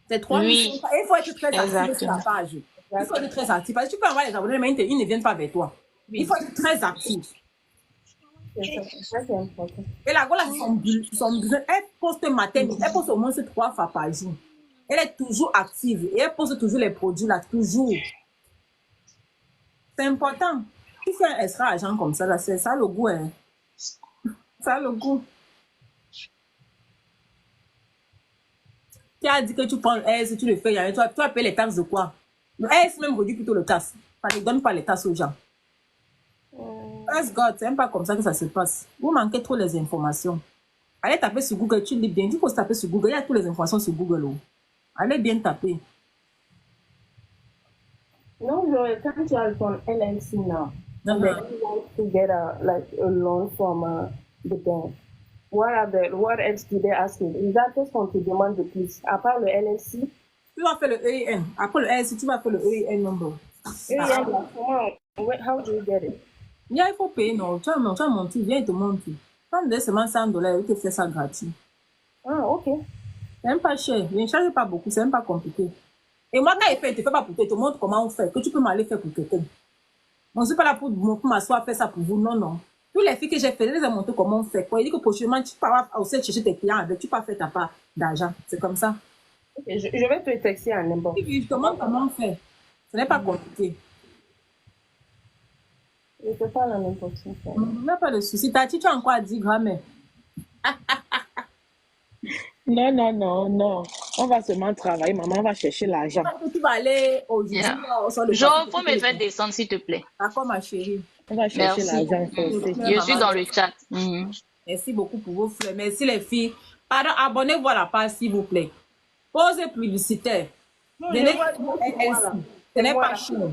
C'est 3 000. Il faut être très actif sur la page. Il faut être très actif. Parce que tu peux avoir les abonnés, mais ils ne viennent pas vers toi. Il faut être très actif. Et la voilà, son business, elle poste matin, elle poste au moins 3 fois par jour. Elle est toujours active et elle poste toujours les produits là, toujours. C'est important. Tu fais un extra argent comme ça, là, c'est ça le goût. Hein. Ça le goût. Tu as dit que tu prends si tu le fais, tu vas payer les taxes de quoi? Le même réduit plutôt le taxe. Ça ne donne pas les taxes aux gens. Ask God, c'est même pas comme ça que ça se passe. Vous manquez trop les informations. Allez taper sur Google, tu lis bien. Il faut se taper sur Google. Il y a toutes les informations sur Google. Allez bien taper. No, quand tu as ton LLC now, and then Uh-huh. you want to get a loan from the bank. What else do they ask you? Is that qu'est-ce qu'on te demande de plus? À part le LLC, Tu vas faire le EIN. Après le EIN, tu vas faire le EIN number. how do you get it? Bien, il faut payer, non. Tu as monté, viens, il te montre. Quand tu donnes seulement $100, il te fait ça gratuit. Ah, ok. C'est même pas cher. Il ne charge pas beaucoup, c'est même pas compliqué. Et moi, quand il fait, il te fait pas pour toi, il te montre comment on fait, que tu peux m'aller faire pour quelqu'un. On ne suis pas là pour m'asseoir, faire ça pour vous, non, non. Tous les filles que j'ai fait, je les ai montré comment on fait. Quoi. Il dit que prochainement, tu peux aussi chercher tes clients avec, tu peux faire ta part d'argent. C'est comme ça. Okay, je vais te texter à n'importe. Je te montre comment on fait. Ce n'est pas compliqué. Je te parle à n'importe qui. Il n'y a pas de souci. Tati, tu as encore à 10 grammes. Non. On va seulement travailler. Maman va chercher l'argent. Tu vas aller aujourd'hui. Yeah. Genre, faut me faire descendre, s'il te plaît. D'accord, ma chérie. On va chercher Merci. l'argent. Je suis dans le chat. Mhm. Merci beaucoup pour vos fleurs. Merci les filles. Pardon, abonnez-vous à la page, s'il vous plaît. Pause publicitaire. Ce n'est pas chaud.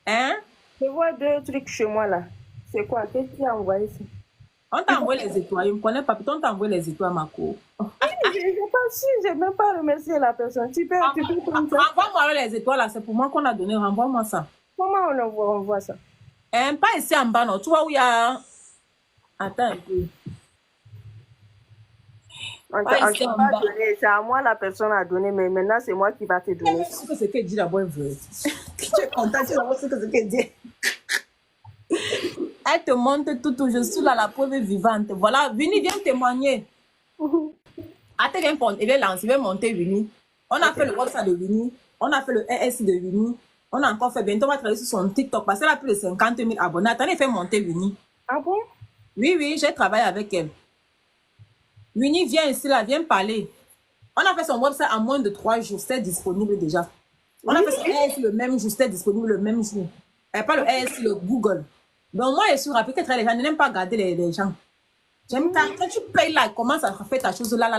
Hein? Je vois 2 trucs chez moi là. C'est quoi? Qu'est-ce que tu as envoyé ici? On t'a envoyé les étoiles. Je ne me connais pas. Putain, on t'a envoyé les étoiles, ma cour. Je n'ai pas su, je n'ai même pas remercié la personne. Tu peux prendre ça. Envoie-moi les étoiles là. C'est pour moi qu'on a donné. Renvoie-moi ça. Comment on voit ça? Pas ici en bas, non. Tu vois où il y a. Attends un peu. C'est à moi la personne a donné, mais maintenant c'est moi qui va te donner. C'est ce que c'est qu'elle dit là-bas, vrai. Tu es content, tu vas voir ce que c'est qu'elle dit. Elle te montre tout, je suis là, la preuve vivante. Voilà, Vini vient témoigner. Attends, il vient lancer, il vient monter Vini. On a fait le WhatsApp de Vini, on a fait le ES de Vini, on a encore fait, bientôt on va travailler sur son TikTok parce qu'elle a plus de 50 000 abonnés. Attendez, il fait monter Vini. Ah bon? Oui, j'ai travaillé avec elle. Winnie, viens ici, là, viens parler. On a fait son website en moins de 3 jours, c'était disponible déjà. On a fait son ES le même jour, c'était disponible le même jour. Pas le ES, le Google. Donc moi, je suis rappelé que les gens n'aiment pas garder les gens. J'aime quand tu payes là, comment ça fait ta chose là.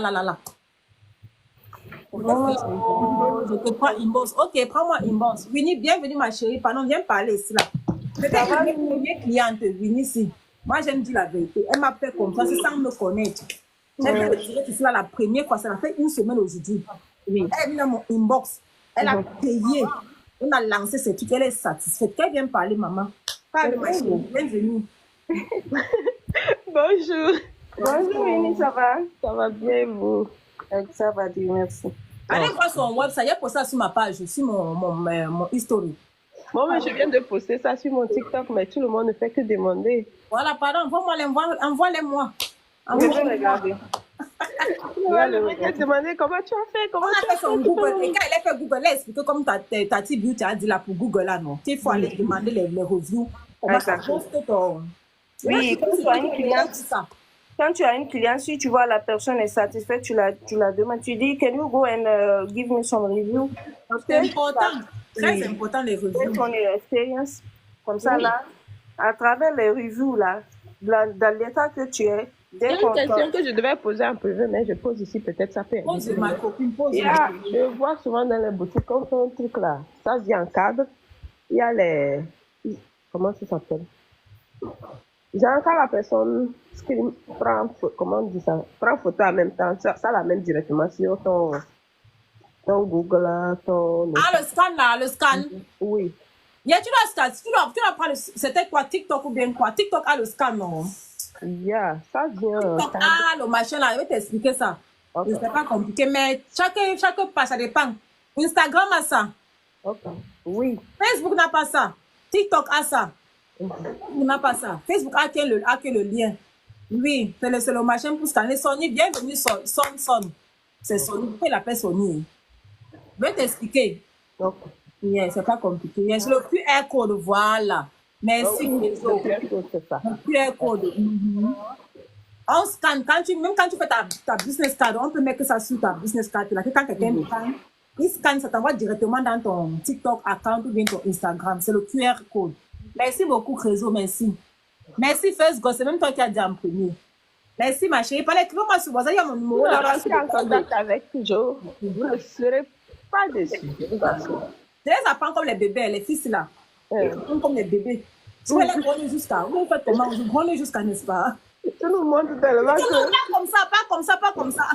Je te prends inbox. Ok, prends-moi inbox. Winnie, bienvenue ma chérie. Pardon, viens parler ici là. C'était ma première cliente, Winnie ici. Moi, j'aime dire la vérité. Elle m'a fait comme ça, c'est sans me connaître. J'ai fait le direct ici là la première fois, ça a fait 1 semaine aujourd'hui. Oui. Elle est venue dans mon inbox. Elle a payé. On a lancé ce truc. Elle est satisfaite. Qu'elle vient parler, maman. Parle, ma chérie. Bienvenue. Bonjour. Bonjour, Winnie, ça va? Ça va bien, vous? Ça va bien, merci. Allez voir son website. Il y a pour ça sur ma page, sur mon historique. Bon, mais je viens de poster ça sur mon TikTok, mais tout le monde ne fait que demander. Voilà, pardon, envoie-les-moi. Je vais regarder. Je demander comment tu as fait. Comment tu as fait son Google. Et quand elle a fait Google, elle a expliqué comme ta petite beauty a dit là pour Google là, non. Il faut aller demander les reviews. Comment ça poste ton. Oui, quand tu as une cliente, quand tu as une cliente, si tu vois la personne est satisfaite, tu la demandes. Tu dis, can you go and give me some review? C'est important. Très important les reviews. Ton expérience. Comme ça, là, à travers les reviews, là, dans l'état que tu es, c'est une question que je devais poser en privé, mais je pose ici, peut-être ça peut aider. Pose ma copine, pose. Je vois souvent dans les boutiques, quand on fait un truc là, ça se dit en cadre, il y a les... Comment ça s'appelle? Genre quand la personne prend, comment on dit ça, prend photo en même temps, ça l'amène directement sur ton Google là, ton... Ah, le scan là, le scan. Oui. Yeah, tu dois scan, tu dois prendre, c'était quoi, TikTok ou bien quoi? TikTok a le scan, non? Yeah, ça vient. TikTok a le machin là, je vais t'expliquer ça. Okay. C'est pas compliqué, mais chaque page, ça dépend. Instagram a ça. Ok. Oui. Facebook n'a pas ça. TikTok a ça. Il n'a pas ça. Facebook a que le lien. Oui, c'est le machin pour scanner. Sony, bienvenue, Son. C'est Sony. Pourquoi il appelle Sony? Je vais t'expliquer. Ok. Yeah, c'est pas compliqué. Yeah, c'est le QR code, voilà. Merci. Le QR code, c'est ça. Le QR code. On scanne. Même quand tu fais ta business card, on peut mettre ça sur ta business card. Là, quand quelqu'un prend, il scanne, ça t'envoie directement dans ton TikTok account ou bien ton Instagram. C'est le QR code. Merci beaucoup, Crézo. Merci. Merci, First God. C'est même toi qui as dit en premier. Merci, ma chérie. Parlez-moi sur WhatsApp. Il y a mon numéro là. Je suis en contact avec Joe. Vous ne serez pas déçus. Je les apprends comme les bébés, les fils là. Ils apprennent comme les bébés. Je vais les gronder jusqu'à. Vous faites comment? Je gronde jusqu'à, n'est-ce pas? Tu nous montres tellement Non, que... pas comme ça, pas comme ça, pas comme ça.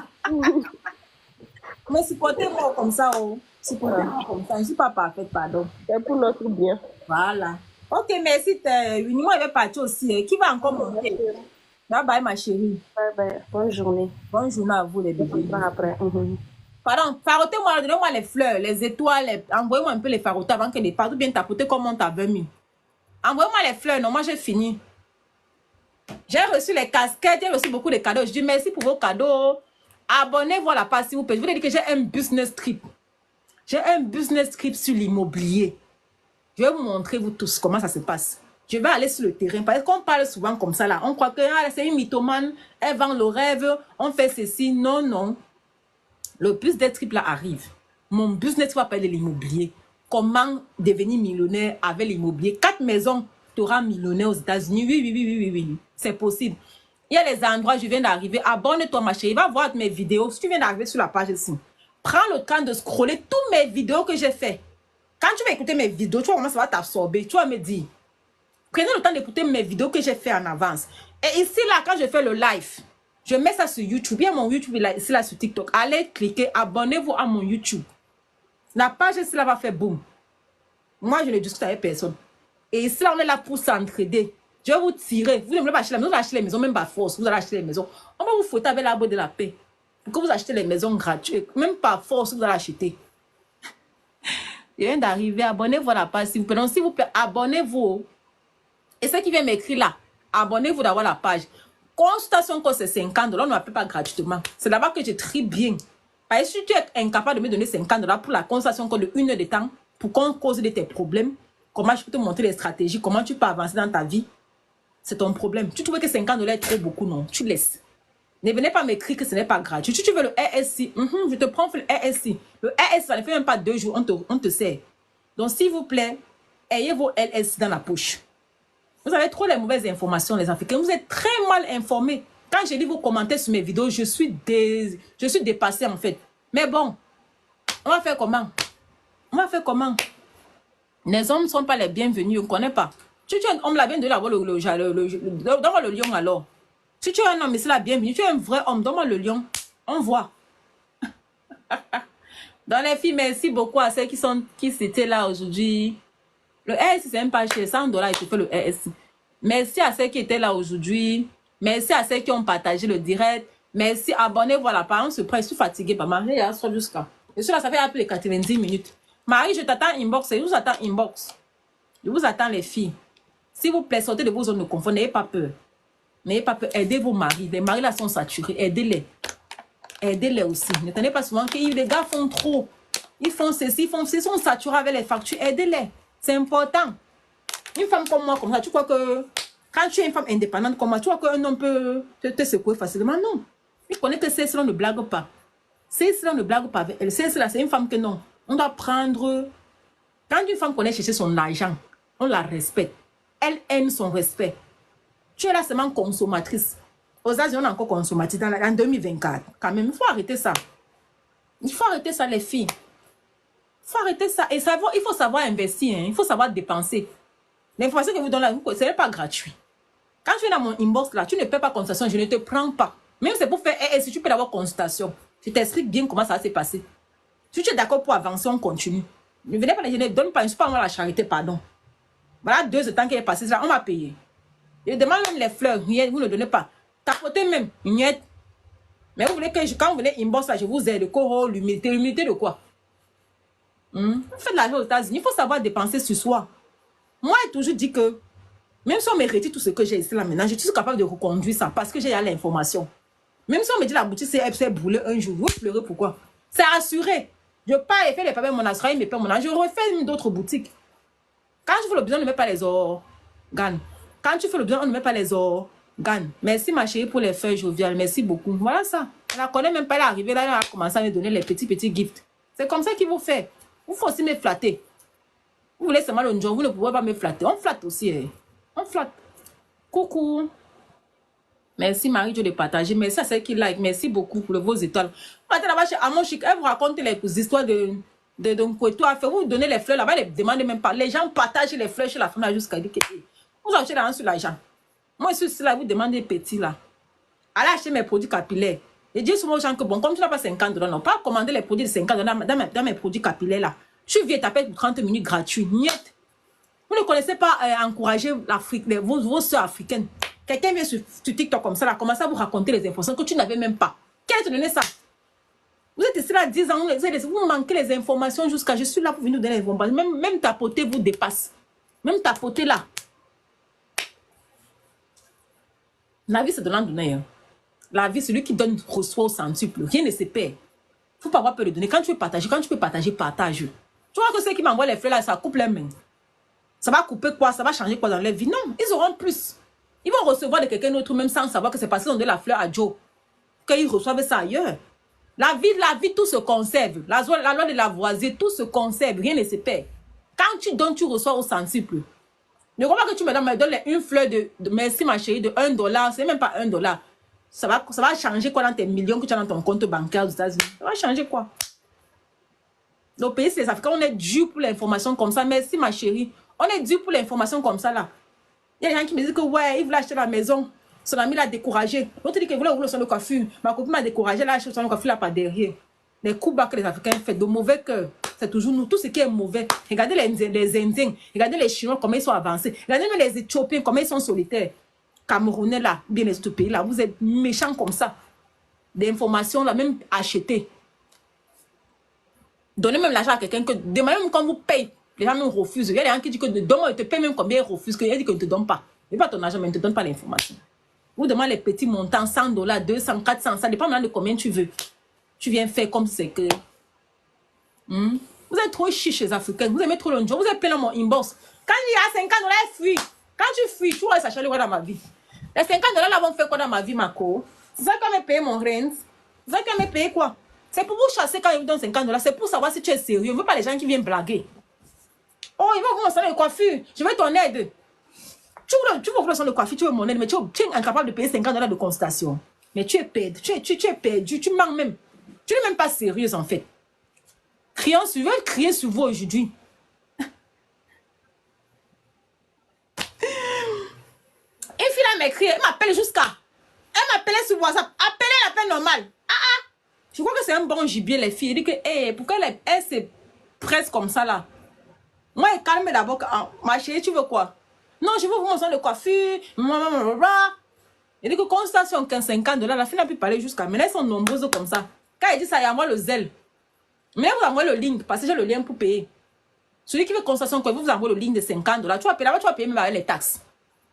Mais supportez-moi comme ça, oh. Supportez-moi comme ça. Je ne suis pas parfaite, pardon. C'est pour notre bien. Voilà. Ok, merci. Moi, il va partir aussi. Qui va encore monter? Bye bye, ma chérie. Bye bye. Bonne journée. Bonne journée à vous, les bébés. Après. Pardon, farotez-moi, donnez-moi les fleurs, les étoiles, envoyez-moi un peu les farotés avant que les partout bien tapoter comme on t'a 20 000. Envoyez-moi les fleurs, non, moi j'ai fini. J'ai reçu les casquettes, j'ai reçu beaucoup de cadeaux. Je dis merci pour vos cadeaux. Abonnez-vous à la page s'il vous plaît. Je voulais dire que j'ai un business trip. J'ai un business trip sur l'immobilier. Je vais vous montrer vous tous comment ça se passe. Je vais aller sur le terrain. Parce qu'on parle souvent comme ça là. On croit que c'est une mythomane, elle vend le rêve, on fait ceci. Non, non. Le business trip là arrive. Mon business trip s'appelle l'immobilier. Comment devenir millionnaire avec l'immobilier? 4 maisons, tu auras millionnaire aux États-Unis. Oui. C'est possible. Il y a les endroits, je viens d'arriver. Abonne-toi, ma chérie. Va voir mes vidéos. Si tu viens d'arriver sur la page ici, prends le temps de scroller toutes mes vidéos que j'ai fait. Quand tu vas écouter mes vidéos, tu vois comment ça va t'absorber. Tu vas me dire. Prenez le temps d'écouter mes vidéos que j'ai fait en avance. Et ici, là, quand je fais le live, je mets ça sur YouTube. Il y a mon YouTube là, ici, là, sur TikTok. Allez cliquer, abonnez-vous à mon YouTube. La page ici, là, va faire boum. Moi, je ne discute avec personne. Et ici, là, on est là pour s'entraider. Je vais vous tirer. Vous ne voulez pas acheter la maison, vous allez acheter les maisons, même pas force. Vous allez acheter les maisons. On va vous fouetter avec l'arbre de la paix. Pour que vous achetez les maisons gratuites. Même pas force, vous allez acheter. Il vient d'arriver. Abonnez-vous à la page, s'il vous plaît. Donc, s'il vous plaît, abonnez-vous. Et ceux qui viennent m'écrire là, abonnez-vous d'avoir la page. Consultation cost c'est 50 $, on ne m'appelle pas gratuitement. C'est là-bas que je trie bien. Parce que si tu es incapable de me donner 50 $ pour la consultation de 1 heure de temps, pour qu'on cause de tes problèmes, comment je peux te montrer les stratégies, comment tu peux avancer dans ta vie, c'est ton problème. Tu trouves que 50 $ est trop beaucoup, non, tu laisses. Ne venez pas m'écrire que ce n'est pas gratuit. Si tu veux le RSI, je te prends le RSI. Le RSI, ça ne fait même pas 2 jours, on te sert. Donc, s'il vous plaît, ayez vos LSI dans la poche. Vous avez trop les mauvaises informations, les Africains. Vous êtes très mal informés. Quand j'ai lu vos commentaires sur mes vidéos, je suis dépassée en fait. Mais bon, on va faire comment? On va faire comment? Les hommes ne sont pas les bienvenus, on ne connaît pas. Si tu es un homme, la bienvenue, donne-moi le lion alors. Si tu es un homme, c'est la bienvenue. Tu es un vrai homme, donne-moi le lion. On voit. Dans les filles, merci beaucoup à ceux qui étaient là aujourd'hui. Le RSI, c'est même pas cher. 100 $, il te fait le RSI. Merci à ceux qui étaient là aujourd'hui. Merci à ceux qui ont partagé le direct. Merci. Abonnez-vous à la page. On se prend. Je suis fatiguée. Marie, il soit jusqu'à. Je suis là, ça fait appeler 90 minutes. Marie, je t'attends inbox. Je vous attends inbox. Je vous attends les filles. S'il vous plaît, sortez de vos zones de confort. N'ayez pas peur. N'ayez pas peur. Aidez vos maris. Les maris là sont saturés. Aidez-les. Aidez-les aussi. Ne tenez pas souvent que les gars font trop. Ils font ceci, ils sont saturés avec les factures. Aidez-les. C'est important. Une femme comme moi, comme ça, tu crois que quand tu es une femme indépendante comme moi, tu crois qu'un homme peut te secouer facilement? Non. Il connaît que c'est cela, ne blague pas. C'est cela, ne blague pas avec elle. C'est cela, c'est une femme que non. On doit prendre. Quand une femme connaît chercher son argent, on la respecte. Elle aime son respect. Tu es là seulement consommatrice. Aux États-Unis, on est encore consommatrice en 2024. Quand même, il faut arrêter ça. Il faut arrêter ça, les filles. Il faut arrêter ça. Et savoir, il faut savoir investir. Hein. Il faut savoir dépenser. L'information que vous donne là, ce n'est pas gratuit. Quand tu es dans mon inbox là, tu ne paies pas consultation, je ne te prends pas. Même si c'est pour faire si tu peux avoir consultation. Je t'explique bien comment ça va se passer. Si tu es d'accord pour avancer, on continue. Ne venez pas, je ne donne pas, je ne suis pas moi la charité, pardon. Voilà 2 temps qu'il est passé, là, on m'a payé. Je demande même les fleurs, vous ne donnez pas. Tapotez même, niet. Mais vous voulez que quand vous venez inbox là, je vous aide. L'humilité. L'humilité de quoi? Vous faites de l'argent aux États-Unis, il faut savoir dépenser sur soi. Moi, j'ai toujours dit que, même si on me retire tout ce que j'ai ici là maintenant, je suis capable de reconduire ça parce que j'ai l'information. Même si on me dit la boutique c'est brûlé un jour, vous pleurez pourquoi? C'est assuré. Je pars et fais les papiers, mon assurance, il me paie mon argent. Je refais d'autres boutiques. Quand je fais le besoin, on ne met pas les organes. Quand tu fais le besoin, on ne met pas les organes. Merci ma chérie pour les feuilles joviales. Merci beaucoup. Voilà ça. Elle ne connaît même pas, elle est arrivée là, elle a commencé à me donner les petits gifts. C'est comme ça qu'il vous fait. Vous faut aussi me flatter. Vous voulez seulement le job, vous ne pouvez pas me flatter. On flatte aussi. Hein. On flatte. Coucou. Merci Marie de partager. Merci à ceux qui like. Merci beaucoup pour vos étoiles. Partez là-bas chez Amon Chic. Elle vous raconte les histoires de Donc, tout à fait, vous donnez les fleurs là-bas, ne demandez même pas. Les gens partagent les fleurs chez la femme jusqu'à dire que vous achetez l'argent sur l'argent. Moi, je suis là, vous demandez petit là. Allez acheter mes produits capillaires. Et dis souvent aux gens que bon, comme tu n'as pas 50 $, non, pas commander les produits de 50 $ dans mes produits capillaires là. Je viens taper pour 30 minutes gratuit. Niet. Vous ne connaissez pas encourager l'Afrique, vos soeurs africaines. Quelqu'un vient sur TikTok comme ça, là, commence à vous raconter les informations que tu n'avais même pas. Qui te donné ça? Vous êtes ici là 10 ans, vous manquez les informations jusqu'à je suis là pour venir vous donner les informations. Même tapoter vous dépasse. Même tapoter là. La vie, c'est de l'en-donner. Hein. La vie, celui qui donne reçoit au centuple. Rien ne se perd. Il ne faut pas avoir peur de donner. Quand tu veux partager, quand tu peux partager, partage. Tu vois que ceux qui m'envoient les fleurs là, ça coupe les mains. Ça va couper quoi? Ça va changer quoi dans leur vie? Non, ils auront plus. Ils vont recevoir de quelqu'un d'autre même sans savoir que c'est parce qu'ils ont donné la fleur à Joe. Qu'ils reçoivent ça ailleurs. La vie, tout se conserve. La loi de Lavoisier, tout se conserve. Rien ne se perd. Quand tu donnes, tu reçois au centuple. Ne crois pas que tu me donnes une fleur de merci ma chérie de $1. C'est même pas $1. Ça va changer quoi dans tes millions que tu as dans ton compte bancaire aux États-Unis? Ça va changer quoi? Nos pays, c'est les Africains, on est dû pour l'information comme ça. Merci ma chérie. On est dû pour l'information comme ça là. Il y a des gens qui me disent que ouais, ils voulaient acheter la maison. Son ami l'a découragé. L'autre dit qu'il voulait ouvrir le salon de coiffure. Ma copine m'a découragé, là, acheté le salon de coiffure là par derrière. Les coups bas que les Africains font, de mauvais cœur. C'est toujours nous. Tout ce qui est mauvais. Regardez les Indiens, regardez les Chinois, comment ils sont avancés. Regardez même les Éthiopiens, comment ils sont solitaires. Camerounais là, bien les pays là, vous êtes méchants comme ça. Des informations là, même achetées. Donnez même l'argent à quelqu'un que, demandez même quand vous payez. Les gens même refusent. Il y a des gens qui disent que demain, ils te payent même combien ils refusent. Il dit qu'ils ne te donnent pas. Mais pas ton argent, mais ils ne te donnent pas l'information. Vous demandez les petits montants, $100, 200, 400, ça dépend maintenant de combien tu veux. Tu viens faire comme c'est que... Vous êtes trop chiches les Africains. Vous aimez trop le job. Vous êtes plein dans mon inbox. Quand il y a $50, fuis. Quand tu fuis, tu vois, ça change quoi dans ma vie. Les $50 là vont faire quoi dans ma vie, ma co? C'est ça qu'on m'a payé mon rent. C'est ça qu'on m'a payé quoi? C'est pour vous chasser quand ils vous donnent $50. C'est pour savoir si tu es sérieux. Je ne veux pas les gens qui viennent blaguer. Oh, il va vous montrer le coiffure. Je veux ton aide. Tu veux ouvrir le salon de coiffure, tu veux mon aide, mais tu es incapable de payer $50 de consultation. Mais tu es perdu. Tu es perdu. Tu manques même. Tu n'es même pas sérieuse en fait. Criant sur vous, crier sur vous aujourd'hui. Une fille là m'écrit, elle m'appelle jusqu'à. Elle m'appelait sur WhatsApp. Appelez l'appel normal. Je crois que c'est un bon gibier, les filles. Elle dit que, hey, pourquoi elle se presse comme ça là? Moi, elle calme d'abord. Ma chérie, tu veux quoi? Non, je veux vous montrer le coiffure. Elle dit que consultation, $50, la fille n'a pu parler jusqu'à. Mais elles sont nombreuses comme ça. Quand elle dit ça, il y a moi le zèle. Mais là, vous envoyez le link, parce que j'ai le lien pour payer. Celui qui veut consultation, vous envoie le link de $50. Tu vas payer là-bas, tu vas payer même avec les taxes.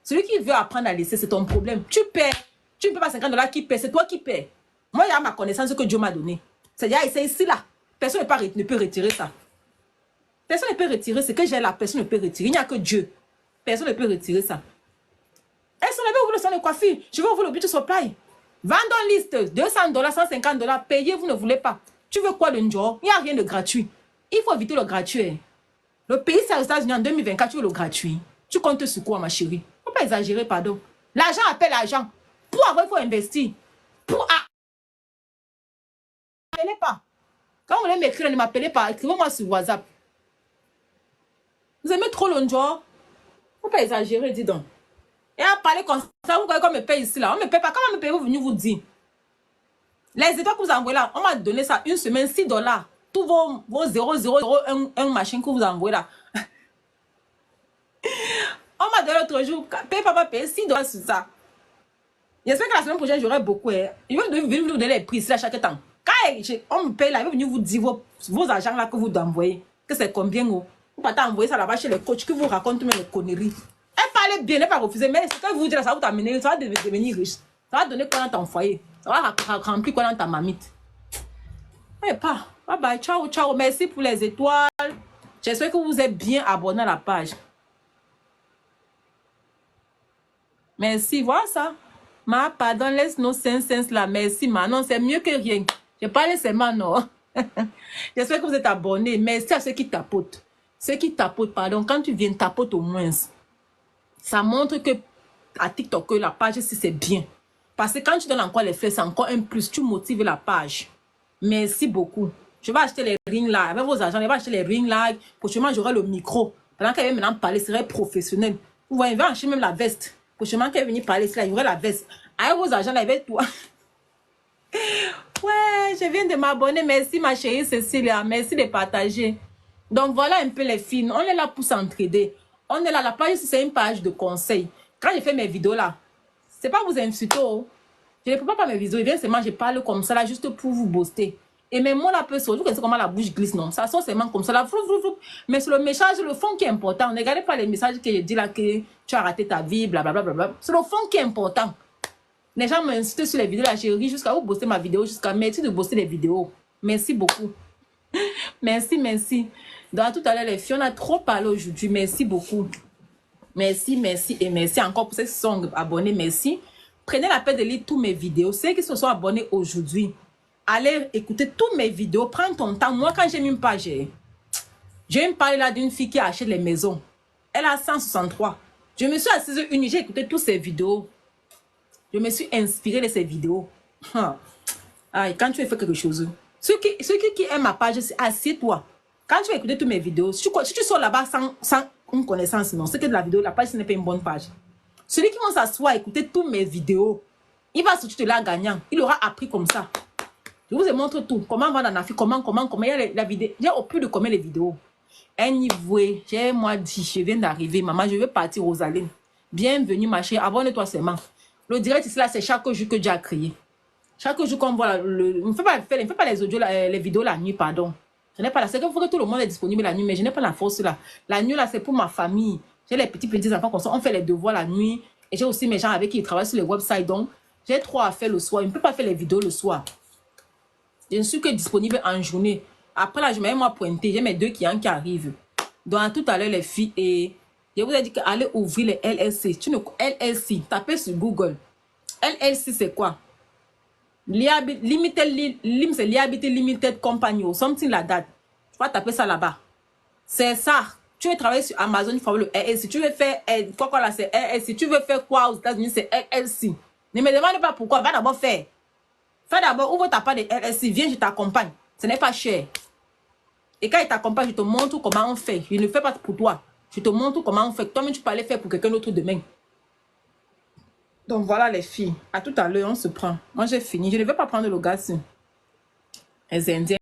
Celui qui veut apprendre à laisser, c'est ton problème. Tu paies. Tu ne paies pas $50 qui paie, c'est toi qui paies. Moi, il y a ma connaissance que Dieu m'a donnée. C'est-à-dire, c'est ici là. Personne ne peut retirer ça. Personne ne peut retirer ce que j'ai là. Personne ne peut retirer. Il n'y a que Dieu. Personne ne peut retirer ça. Elles sont là, vous le salon de coiffure. Je vais ouvrir le beauty supply. Vendons liste. $200, $150. Payez, vous ne voulez pas. Tu veux quoi de Njor? Il n'y a rien de gratuit. Il faut éviter le gratuit. Le pays, c'est aux États-Unis en 2024. Tu veux le gratuit. Tu comptes sur quoi, ma chérie? Il ne faut pas exagérer, pardon. L'argent appelle l'argent. Pour avoir, il faut investir. Pour m'appelez pas. Quand vous voulez m'écrire, ne m'appelez pas. Écrivez-moi sur WhatsApp. Vous aimez trop le Njor? Il ne faut pas exagérer, dis donc. Et à parler comme ça, vous voyez qu'on me paye ici là. On ne me paye pas. Comment me paye, vous venez vous dire? Les étoiles que vous envoyez là, on m'a donné ça une semaine, $6. Tous vos 0,001 machin que vous envoyez là. On m'a donné l'autre jour, paye papa, paye $6 sur ça. J'espère que la semaine prochaine, j'aurai beaucoup. Je vais venir vous donner les prix là chaque temps. Quand on me paye là, je vais venir vous dire vos agents là que vous envoyez. Que c'est combien. Vous partez envoyer ça là-bas chez les coachs, que vous racontez même les conneries. Elle parlait bien, elle n'a pas refusé. Mais ce que vous dire, ça va vous t'amener, ça va devenir riche. Ça va donner quoi dans ton foyer. Ça va remplir quoi dans ta mamite. Eh pas. Bye bye. Ciao, ciao. Merci pour les étoiles. J'espère que vous êtes bien abonnés à la page. Merci. Voilà ça. Ma pardon, laisse-nous sens là. Merci, ma. Non, c'est mieux que rien. Je parle seulement, non. J'espère que vous êtes abonnés. Merci à ceux qui tapotent. Ceux qui tapotent, pardon. Quand tu viens tapoter au moins, ça montre que à TikTok, que la page, si c'est bien. Parce que quand tu donnes encore les flèches, c'est encore un plus. Tu motives la page. Merci beaucoup. Je vais acheter les ring light. Avec vos agents, je vais acheter les ring light. Prochainement, j'aurai le micro. Pendant qu'elle vient maintenant parler, ce serait professionnel. Vous voyez, il va acheter même la veste. Prochainement, qu'elle vient parler, il y aurait la veste. Avec vos agents, là, il va être toi. Ouais, je viens de m'abonner. Merci, ma chérie Cécilia. Merci de partager. Donc, voilà un peu les filles. On est là pour s'entraider. On est là. La page, c'est une page de conseils. Quand je fais mes vidéos là, c'est pas vous insulter. Je ne prépare pas mes vidéos. Bien seulement, je parle comme ça là, juste pour vous booster. Et mes mots là peuvent sortir. Vous connaissez comment la bouche glisse, non? Ça sort seulement comme ça là. Mais c'est le message, le fond qui est important. Ne regardez pas les messages que je dis là, que tu as raté ta vie, blablabla. C'est le fond qui est important. Les gens m'insultent sur les vidéos là, je ris jusqu'à vous booster ma vidéo, jusqu'à merci de booster les vidéos. Merci beaucoup. Merci, merci. Donc, tout à l'heure, les filles, on a trop parlé aujourd'hui. Merci beaucoup. Merci, merci et merci encore pour ceux qui sont abonnés. Merci. Prenez la peine de lire tous mes vidéos. Ceux qui se sont abonnés aujourd'hui, allez écouter tous mes vidéos. Prends ton temps. Moi, quand j'ai mis une page, j'ai une page là d'une fille qui achète les maisons. Elle a 163. Je me suis assise une nuit, j'ai écouté toutes ces vidéos. Je me suis inspirée de ces vidéos. Ah, quand tu fais quelque chose, ceux qui aiment ma page, assieds-toi. Quand tu vas écouter toutes mes vidéos, si tu sors là-bas sans une connaissance, non, c'est que de la vidéo, la page, ce n'est pas une bonne page. Celui qui va s'asseoir et écouter toutes mes vidéos, il va sortir de là gagnant. Il aura appris comme ça. Je vous montre tout. Comment vendre en Afrique, comment. Il y a la vidéo. J'ai au plus de combien les vidéos. Anyway, j'ai moi dit, je viens d'arriver. Maman, je veux partir, Rosaline. Bienvenue, ma chérie. Abonne-toi seulement. Le direct ici, là, c'est chaque jour que Dieu a créé. Chaque jour qu'on voit, on ne fait pas les audios, les vidéos la nuit, pardon. Je n'ai pas la. C'est qu'il faut que tout le monde est disponible la nuit, mais je n'ai pas la force là. La nuit, là, c'est pour ma famille. J'ai les petits enfants comme ça. On fait les devoirs la nuit. Et j'ai aussi mes gens avec qui ils travaillent sur les websites. Donc, j'ai 3 à faire le soir. Je ne peux pas faire les vidéos le soir. Je ne suis que disponible en journée. Après, là, je vais moi pointer. J'ai mes 2 clients qui arrivent. Donc, tout à l'heure, les filles, et je vous ai dit qu'allez ouvrir les LLC. LLC, tapez sur Google. LLC, c'est quoi? C'est Liability Limited Company ou something like that. Tu vas taper ça là-bas. C'est ça. Tu veux travailler sur Amazon, il faut le LLC. Tu veux faire quoi là, c'est LLC. Tu veux faire quoi aux États-Unis, c'est LLC. Ne me demande pas pourquoi. Va d'abord faire. Fais d'abord, ouvre ta part de LLC. Viens, je t'accompagne. Ce n'est pas cher. Et quand il t'accompagne, je te montre comment on fait. Je ne le fais pas pour toi. Je te montre comment on fait. Toi-même, tu peux aller faire pour quelqu'un d'autre demain. Donc voilà les filles. À tout à l'heure, on se prend. Moi, j'ai fini. Je ne vais pas prendre le gaz. Les Indiens.